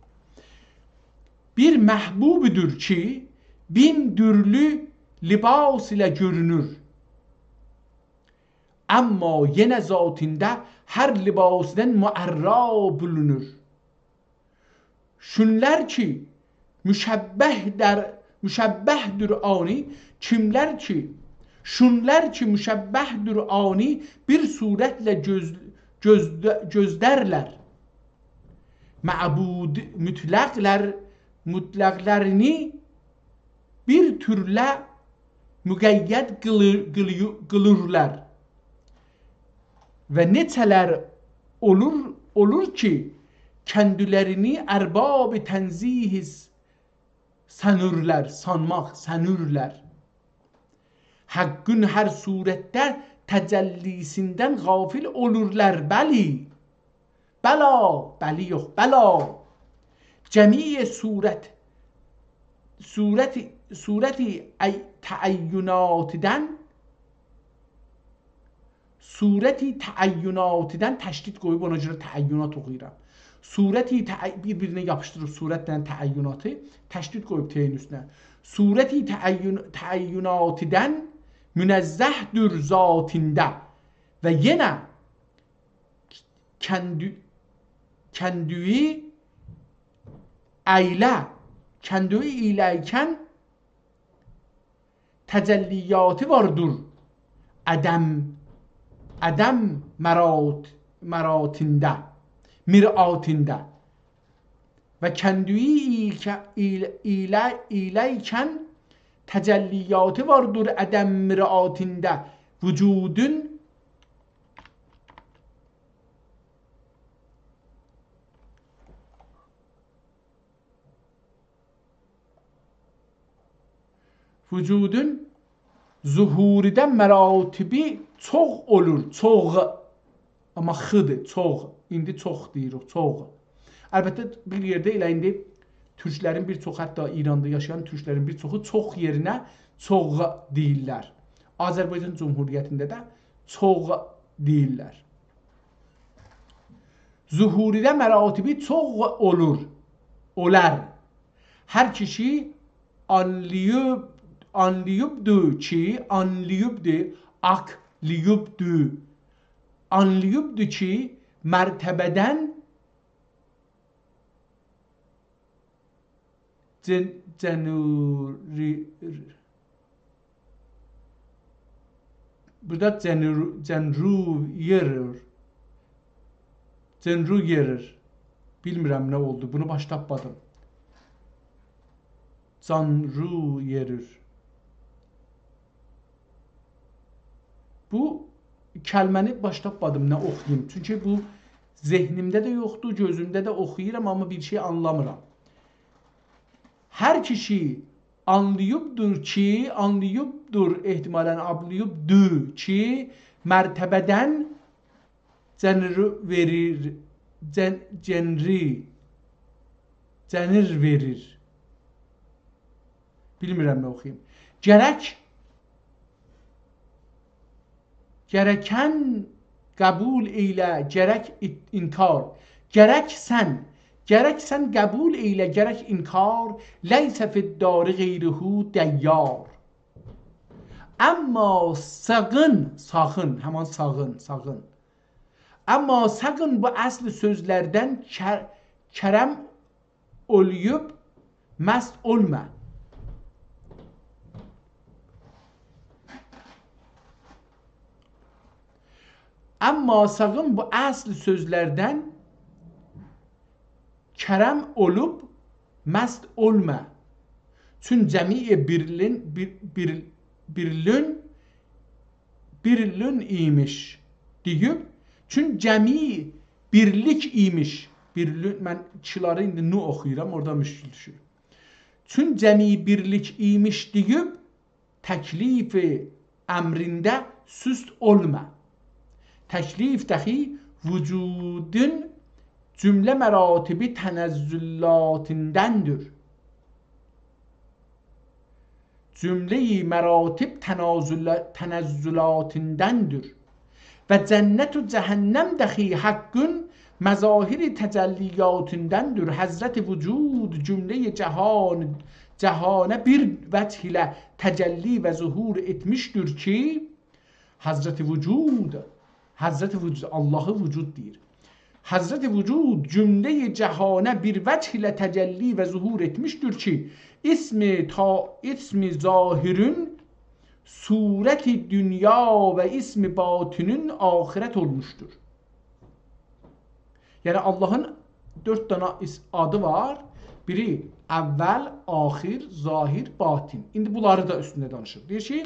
Bir məhbubudur ki, bin dürlü libas ilə görünür. Amma yenə zatində hər libasdən müərra bulunur. Şunlar ki, müşəbbəhdir ani, şunlar ki müşəbbəhdir ani bir surətlə gözlərlər. Məbud mütləqlərini bir türlə müqəyyəd qılırlar. Və neçələr olur ki, kendilerini erbab-ı tenzih sanırlar. Hakkın her surette tecellisinden gafil olurlar. Beli yok. Cemiye sureti təəyyünatiden təşdid qoyub ona görə təəyyünat oxuyuram. Bir-birinə yapışdırıb surətlə təəyyünatı təşdid qoyub teyin üstünə. Sureti təəyyünatidən münezzəhdir zatində və yenə kəndüyü iləykən təcəlliyatı vardır. Ədəm miratində və kəndüyü iləykən təcəlliyatı vardır ədəm miratində. Vücudun zuhuridən məratibi çox olur, çox. Amma xıdır, çox. İndi çox deyirik, çox. Əlbəttə bir yerdə elə indi türklərin bir çoxu, hətta İranda yaşayan türklərin bir çoxu çox yerinə çox deyirlər. Azərbaycan Cumhuriyyətində də çox deyirlər. Zuhuridə məratibi çox olar. Hər kişi anlayıbdır ki, mərtəbədən burada cenru yerir. Bilmirəm nə oldu. Bunu baş tapmadım. Canru yerir. Bu kəlməni baş tapmadım nə oxuyayım. Çünki bu zehnimdə də yoxdur, gözümdə də oxuyuram, amma bir şey anlamıram. Hər kişi anlayıbdır ehtimalən anlayıbdır ki, mərtəbədən cənir verir. Bilmirəm nə oxuyayım. Gərəkən qəbul eylə, gərək inkar. Gərək sən qəbul eylə, gərək inkar. Leysə fiddari qeyrihu dəyyar. Amma sağın, həman sağın. Amma sakın bu əsl sözlərdən kərəm oluyub məst olma. Amma sakın bu əsl sözlərdən kərəm olub məst olma. Çün cəmiyə birlün imiş deyib. Çün cəmi birlik imiş. Birlün, mən çiları indi nu oxuyuram, orada müşkil düşür. Çün cəmi birlik imiş deyib, təklifi əmrində süst olma. Təklif dəxi vücudun cümlə məratibi tənəzzülatindəndir. Cümle-i məratib tənəzzülatindəndir. Və cənnət و cəhənnəm dəxi haqqın məzahiri təcəlliyatindəndir. Həzrət vücud cümle-i cəhana bir vəch ilə təcəlli və zuhur etmişdir ki, Həzrət vücud Allah'ı vücud deyir. Həzrət vücud cümle-i cəhana bir vəch ilə təcəlli və zuhur etmişdir ki, ismi zahirün sureti dünya və ismi batinin ahirət olmuşdur. Yəni Allah'ın 4 tane adı var. Biri əvvəl, axir, zahir, batin. İndi bunları da üstünde danışır. Deyir ki,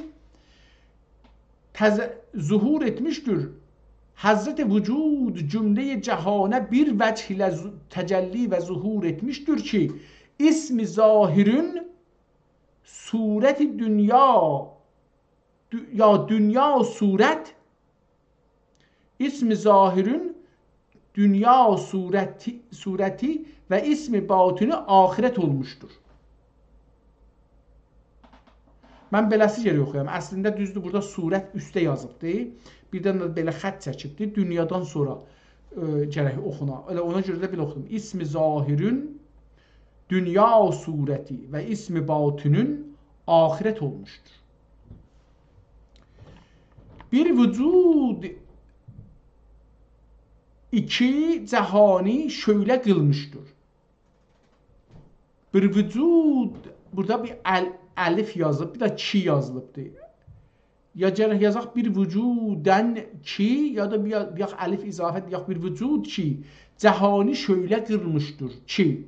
zuhur etmişdir. Həzrət vücud cümle-i cəhana bir vəch ilə təcəlli və zuhur etmişdir ki, ismi zahirün sureti dünya ya dünya surət ismi zahirün dünya surəti və ismi batini ahirət olmuşdur. Mən beləsi yeri oxuyam. Əslində düzdür, burada surət üstə yazıbdır. Birdən də belə xət çəkibdir. Dünyadan sonra gərək oxuna. Elə ona görə də belə oxudum. İsmi zahirün dünya surəti və ismi batinin ahirət olmuşdur. Bir vücud iki cəhani şöylə qılmışdır. Bir vücud, burada bir əlif yazılıb, bir də ki yazılıbdır. Ya gərək yazaq bir vücudən ki, ya da bir əlif izafət, ya bir vücud ki, cəhani şöylə qılmışdır ki,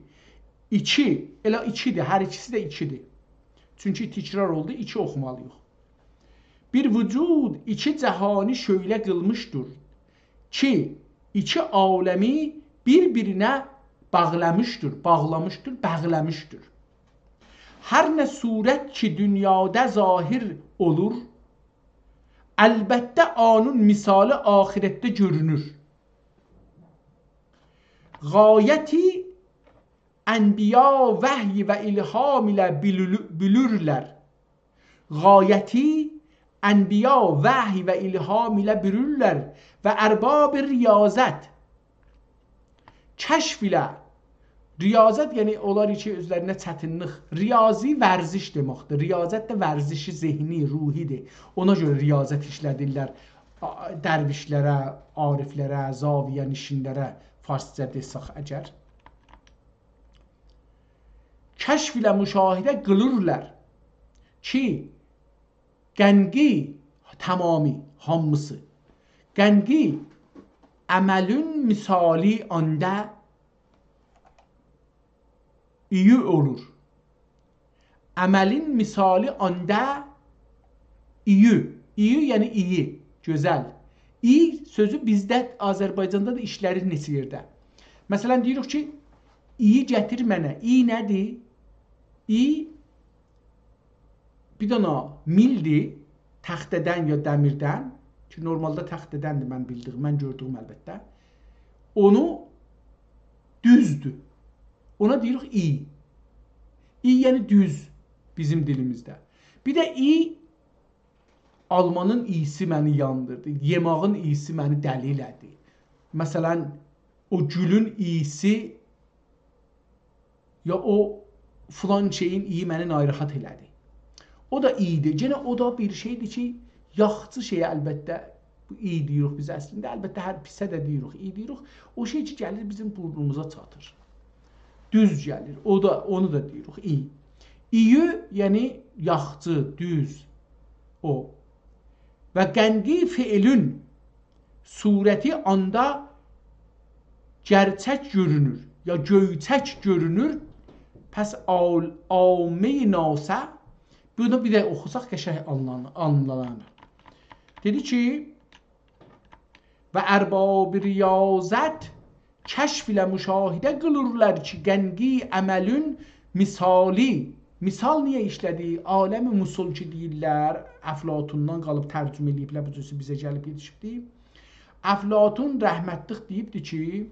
iki, elə ikidir, hər ikisi də ikidir. Çünki təkrar oldu, iki oxumalıyıq. Bir vücud iki cəhani şöylə qılmışdır ki, iki aləmi bir-birinə bağlamışdır, bəğləmişdir. Hər nə surət ki, dünyada zahir olur, əlbəttə anın misali ahirətdə görünür. Qayəti ənbiya vəhy və ilham ilə bilürlər. Qayəti ənbiya vəhy və ilham ilə bilürlər və ərbab riyazət kəşf ilə. Riyazət yəni onlar ki, özlərinə çətinlik, riyazi vərziş deməkdir. Riyazət də vərzişi zehni, ruhidir. Ona görə riyazət işlədirlər dərvişlərə, ariflərə, zaviyə nişinlərə farsca desək əgər. Kəşf ilə müşahidə qılırlar ki, qənqi tamami, hamısı, qənqi əməlün misali anda iyi olur. Əməlin misali anda iyi. İyi yəni iyi, gözəl. İyi sözü bizdə Azərbaycanda da işlərir neçə yerdə. Məsələn deyirik ki, iyi gətir mənə. İyi nədir? İyi bir dana mildir, təxtədən ya dəmirdən, ki normalda təxtədəndir mən bildiyim, mən gördüyüm əlbəttə. Onu düzdür. Ona deyirik iyi. İyi yəni düz bizim dilimizdə. Bir də iyi, almanın iyisi məni yandırdı, yemağın iyisi məni dəli elədi. Məsələn, o gülün iyisi ya o filan şeyin iyi məni narahat elədi. O da iyidir. Yenə o da bir şeydir ki, yaxçı şeyə əlbəttə Bu iyi deyirik biz əslində. Əlbəttə hər pisə də deyirik, iyi deyirik. O şey ki gəlir bizim burnumuza çatır. Düz gəlir. Onu da deyirik, iyi. İyi, yəni yaxçı, düz o. Və qənqi fiilün surəti anda gerçək görünür ya göyçək görünür. Pəs ame-i nasə bunu bir də oxusaq qəşəng anlanır. Dedi ki və ərbab-ı riyazət kəşf ilə müşahidə qılırlar ki, qənqi əməlün misali. Misal niyə işlədi? Aləmi musul ki deyirlər, Əflatundan qalıb tərcümə eləyiblər, bu cüzü bizə gəlib yetişibdir. Əflatun rəhmətlik deyibdir ki,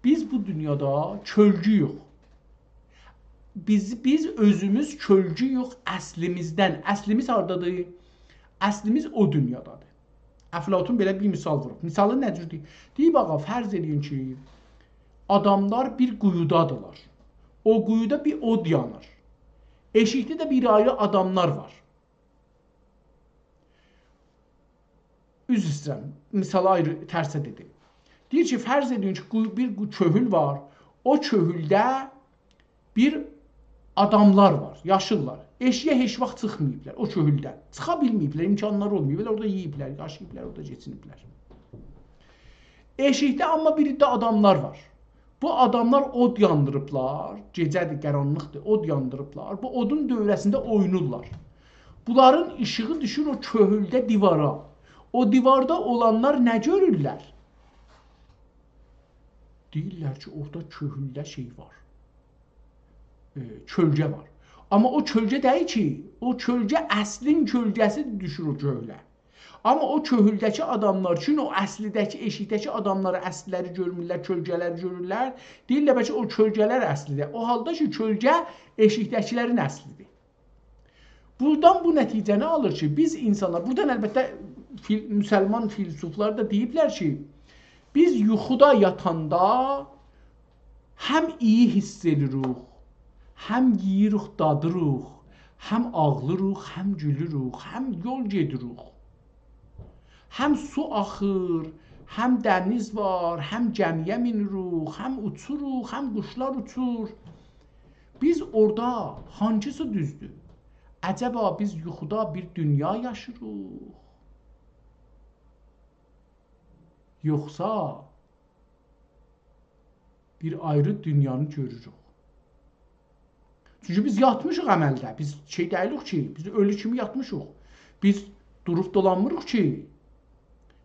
biz bu dünyada kölgüyük. Biz özümüz kölgüyük əslimizdən. Əslimiz hardadır? Əslimiz o dünyadadır. Əflatun belə bir misal vurub. Misalı nə cürdür? Deyib, ağa, fərz edin ki, adamlar bir quyudadırlar. O quyuda bir od yanır. Eşikdə də bir ayrı adamlar var. Üzr istəyirəm, misalı ayrı tərsə dedim. Deyir ki, fərz edin ki, bir köhül var. O köhüldə bir adamlar var, yaşırlar. Eşiyə heç vaxt çıxmayıblar o köhüldən. Çıxa bilməyiblər, imkanları olmayıblar. Orada yiyiblər, yaşayıblar, orada geçiniblər. Eşikdə amma bir də adamlar var. Bu adamlar od yandırıblar, gecədir, qaranlıqdır, od yandırıblar. Bu odun dövrəsində oynurlar. Bunların işığı düşür o köhüldə divara. O divarda olanlar nə görürlər? Deyirlər ki, orada köhüldə şey var. Kölgə var. Amma o kölgə deyil ki, o kölgə əslin kölgəsi düşür o köhülə. Amma o köhüldəki adamlar üçün o əslidəki, eşikdəki adamları, əsliləri görmürlər, kölgələri görürlər. Deyirlər bəlkə o kölgələr əslidir. O halda ki, kölgə eşikdəkilərin əslidir. Buradan bu nəticəni alır ki, biz insanlar, buradan əlbəttə müsəlman filosoflar da deyiblər ki, biz yuxuda yatanda həm iyi hiss edirik, həm yeyirik, dadırıq, həm ağlırıq, həm gülürük, həm yol gedirik. Həm su axır, həm dəniz var, həm gəmiyə minirik, həm uçuruq, həm quşlar uçur. Biz orada hancısı düzdür? Əcəba biz yuxuda bir dünya yaşırıq? Yoxsa bir ayrı dünyanı görürük? Çünki biz yatmışıq əməldə. Biz şey deyilik ki, biz ölü kimi yatmışıq. Biz durub dolanmırıq ki,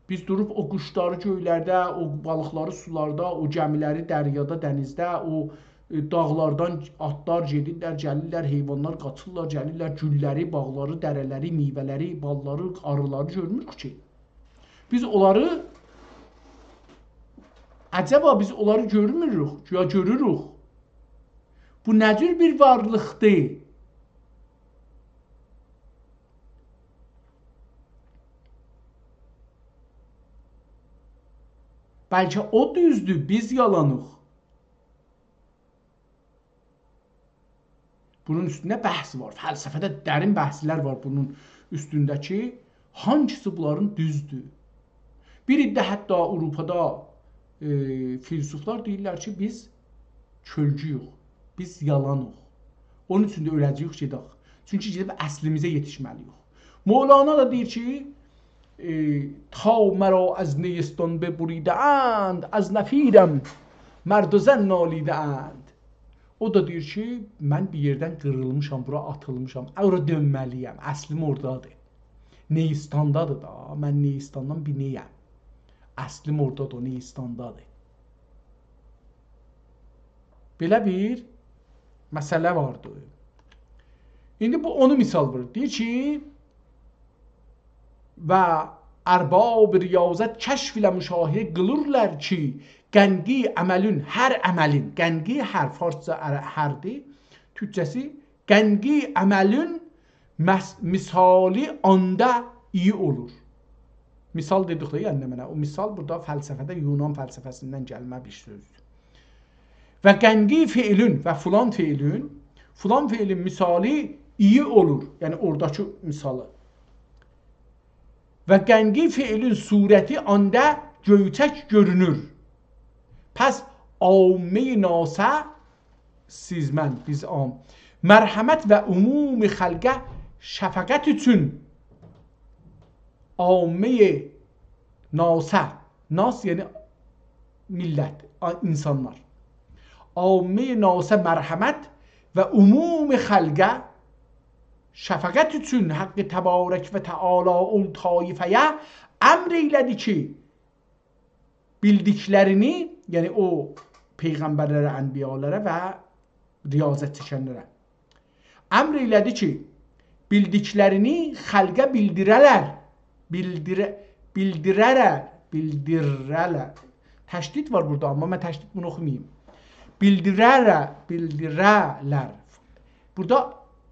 biz durub o quşları göylərdə, o balıqları sularda, o gəmiləri dəryada, dənizdə, o dağlardan atlar gedirlər, gəlirlər, heyvanlar qaçırlar, gəlirlər, gülləri, bağları, dərələri, meyvələri, balları, arıları görmürük ki. Biz onları, əcəba biz onları görmürük, ya görürük. Bu nə cür bir varlıqdır? Bəlkə o düzdür, biz yalanıq. Bunun üstündə bəhs var. Fəlsəfədə dərin bəhslər var bunun üstündəki. Hangisi bunların düzdür? Bir iddə hətta Avropada filosoflar deyirlər ki, biz kölgüyük, biz yalanıq. Onun üçün də öləcəyik, gedək. Çünki gedib əslimizə yetişməliyik. Mevlana da deyir ki, تا مرا از نیستان ببریده اند از نفیرم مرد و زن نالیده اند. O da deyir ki, mən bir yerdən qırılmışam, bura atılmışam, ora dönməliyəm, əslim oradadır. Neistandadır da, mən Neistandan binəyəm. Əslim oradadır, o Neistandadır. Belə bir məsələ vardır. İndi bu onu misal verir. Deyir ki, və ərbab riyazət kəşf ilə müşahidə qılırlar ki, qənqi əməlün, hər əməlin, qənqi hər, farsca hərdir, türkçəsi, qənqi əməlün misali anda iyi olur. Misal dedik də, yəni mənə, o misal burada fəlsəfədə Yunan fəlsəfəsindən gəlmə bir sözdür. Və qənqi fiilün və filan fiilin misali iyi olur, yəni oradakı misalı. və qənqi fiilin surəti anda göyçək görünür. Pəs amme-i nasə, siz, mən, biz am, mərhəmət və umumi xəlqə şəfəqət üçün amme-i nasə, nas yəni millət, insanlar. Amme-i nasə mərhəmət və umumi xəlqə şəfəqət üçün haqqı təbarək və təala ol taifəyə əmr eylədi ki, bildiklərini, yəni o peyğəmbərlərə, ənbiyalara və riyazət çəkənlərə əmr eylədi ki, bildiklərini xəlqə bildirələr. Bildirərlər. Təşdid var burada, amma mən təşdid bunu oxumayayım. Bildirərlər. Burada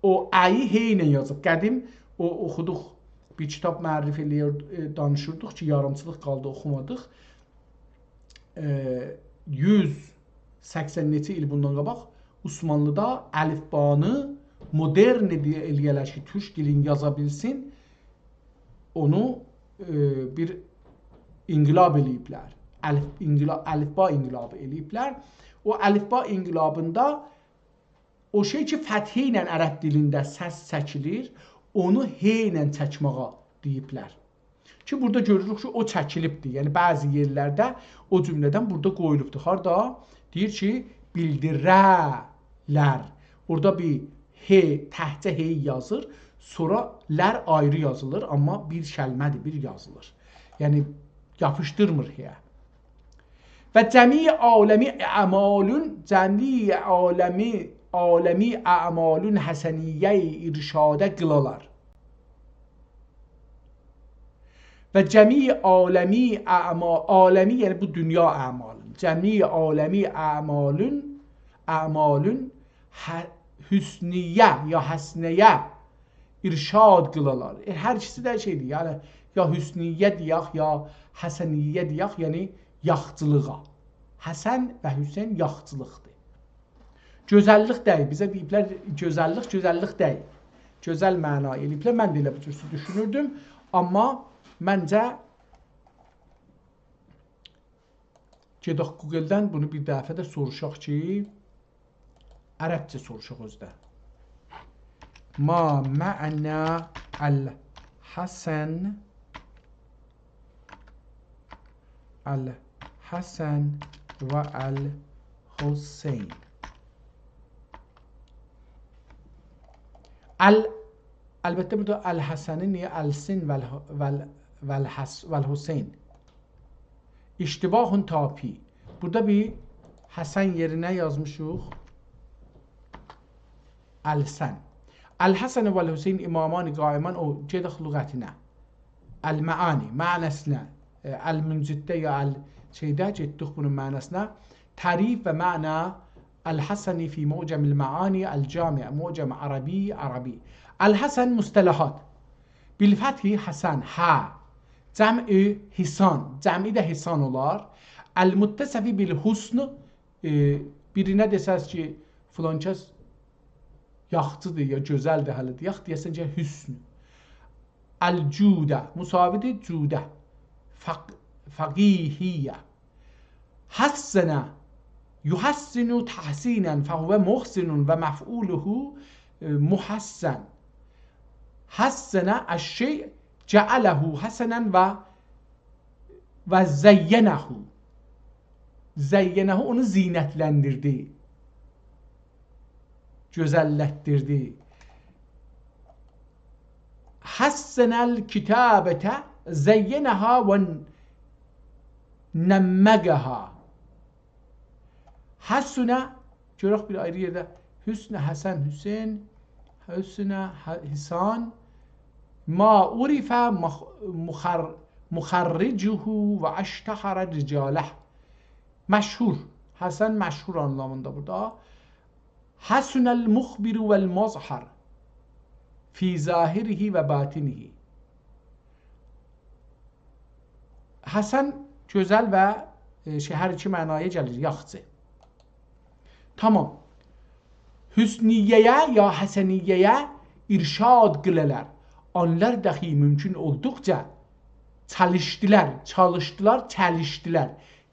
o əyi heynə yazıb. Qədim o oxuduq, bir kitab mərrif eləyir, danışırdıq ki, yarımçılıq qaldı, oxumadıq. 180 neçə il bundan qabaq Osmanlıda əlifbanı modern eləyələr ki, türk dilini yaza bilsin, onu bir inqilab eləyiblər. Əlifba inqilabı eləyiblər. O əlifba inqilabında o şey ki, fəthi ilə ərəb dilində səs çəkilir, onu he ilə çəkməğa deyiblər. Ki, burada görürük ki, o çəkilibdir. Yəni, bəzi yerlərdə o cümlədən burada qoyulubdur. Harada? Deyir ki, bildirərlər. Orada bir he, təhcə hey yazır, sonra lər ayrı yazılır, amma bir kəlmədir, bir yazılır. Yəni, yapışdırmır heyə. Və cəmi aləmi əmalun həsəniyyə-i irşadə qılalar. Və cəmi aləmi yəni bu dünya əmalın, cəmi aləmi əmalun hüsniyyə ya həsniyyə irşad qılalar. Hər ikisi də şeydir, yəni ya hüsniyyə deyək, ya həsəniyyə deyək, yəni yaxçılığa. Həsən və Hüseyn yaxçılıqdır. Gözəllik deyil, bizə deyiblər gözəllik deyil. Gözəl məna eləyiblər, mən də elə bu cürsü düşünürdüm, amma məncə gedək Google-dən bunu bir dəfə də soruşaq ki, ərəbcə soruşaq özdə. Ma mə'nə əl-Həsən və əl-Hüseyn. Əlbəttə burada əl-Həsəni niyə əl-Sin vəl-Hüseyn? İştibahun tapi. Burada bir Həsən yerinə yazmışıq əl-Sən. Əl-Həsən vəl-Hüseyn imamani qaiman o gedək lüğətinə. Əl-məani, mənəsinə. Əl-müncitdə ya əl-şeydə getdik bunun mənəsinə. Tərif və məna Əl-Həsəni fi mu'cəmil məani əl-camiə, mu'cəm ərəbi. Əl-Həsən müstələhat. Bil-fəthi Həsən, hə. Cəm'i hisan, cəm'i də hisan olar. Əl-müttəsəfi bil-husn, birinə desəz ki, filan kəs yaxçıdır ya gözəldir hələ deyək, deyəsən ki, hüsn. Əl-cüdə, musavidir cüdə. Fəqihiyyə. Həssənə, yuhəssinu təhsinən, fəhvə muhsinun və məf'uluhu muhəssən. Həssənə əş-şey cəələhu həsənən və zəyyənəhu. Zəyyənəhu onu zinətləndirdi. Gözəllətdirdi. Həssənəl kitabətə zəyyənəhə və nəmməqəhə. Həssünə, görək bir ayrı yerdə, Hüsnə, Həsən, Hüseyn, Hüsnə, Hisan, ma urifə muxarricuhu və əştəhərə ricaləh. Məşhur, Həsən məşhur anlamında burada. Həsünəl muxbiru vəl mazhər fi zahirihi və batinihi. Həsən gözəl və hər iki mənaya gəlir, yaxçı. Tamam. Hüsniyyəyə ya həsəniyyəyə irşad qılələr. Onlar dahi mümkün olduqca çalışdılar, çəlişdilər.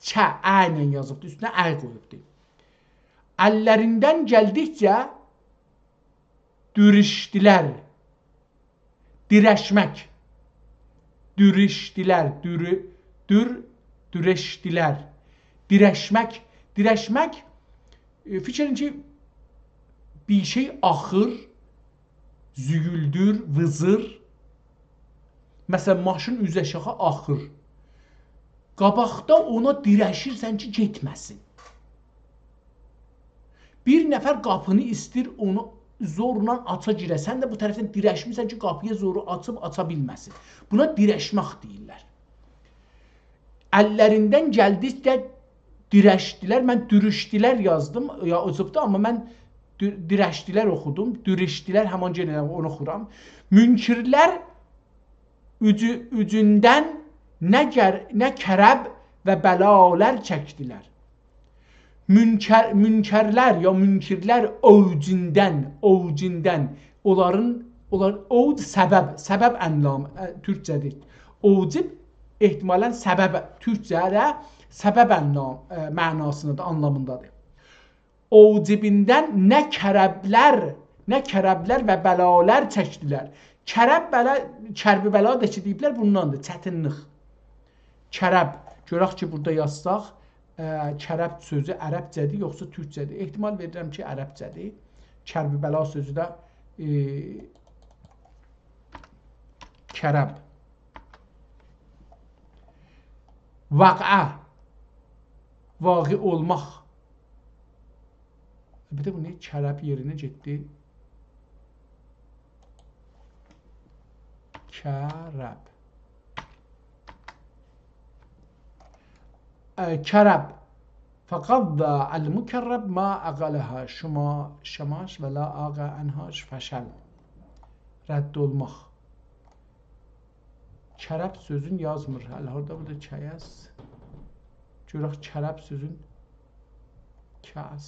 Çə, ə ilə yazıbdır, üstünə ə qoyubdur. Əllərindən gəldikcə dürüşdülər. Dirəşmək. Dürüşdülər, dürəşdilər. Dirəşmək. Dirəşmək, fikrin ki, bir şey axır, züyüldür, vızır. Məsələn, maşın üz aşağı axır. Qabaqda ona dirəşirsən ki, getməsin. Bir nəfər qapını istir, onu zorla aça girə. Sən də bu tərəfdən dirəşmirsən ki, qapıya zoru açıb aça bilməsin. Buna dirəşmək deyirlər. Əllərindən gəldikcə dirəşdilər. Mən dürüşdülər yazdım, ya özübdə, amma mən dirəşdilər oxudum. Dürüşdülər, həman yenə onu oxuram. Münkirlər ücündən nə kərəb və bəlalər çəkdilər. Münkərlər ya münkirlər ovcindən, onların ovc səbəb ənlam, türkçədir. Ovcib ehtimalən səbəb, türkçədə səbəb ənlam mənasındadır, anlamındadır. Ovcibindən nə kərəblər və bəlalər çəkdilər. Kərbi bəla da ki, deyiblər, bundandır, çətinlik. Kərəb, görək ki, burada yazsaq, kərəb sözü ərəbcədir, yoxsa türkcədir. Ehtimal verirəm ki, ərəbcədir. Kərbi bəla sözü də kərəb. Vaq'a, vaqi olmaq. Bir də bu ne? Kərəb yerinə getdi. Kərəb. Kərəb. Fəqadda əl-mükərrəb ma əqələhə şəmaş və la əqə ənhaş fəşəl. Rədd olmaq. Kərəb sözün yazmır. Hələ orada bu da kəyəz. Görək kərəb sözün kəs.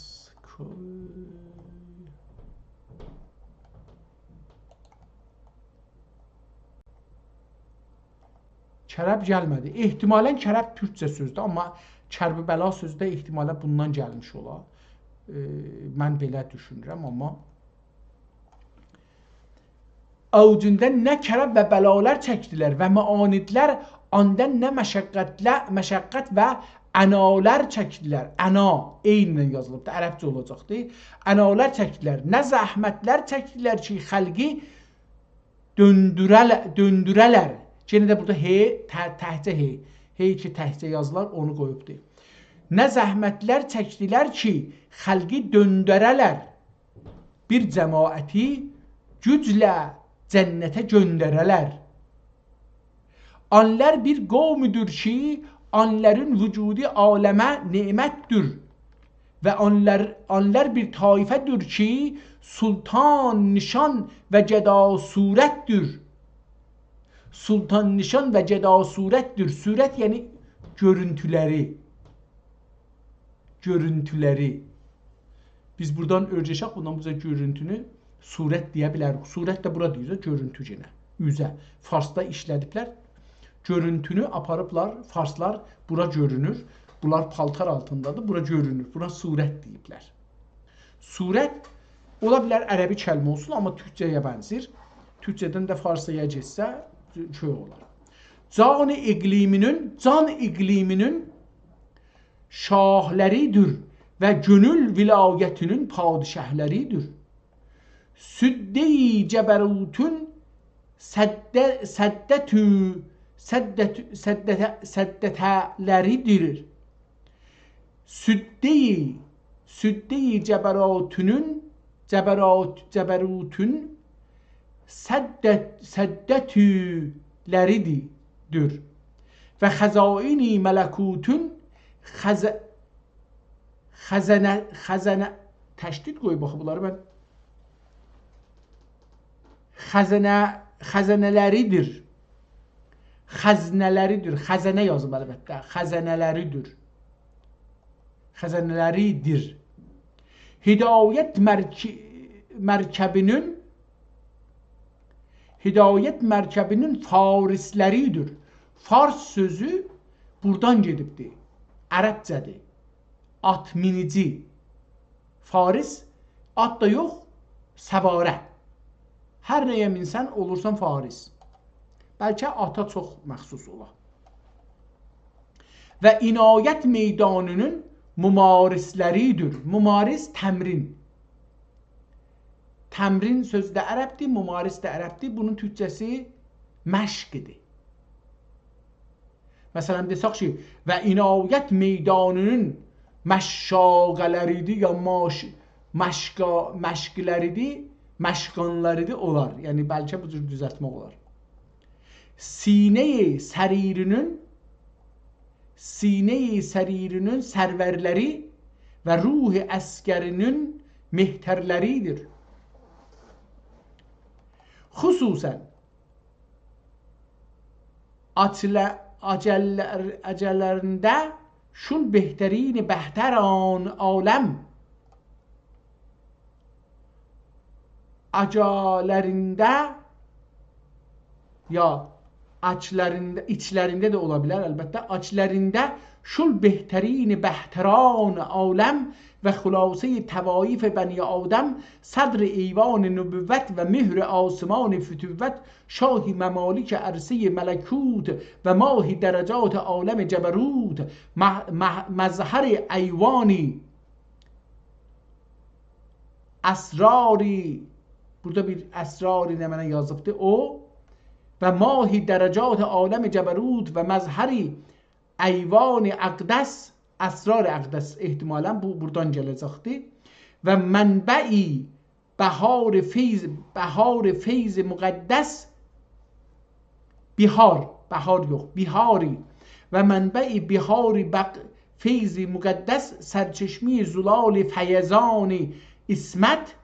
Kərəb gəlmədi. Ehtimalən kərəb türkcə sözdür, amma Kərbəla sözü də ehtimalən bundan gəlmiş ola. Mən belə düşünürəm, amma Avcündən nə kərəb və bəlalar çəkdilər və məanidlər ondan nə məşəqqət və ənalar çəkdilər. Əna, eynilə yazılıbdır, ərəbcə olacaqdır. Ənalar çəkdilər, nə zəhmətlər çəkdilər ki, xəlqi döndürələr. Yenə də burada təhcə hey ki, təhcə yazılar, onu qoyubdur. Nə zəhmətlər çəkdilər ki, xəlqi döndərələr. Bir cəmaəti güclə cənnətə göndərələr. Onlar bir qavmüdür ki, onların vücudi aləmə nemətdir. Və onlar bir taifədir ki, sultan nişan və cəda surətdir. Sultan nişan və cəda surətdir. Surət yəni görüntüləri. Görüntüləri. Biz buradan örcəşək, bundan bizə görüntünü surət deyə bilərik. Surət də bura deyir, görüntü yenə. Üzə. Farsda işlədiblər. Görüntünü aparıblar, farslar bura görünür. Bunlar paltar altındadır, bura görünür. Buna surət deyiblər. Surət ola bilər ərəbi kəlmə olsun, amma türkcəyə bənzir. Türkcədən də farsaya getsə köy olar. Can iqliminin şahləridir və gönül vilayətinin padişahləridir. Südde-i cəbərutun səddətələridir. Südde-i cəbərutun səddətləridir. Və xəzaini mələkutun xəzənə təşdid qoyub, baxı bunları mən xəzənələridir. Xəznələridir. Xəzənə yazıb əlbəttə. Xəzənələridir. Xəzənələridir. Hidayət mərkəbinin farisləridir. Fars sözü buradan gedibdir. Ərəbcədir. At minici. Faris at da yox, səvarə. Hər nəyə minsən olursan faris. Bəlkə ata çox məxsus ola. Və inayət meydanının mümarisləridir. Mümaris təmrin. Təmrin sözü də ərəbdir, mümaris də ərəbdir. Bunun türkçəsi məşqdir. Məsələn, desək ki, və inayət meydanının məşşaqələridir, ya məşqləridir, məşqanlarıdır, olar. Yəni, bəlkə bu cür düzəltmək olar. Sinə-i səririnin sərvərləri və ruh-i əskərinin mehtərləridir. Xüsusən acələrində şun behtərini bəhtəran aləm acələrində ya açlarında, içlərində də ola bilər əlbəttə. Açlarında şul behtərini bəhtəran aləm və xülasəyi təvaif bəni Adəm sadr eyvan nübüvvət və mühr asman fütüvvət şahi məmalik ərsi mələkut və mahi dərəcat aləm cəbərut məzhər eyvani əsrari, burada bir əsrari nə mənə yazıbdır o, və mahi dərəcat aləm cəbərut və məzhəri eyvan əqdəs, əsrar əqdəs ehtimalən bu buradan gələcəkdir və mənbəi bəhar feyz müqəddəs bihar yox, bihari və mənbəi bihari feyz müqəddəs sərçeşmi zulal fəyəzan ismət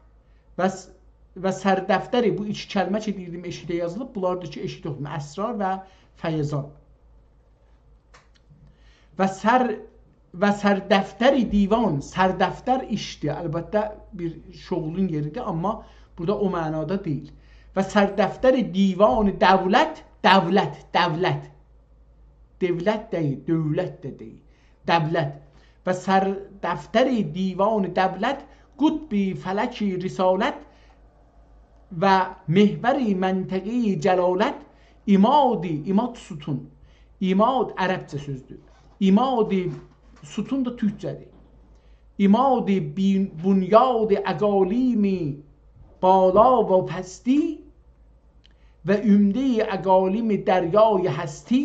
və sərdəftəri, bu iki kəlmə ki deyirdim eşidə yazılıb, bunlardır ki eşid oxudum, əsrar və fəyəzan və sərdəftəri divan, sərdəftər işdir, əlbəttə bir şoğlun yeridir, amma burada o mənada deyil. Və sərdəftəri divan dəvlət deyil, dövlət də deyil, dəvlət və sərdəftəri divan dəvlət qutbi fələki risalət və mehvəri məntəqi cəlalət imad sütun, imad ərəbcə sözdür, imad sütun da türkçədir, imad bunyad əqalimi bala və pəsti və ümdə əqalimi dəryای həsti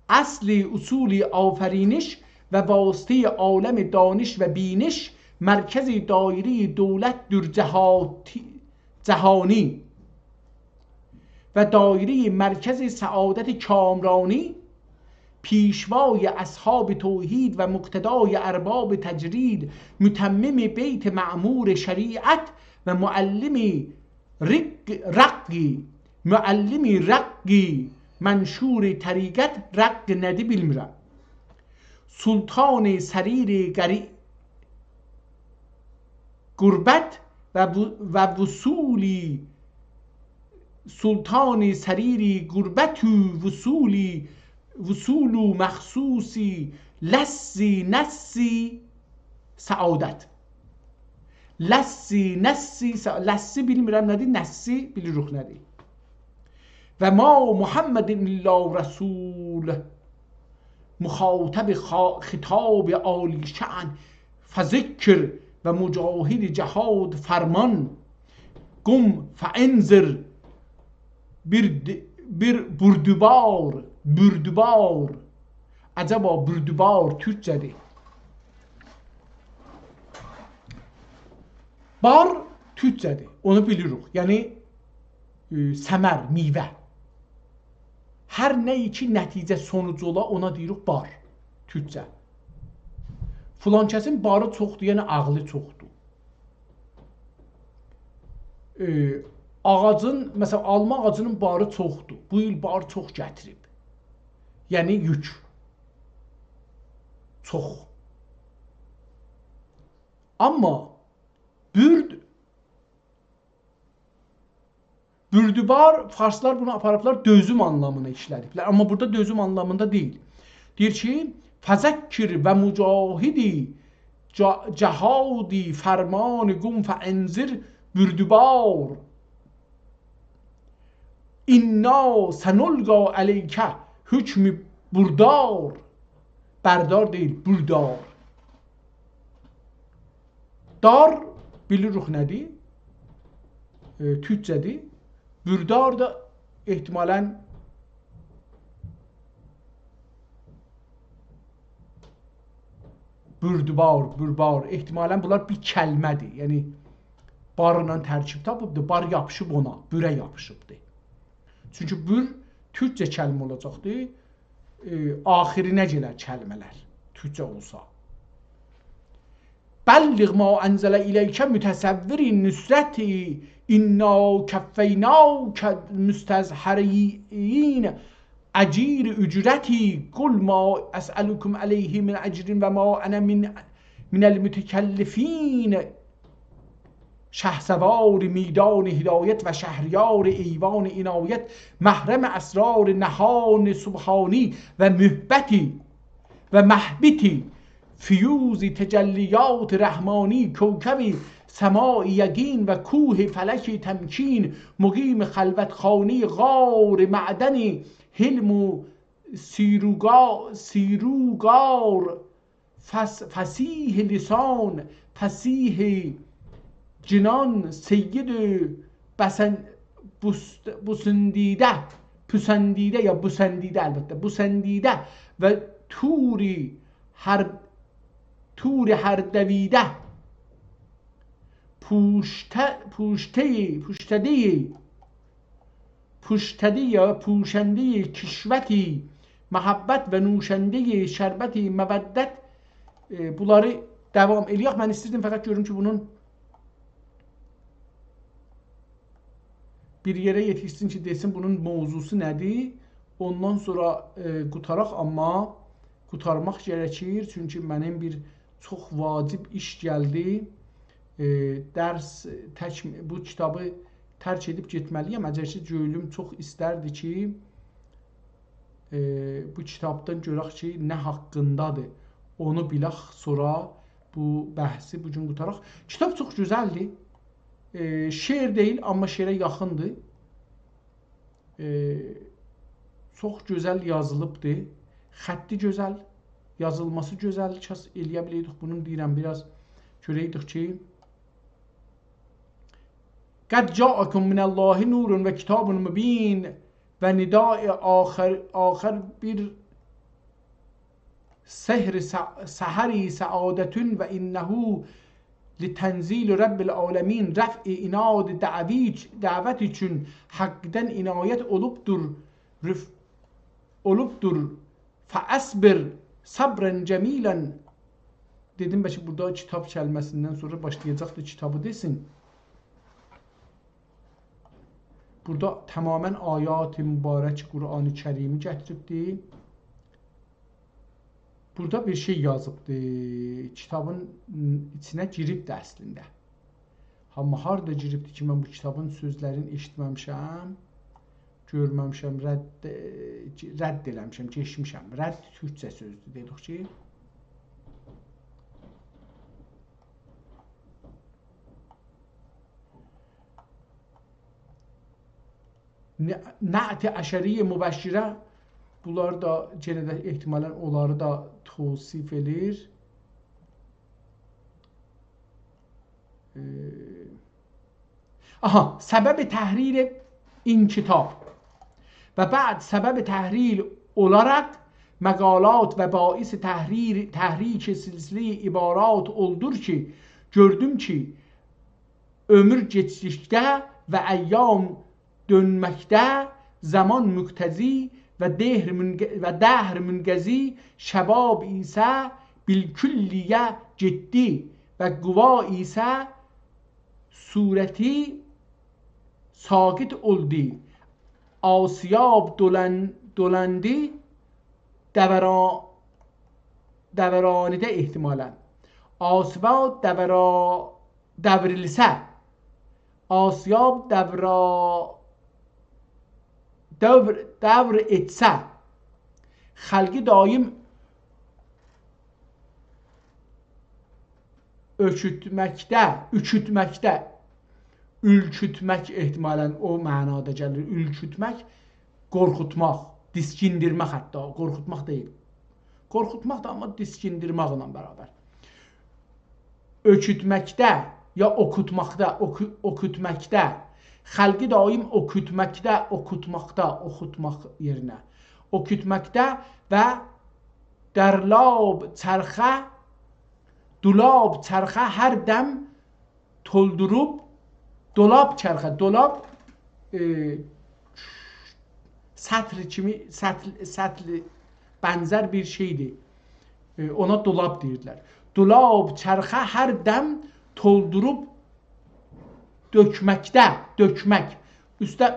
اصل اصول آفرینش و واسطه عالم دانش و بینش مرکز دایره دولت در جهانی و دایره مرکز سعادت کامرانی پیشوای اصحاب توحید و مقتدای ارباب تجرید متمم بیت معمور شریعت و معلم رقی منشور طریقت رق ندی bilmirəm. Sultan Sarir Gurbet ve vusuli Sultan Sarir Gurbetü vusulu mexsusi lessi saadet. Lessi bilmirəm nədir, nəssi bilirik nədir. و ما محمد الا رسول مخاطب خطاب عالی شأن فذکر و مجاهد جهاد فرمان گم فانذر bir bürdubar acaba bürdubar Türkçədir. Bar Türkçədir, onu bilirik. Yəni səmər, meyvə. Hər nə ki nəticə sonucu ola ona deyirik bar, Türkçə. Filan kəsin barı çoxdur, yəni ağlı çoxdur. Ağacın, məsələn, alma ağacının barı çoxdur. Bu il bar çox gətirib. Yəni yük. Çox. Amma bürd Bürdübar, farslar bunu aparıblar dözüm anlamına işlədiblər. Amma burada dözüm anlamında deyil. Deyir ki, fəzəkkir və mücahidi cəhadi fərman qum fəənzir bürdübar. İnna sənulqa əleykə hükmü burdar. Bərdar deyil, burdar. Dar bilirik nədir? Türkçədir. Bürdar da ehtimalən bürbar. Ehtimalən bunlar bir kəlmədir. Yəni barla tərkib tapıbdır. Bar yapışıb ona, bürə yapışıbdır. Çünki bür türkçə kəlmə olacaqdır. Axirinə gələr kəlmələr türkçə olsa. Bəlliq ma ənzələ iləykə mütəsəvvirin nüsrəti inna kəffeynâke müstəzhərin əcir ücrəti qul ma əsəlukum əleyhi min əcrin və ma ənə minəl mütəkəllifin şəhsəvar میدان هدایت و شهریار ایوان عنایت محرم اسرار نهان سبحانی و مهبتی و محبتی فیوز تجلیات رحمانی کوکبی سماع یقین و کوه فلک تمکین مقیم خلوت خانه غار معدنی حلم و سیروگار فسیح لسان فسیح جنان سید پسندیده یا بسندیده البته بسندیده و تور هر دویده پوشتده یا پوشنده کشوتی محبت و نوشنده şərbeti məvəddət. Bunları devam eləyək. Mən istəyirdim fəqət görüm ki bunun bir yerə yetişsin ki desin bunun mövzusu nədir. Ondan sonra qutaraq, amma qutarmaq gərəkir. Çünki mənim bir çox vacib iş gəldi. Dərs bu kitabı tərk edib getməliyəm. Əgərçi göylüm çox istərdi ki bu kitabdan görək ki nə haqqındadır. Onu bilək, sonra bu bəhsi bu gün qutaraq. Kitab çox gözəldir. Şeir deyil, amma şeirə yaxındır. Çox gözəl yazılıbdır. Xətti gözəl, yazılması gözəl. Kəs eləyə biləydik. Bunun deyirəm, biraz görəydik ki Qəd ca'akum minəllahi nurun və kitabun mübin və nidai axir bir səhəri səadətün və innəhu لتنزیل رب العالمین رفع inad dəvət üçün haqqdən inayət olubdur fəəsbir sabrən cəmilən. Dedim bəlkə burada kitab kəlməsindən sonra başlayacaqdır kitabı desin. Burada tamamən ayat-ı mübarək Qur'an-ı Kərimi gətiribdir. Burada bir şey yazıbdır. Kitabın içinə giribdir əslində. Amma harada giribdir ki, mən bu kitabın sözlərini eşitməmişəm, görməmişəm, rədd eləmişəm, keçmişəm. Rədd türkçə sözdür, dedik ki. Nə'ti əşəriyyə mübəşşirə. Bunlar da yenə də ehtimalən onları da təvsif edir. Aha, səbəb-i təhrir in kitab və bə'd səbəb-i təhrir olaraq məqalat və bais təhrik silsilə ibarat oldur ki, gördüm ki, ömür geçdikdə və əyyam dönməkdə zaman müqtəzi və dəhr münqəzi şəbab isə bilkülliyə ciddi və qüva isə surəti sakit oldu. Asiyab dolandı dəvranıdə ehtimalən. Asibab devrilsə. Asiyab davr etsə, xalqi daim ülkütmək ehtimalən o mənada gəlir. Ülkütmək, qorxutmaq, diskindirmək hətta, qorxutmaq deyil. Qorxutmaq da amma diskindirməklə bərabər. Ökütməkdə ya okutmaqda, xalqi daim okutmaq yerinə. Okutmaqda və dərlab çərxə, dulab çərxə hər dəm toldurub, dolab çərxə, dolab sətl bənzər bir şeydir. Ona dolab deyirlər. Dolab çərxə hər dəm toldurub dökməkdə, dökmək. Üstə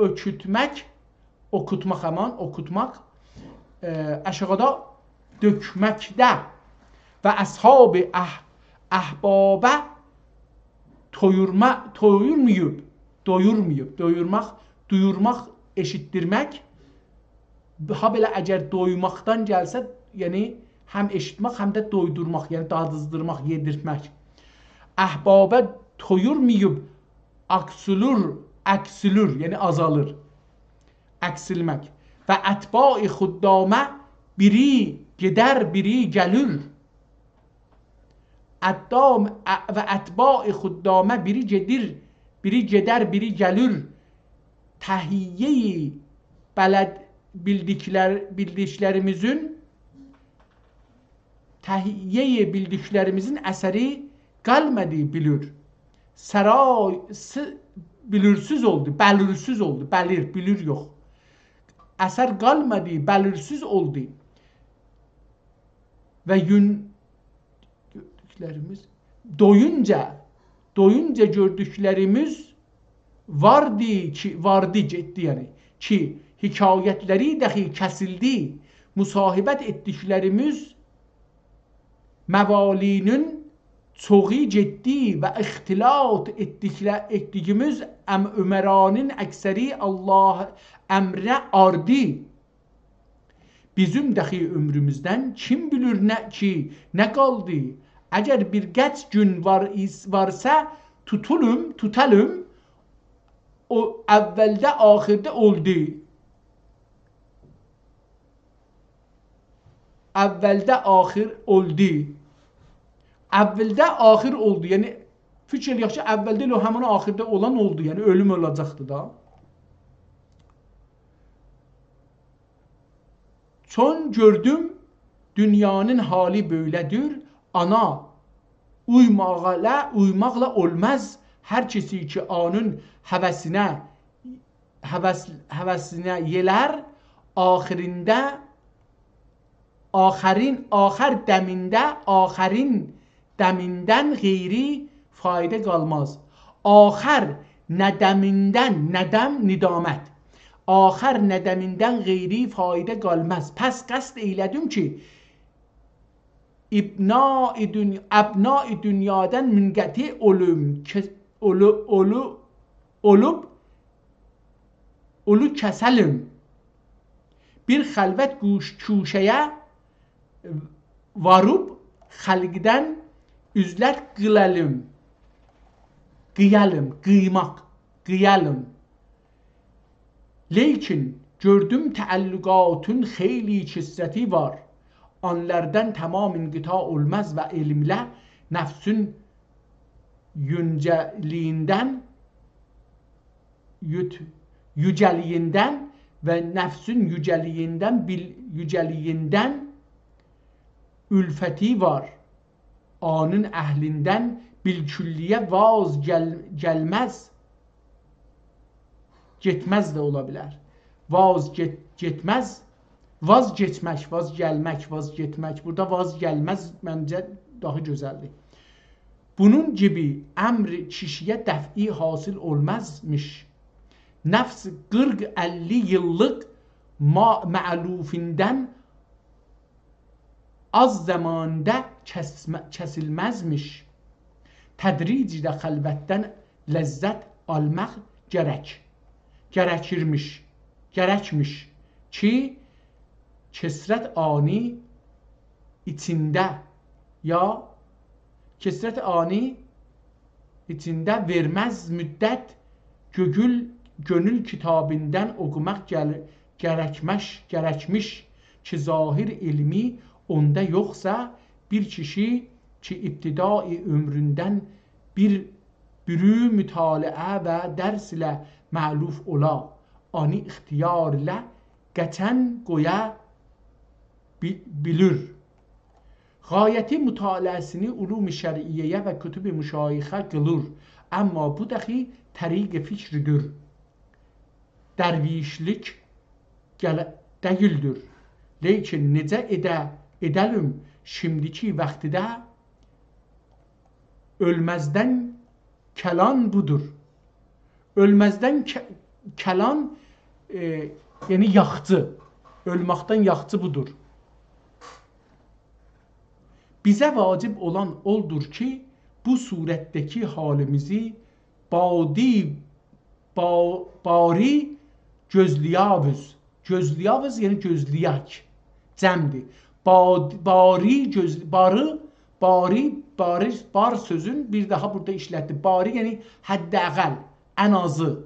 ökütmək, okutmaq həman, okutmaq. Aşağıda dökməkdə və əshab-ı əhbabə doyurmaq, eşitdirmək. Ha belə əgər doymaqdan gəlsə, yəni həm eşitmək, həm də doydurmaq, yəni dadızdırmaq, yedirtmək. Əhbabə doyurmayıb, əksülür, yəni azalır, əksilmək. Və ətba-i xuddamə biri gedər, biri gəlir. Və ətba-i xuddamə biri gedir, biri gedər, biri gəlir. Təhiyyə-i bələd bildiklərimizin əsəri qalmadı bilir. Sərayı bilirsiz oldu, bəlirsiz oldu, bilir yox. Əsər qalmadı, bəlirsiz oldu. Və doyunca gördüklərimiz vardı getdi yəni ki, hikayətləri dahi kəsildi, müsahibət etdiklərimiz məvalinin çoğu getdi və ixtilat etdiyimiz öməranın əksəri Allah əmrə ardı. Bizim dahi ömrümüzdən kim bilir nə qaldı? Əgər bir gəç gün varsa tutalım, o əvvəldə, axirdə oldu. Əvvəldə, axir oldu. Yəni, fikir eləyək ki, əvvəldə ilə həmin axirdə olan oldu. Yəni, ölüm olacaqdı da. Çon gördüm, dünyanın hali böylədir. Ana, uymaqla olmaz. Hər kəsi ki, anın həvəsinə yelər, axərin dəmindən qeyri fayda qalmaz. Axər nədəmindən, nədəm nidamət. Axər nədəmindən qeyri fayda qalmaz. Pəs qəsd eylədim ki, əbna-i dünyadan müngəti olub kəsəlim. Bir xəlvət kuşəyə varıb xəlqdən üzlət qıyalım. Lakin gördüm təəlluqatın xeyli kissəti var. Onlardan tamam inqita olmaz və elmlə nəfsün yücəliyindən və nəfsün yücəliyindən ülfəti var. Anın əhlindən bilkülliyə vaz gəlməz. Getməz də ola bilər. Vaz getməz. Vaz geçmək, vaz gəlmək, vaz getmək. Burada vaz gəlməz məncə daha gözəldir. Bunun gibi əmr kişiyə dəf'i hasıl olmazmış. Nəfs 40-50 yıllıq mə'lufindən az zamanda kəsilməzmiş. Tədricdə xəlvətdən ləzzət almaq gərək. gərəkmiş ki, kəsrət ani içində ya kəsrət ani içində verməz müddət gönül kitabından oxumaq gərəkmiş ki, zahir ilmi onda yoxsa bir kişi ki, ibtidai ömründən bürü mütaliə və dərs ilə məluf ola, ani ixtiyar ilə qəçən qoya bilir. Gayeti mütaliəsini ulum-i şəriyyəyə və kütüb-i müşayixə qılır. Amma bu dəxi təriq fikridir. Dərvişlik deyildir. Lakin necə edəlim şimdiki vaxtda ölməzdən kəlan budur. Ölməzdən kəlan yəni yaxçı. Ölməkdən yaxçı budur. Bizə vacib olan oldur ki, bu surətdəki halimizi bari gözləyavuz. Gözləyavuz yəni gözləyək. Cəmdir. Bar sözün bir daha burada işlətdi. Bari yəni hədd-əqəl, ən azı.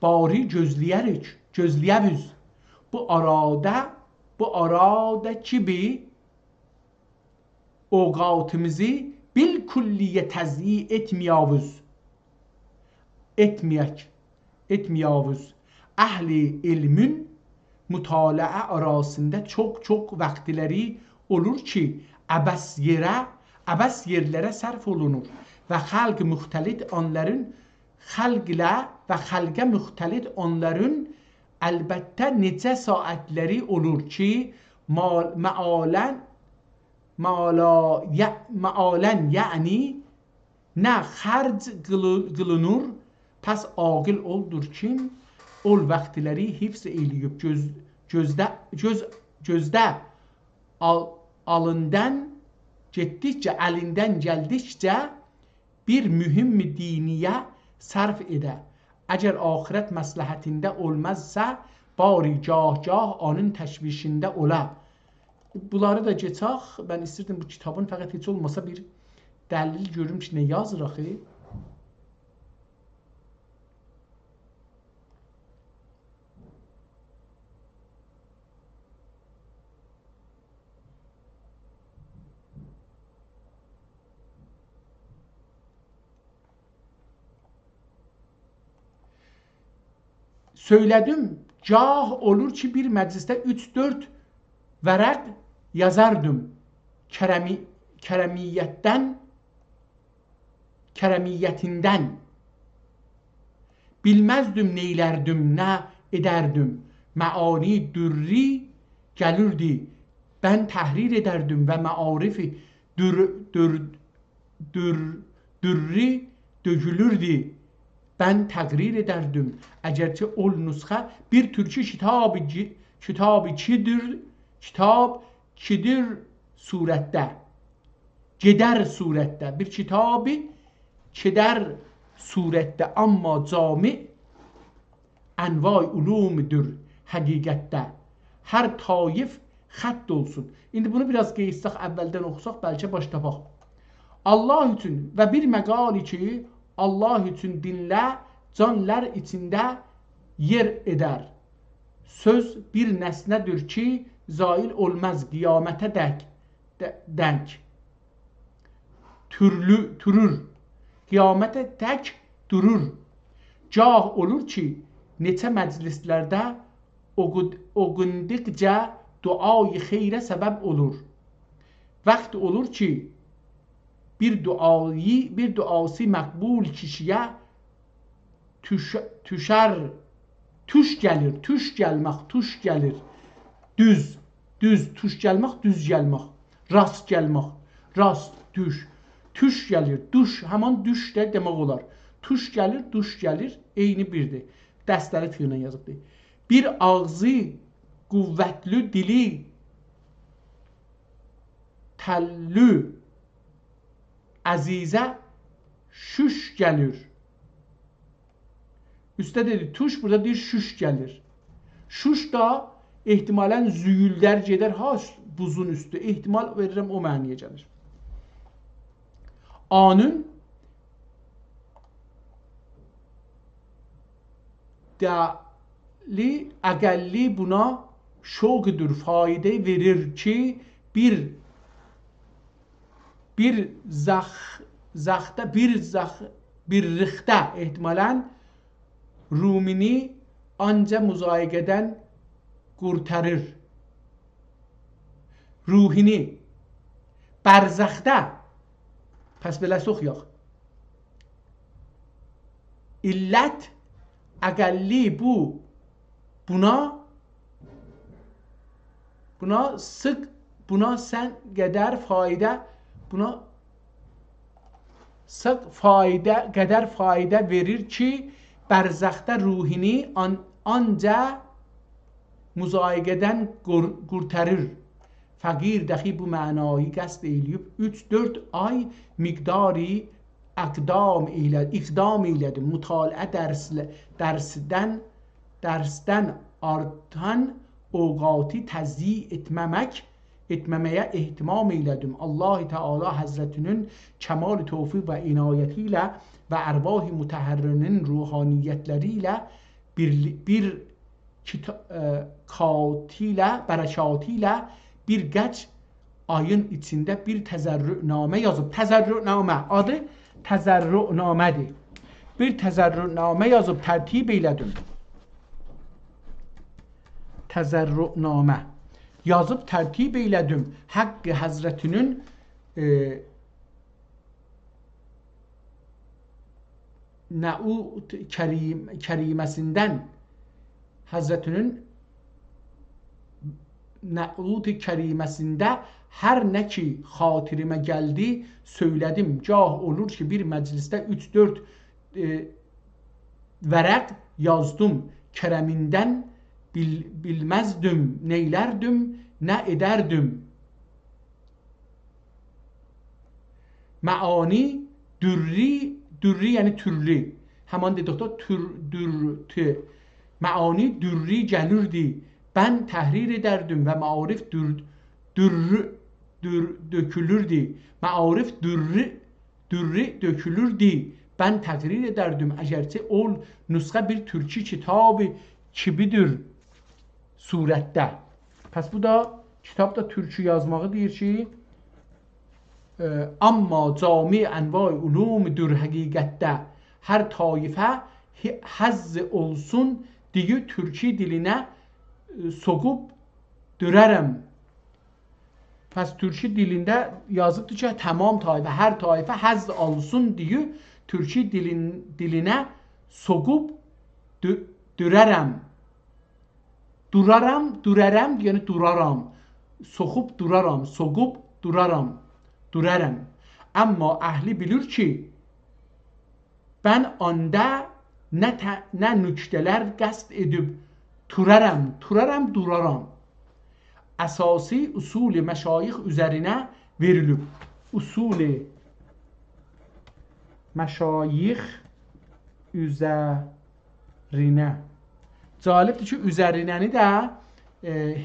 Bari gözləyəvuz. Bu arada kimi اوقاتımızı bil külliye təzyi etmiyavuz. Əhli ilmin mütaliə arasında çox vaxtləri olur ki, əbəs yerlərə sərf olunur və xalq müxtəlid onların əlbəttə necə saatləri olur ki, mealen yani ne xərc qılınır, pəs aqil oldur ki, ol vaxtləri hifz eləyib gözdə alından getdikcə, əlindən gəldikcə bir mühüm diniyə sərf edə. Əgər axirət məsləhətində olmazsa, bari gah onun təşvişində ola. Bunları da geçək. Ben istirdim bu kitabın fəqət heç olmasa bir dəlil görüm ki, nə yazır axı. Söylədim, gah olur ki, bir məclisdə 3-4 vərəq yazardım kərəmiyyətindən. Bilməzdim neylərdim, nə edərdim. Məani dürri gəlirdi. Ben təhrir edərdim və məarifi dürri dögülürdü. Ben təqrir edərdim. Əgərçə ol nüsxə bir türkü kitab kidir surətdə. Gedər surətdə. Bir kitabı gedər surətdə. Amma cami ənvay ulumudur həqiqətdə. Hər taif xətt olsun. İndi bunu biraz qeysaq, əvvəldən oxusaq, bəlkə baş tapaq. Allah üçün və bir məqali ki, Allah üçün dinlə, canlar içində yer edər. Söz bir nəsnədir ki, zail olmaz qiyamətə dək. Türür. Qiyamətə dək durur. Gah olur ki, neçə məclislərdə oqunduqca duayı xeyrə səbəb olur. Vaxt olur ki, bir duası məqbul kişiyə tuş gəlmək, düz, tuş gəlmək, düz gəlmək, rast gəlmək, rast, tuş gəlir, duş, həman düş də demək olar. Tuş gəlir, duş gəlir, eyni birdir. Dəstəli tığla yazıbdır. Bir ağzı qüvvətli dili təllü əzizə şüş gəlir. Üstə dedi tuş, burada deyir şuş gəlir. Şuş da ehtimalən züyüldər gedər ha buzun üstü. Ehtimal verirəm o məniyə gəlir. Anın dəli, əqəlli buna şoqdur, faydə verir ki, bir rıxtə ehtimalən Rumini anca müzayiqədən qurtarır. Ruhini bərzəxdə pəs beləsi oxuyaq. İllət əqəlli buna sık, buna sən qədər faydə, buna sık qədər faydə verir ki, bərzəxdə ruhini anca müzayiqədən qurtarır. Fəqir dəxi bu mənayı qəsd eləyib 3-4 ay miqdari iqdam elədim. Mütaliə dərsdən artan ovqati təzyiq etməməyə ehtimam elədim. Allah Teala Həzrətinin kəmal tövfiq və inayəti ilə və ərvah-ı mütəhərrinin ruhaniyyətləri ilə bir bərəkatı ilə bir qəc ayın içində bir təzərrünamə yazıb. Təzərrünamə adı təzərrünamədir. Bir təzərrünamə yazıb tərtib elədim. Təzərrünamə yazıb tərtib elədim. Haqqı Həzrətinin Nəud kəriməsindən Həzrətinin Nəud kəriməsində hər nə ki xatirimə gəldi söylədim. Gah olur ki bir məclisdə 3-4 vərəq yazdım. Kərəmindən bilməzdim, neylərdim, nə edərdim. Məani dürri yəni türlü. Həman dedikdə dürtü. Məani dürri gəlirdi. Ben təhrir edərdim və maarif dökülürdü. Maarif dürri dökülürdü. Ben təqrir edərdim. Əgərçə ol nüsxə bir türkçü kitabı kibidir surətdə. Pəs bu da kitabda türkçü yazmağı deyir ki, amma cami ənvai ulumdur həqiqətdə hər taifə həzz olsun diye türkçü dilinə sokup dürərəm. Pəs türkçü dilində yazıbdır ki, tamam tayfə, hər tayfə həzz alsın diye türkçü dilinə sokup dürərəm. Dürərəm yəni duraram. Sokup duraram, sokup durarəm. Amma əhli bilir ki, ben anda nə nüktələr qəsd edib duraram. Əsasi usul məşayix üzərinə verilib. Usul məşayix üzərinə. Calibdir ki, üzərinəni də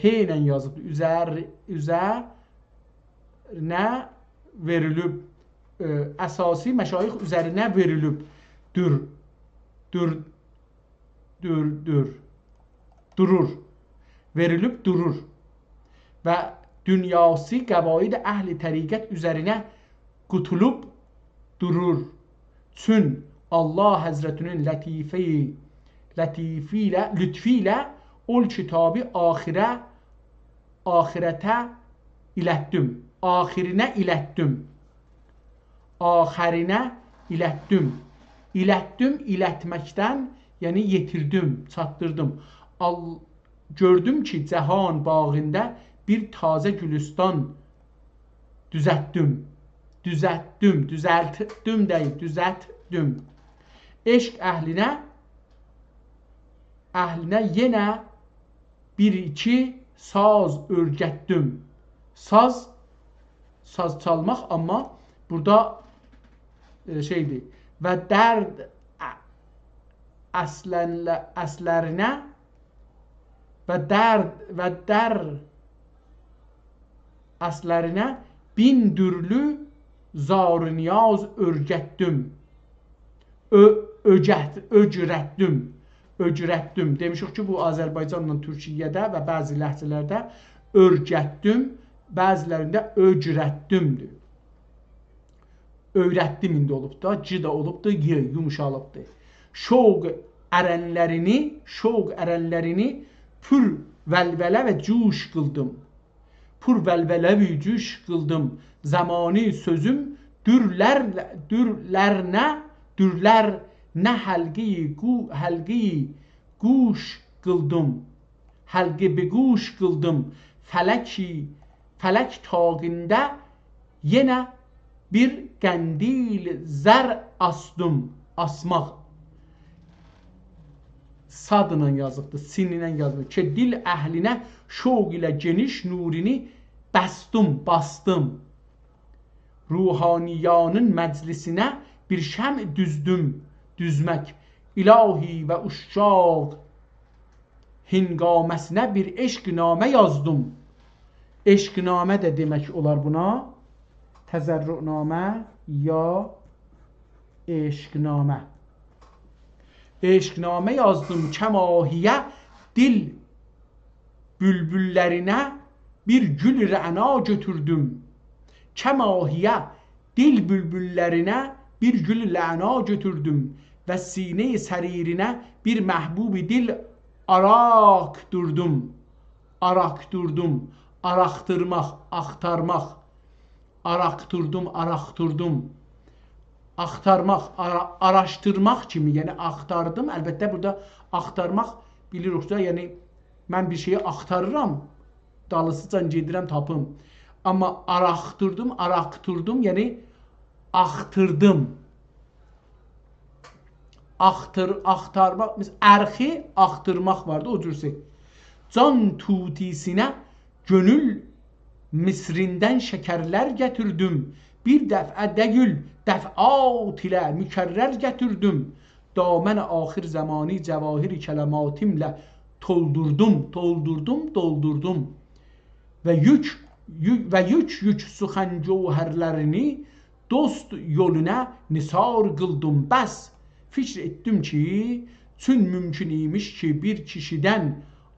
H ilə yazıb. Üzərinə verilib. Əsasi məşayix üzərinə verilib. Durur. Verilib durur. Və dünyası qəvaid əhli təriqət üzərinə qutulub durur. Çün Allah Həzrətinin lütfi ilə ol kitabı ahirətə ilətdim. Axirinə ilətdim. İlətdim, ilətməkdən, yəni yetirdim, çatdırdım. Gördüm ki, cəhan bağında bir tazə gülüstan düzəltdim. Eşq əhlinə yenə bir-iki saz örgətdim. Saz çalmaq, amma burada şeydir. Və əslərinə və dər əslərinə bin dürlü zar-ı niyaz öcrətdüm. Demişik ki, bu Azərbaycanla Türkiyədə və bəzi ləhcələrdə örgətdüm, bəzilərində öcrətdümdür. Öyrətdim indi olub da, c da olub da, y yumuşalıbdır. Şoq ərənlərini pür vəlvələ və cuş qıldım. Pur vəlvələ və cuş qıldım. Zamani sözüm dürlər nə həlqi quş qıldım. Həlqi bi quş qıldım. Fələk tağında yenə bir qəndil zər asdım. Asmaq. Sadla yazıbdır, sinlə yazılır. Ki dil əhlinə şoq ilə geniş nurini bastım. Ruhaniyanın məclisinə bir şəm düzmək. İlahi və uşşaq hingaməsinə bir eşq-namə yazdım. Eşq-namə də demək olar buna. Təzərrünamə ya eşq-namə. Eşq-namə yazdım kəmahiyə dil bülbüllərinə bir gül rəna götürdüm. Kəmahiyə dil bülbüllərinə bir gül rəna götürdüm və sinə-i səririnə bir məhbubi dil araqdurdum. Araqtırmaq, axtarmaq. Araqtırdım. Axtarmaq, araşdırmaq kimi, yəni axtardım. Əlbəttə burada axtarmaq biliriksə, yəni mən bir şeyi axtarıram, dalısıcan gedirəm tapım. Amma araqtırdım, yəni axtırdım. Axtarmaq, ərxi axtırmaq vardı, o cürsə. Can tutisinə gönül misrindən şəkərlər gətirdim. Bir dəfə dəgül dəf'at ilə mükərrər gətirdim. Damən axir zamani cəvahiri kələmatimlə doldurdum. Və yük suxan cəvhərlərini dost yoluna nisar qıldım. Bəs fikr etdim ki, çün mümkün imiş ki, bir kişidən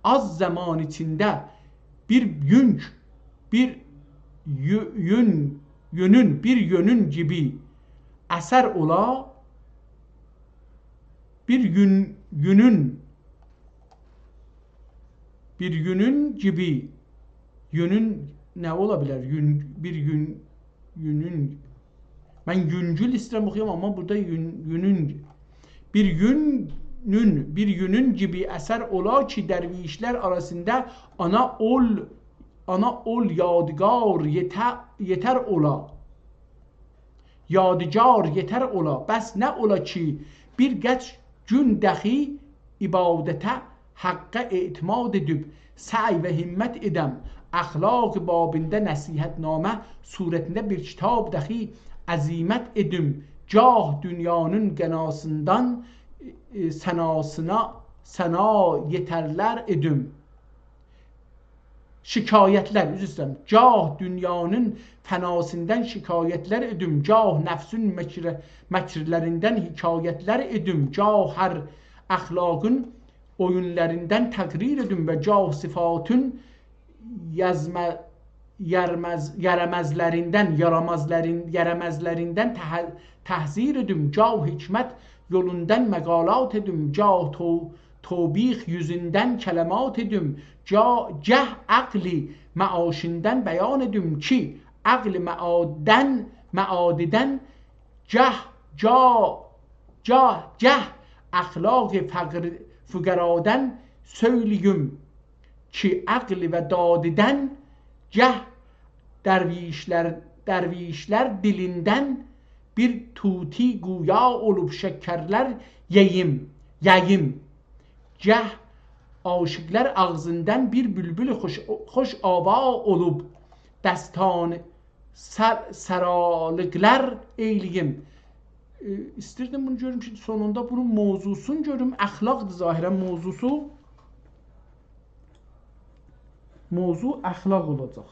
az zaman içində bir yönün gibi əsər ola, bir yönün gibi yönün ne olabilir? Yönün ben yüncül istirəm oxuyam, amma burada yönün bir yönün gibi əsər ola ki, dərvişlər arasında ana ol yadigar yeter ola. Yadigar yeter ola. Bəs nə ola ki, bir gəç gün dəxi ibadətə haqqa etimad edib, səy və himmət edəm, əxlaq babında nəsihətnamə surətində bir kitab dəxi əzimət edim, cah dünyanın qənasından səna yetərlər edim. Şikayetler, üzr istəyirəm. Cah dünyanın fənasından şikayetler edim. Cah nəfsün məkrlərindən hikayetler edim. Cah hər əxlaqın oyunlarından təqrir edim və cah sifatın yaramazlərindən təhzir edim. Cah hikmət yolundan məqalat edim. Cah توبیخ yüzünden kələmat edim. Cəh əqli məaşindən bəyan edim ki, əqli məadidən cəh əxlaq füqəradan söyləyim ki, əqli və dadidən cəh dərvişlər dilindən bir tuti guya olub şəkərlər yeyim. Cəh aşıqlar ağzından bir bülbül xoş ava olub dəstan səralıqlar eyliyim. istirdim bunu görüm ki sonunda bunun mövzusunu görüm. Əxlaqdır zahirən mövzusu. Mövzu əxlaq olacaq.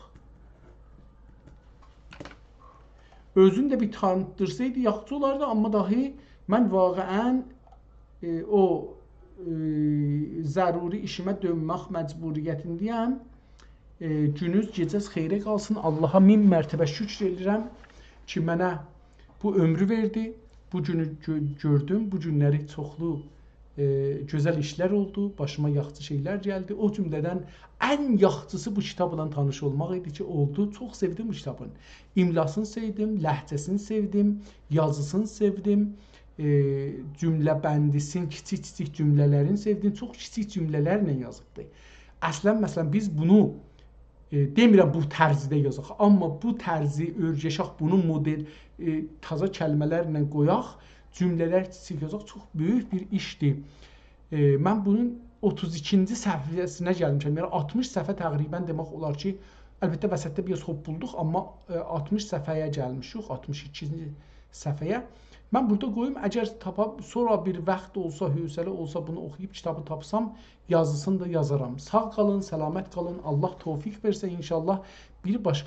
Özünü də bir tanıtdırsaydı yaxşı olardı, amma dahi mən vaqəən o zəruri işimə dönmək məcburiyyətindəyəm. Günüz, gecəz xeyrə qalsın. Allaha 1000 mərtəbə şükr edirəm ki, mənə bu ömrü verdi. Bu günü gördüm. Bu günləri çoxlu gözəl işlər oldu. Başıma yaxşı şeylər gəldi. O cümlədən ən yaxşısı bu kitabla tanış olmaq idi ki, oldu. Çox sevdim bu kitabın. İmlasını sevdim, ləhcəsini sevdim, yazısını sevdim. Cümlə bəndisini, kiçik-kiçik cümlələrini sevdim. Çox kiçik cümlələrlə yazıbdır. Əslən, məsələn, biz bunu demirəm bu tərzidə yazaq, amma bu tərzi örgəşək, bunu model taza kəlmələrlə qoyaq, cümlələr kiçik yazaq, çox böyük bir işdir. Mən bunun 32-ci səhifəsinə gəlmişəm. Yəni 60 səhifə təqribən demək olar ki, əlbəttə vəsətdə biraz hop bulduq, amma 60 səhifəyə gəlmişik, 62-ci səhifəyə. Mən burada qoyum, əgər sonra bir vaxt olsa, hövsələ olsa bunu oxuyub kitabı tapsam, yazısını da yazaram. Sağ qalın, səlamət qalın, Allah tövfiq versə inşallah bir başqa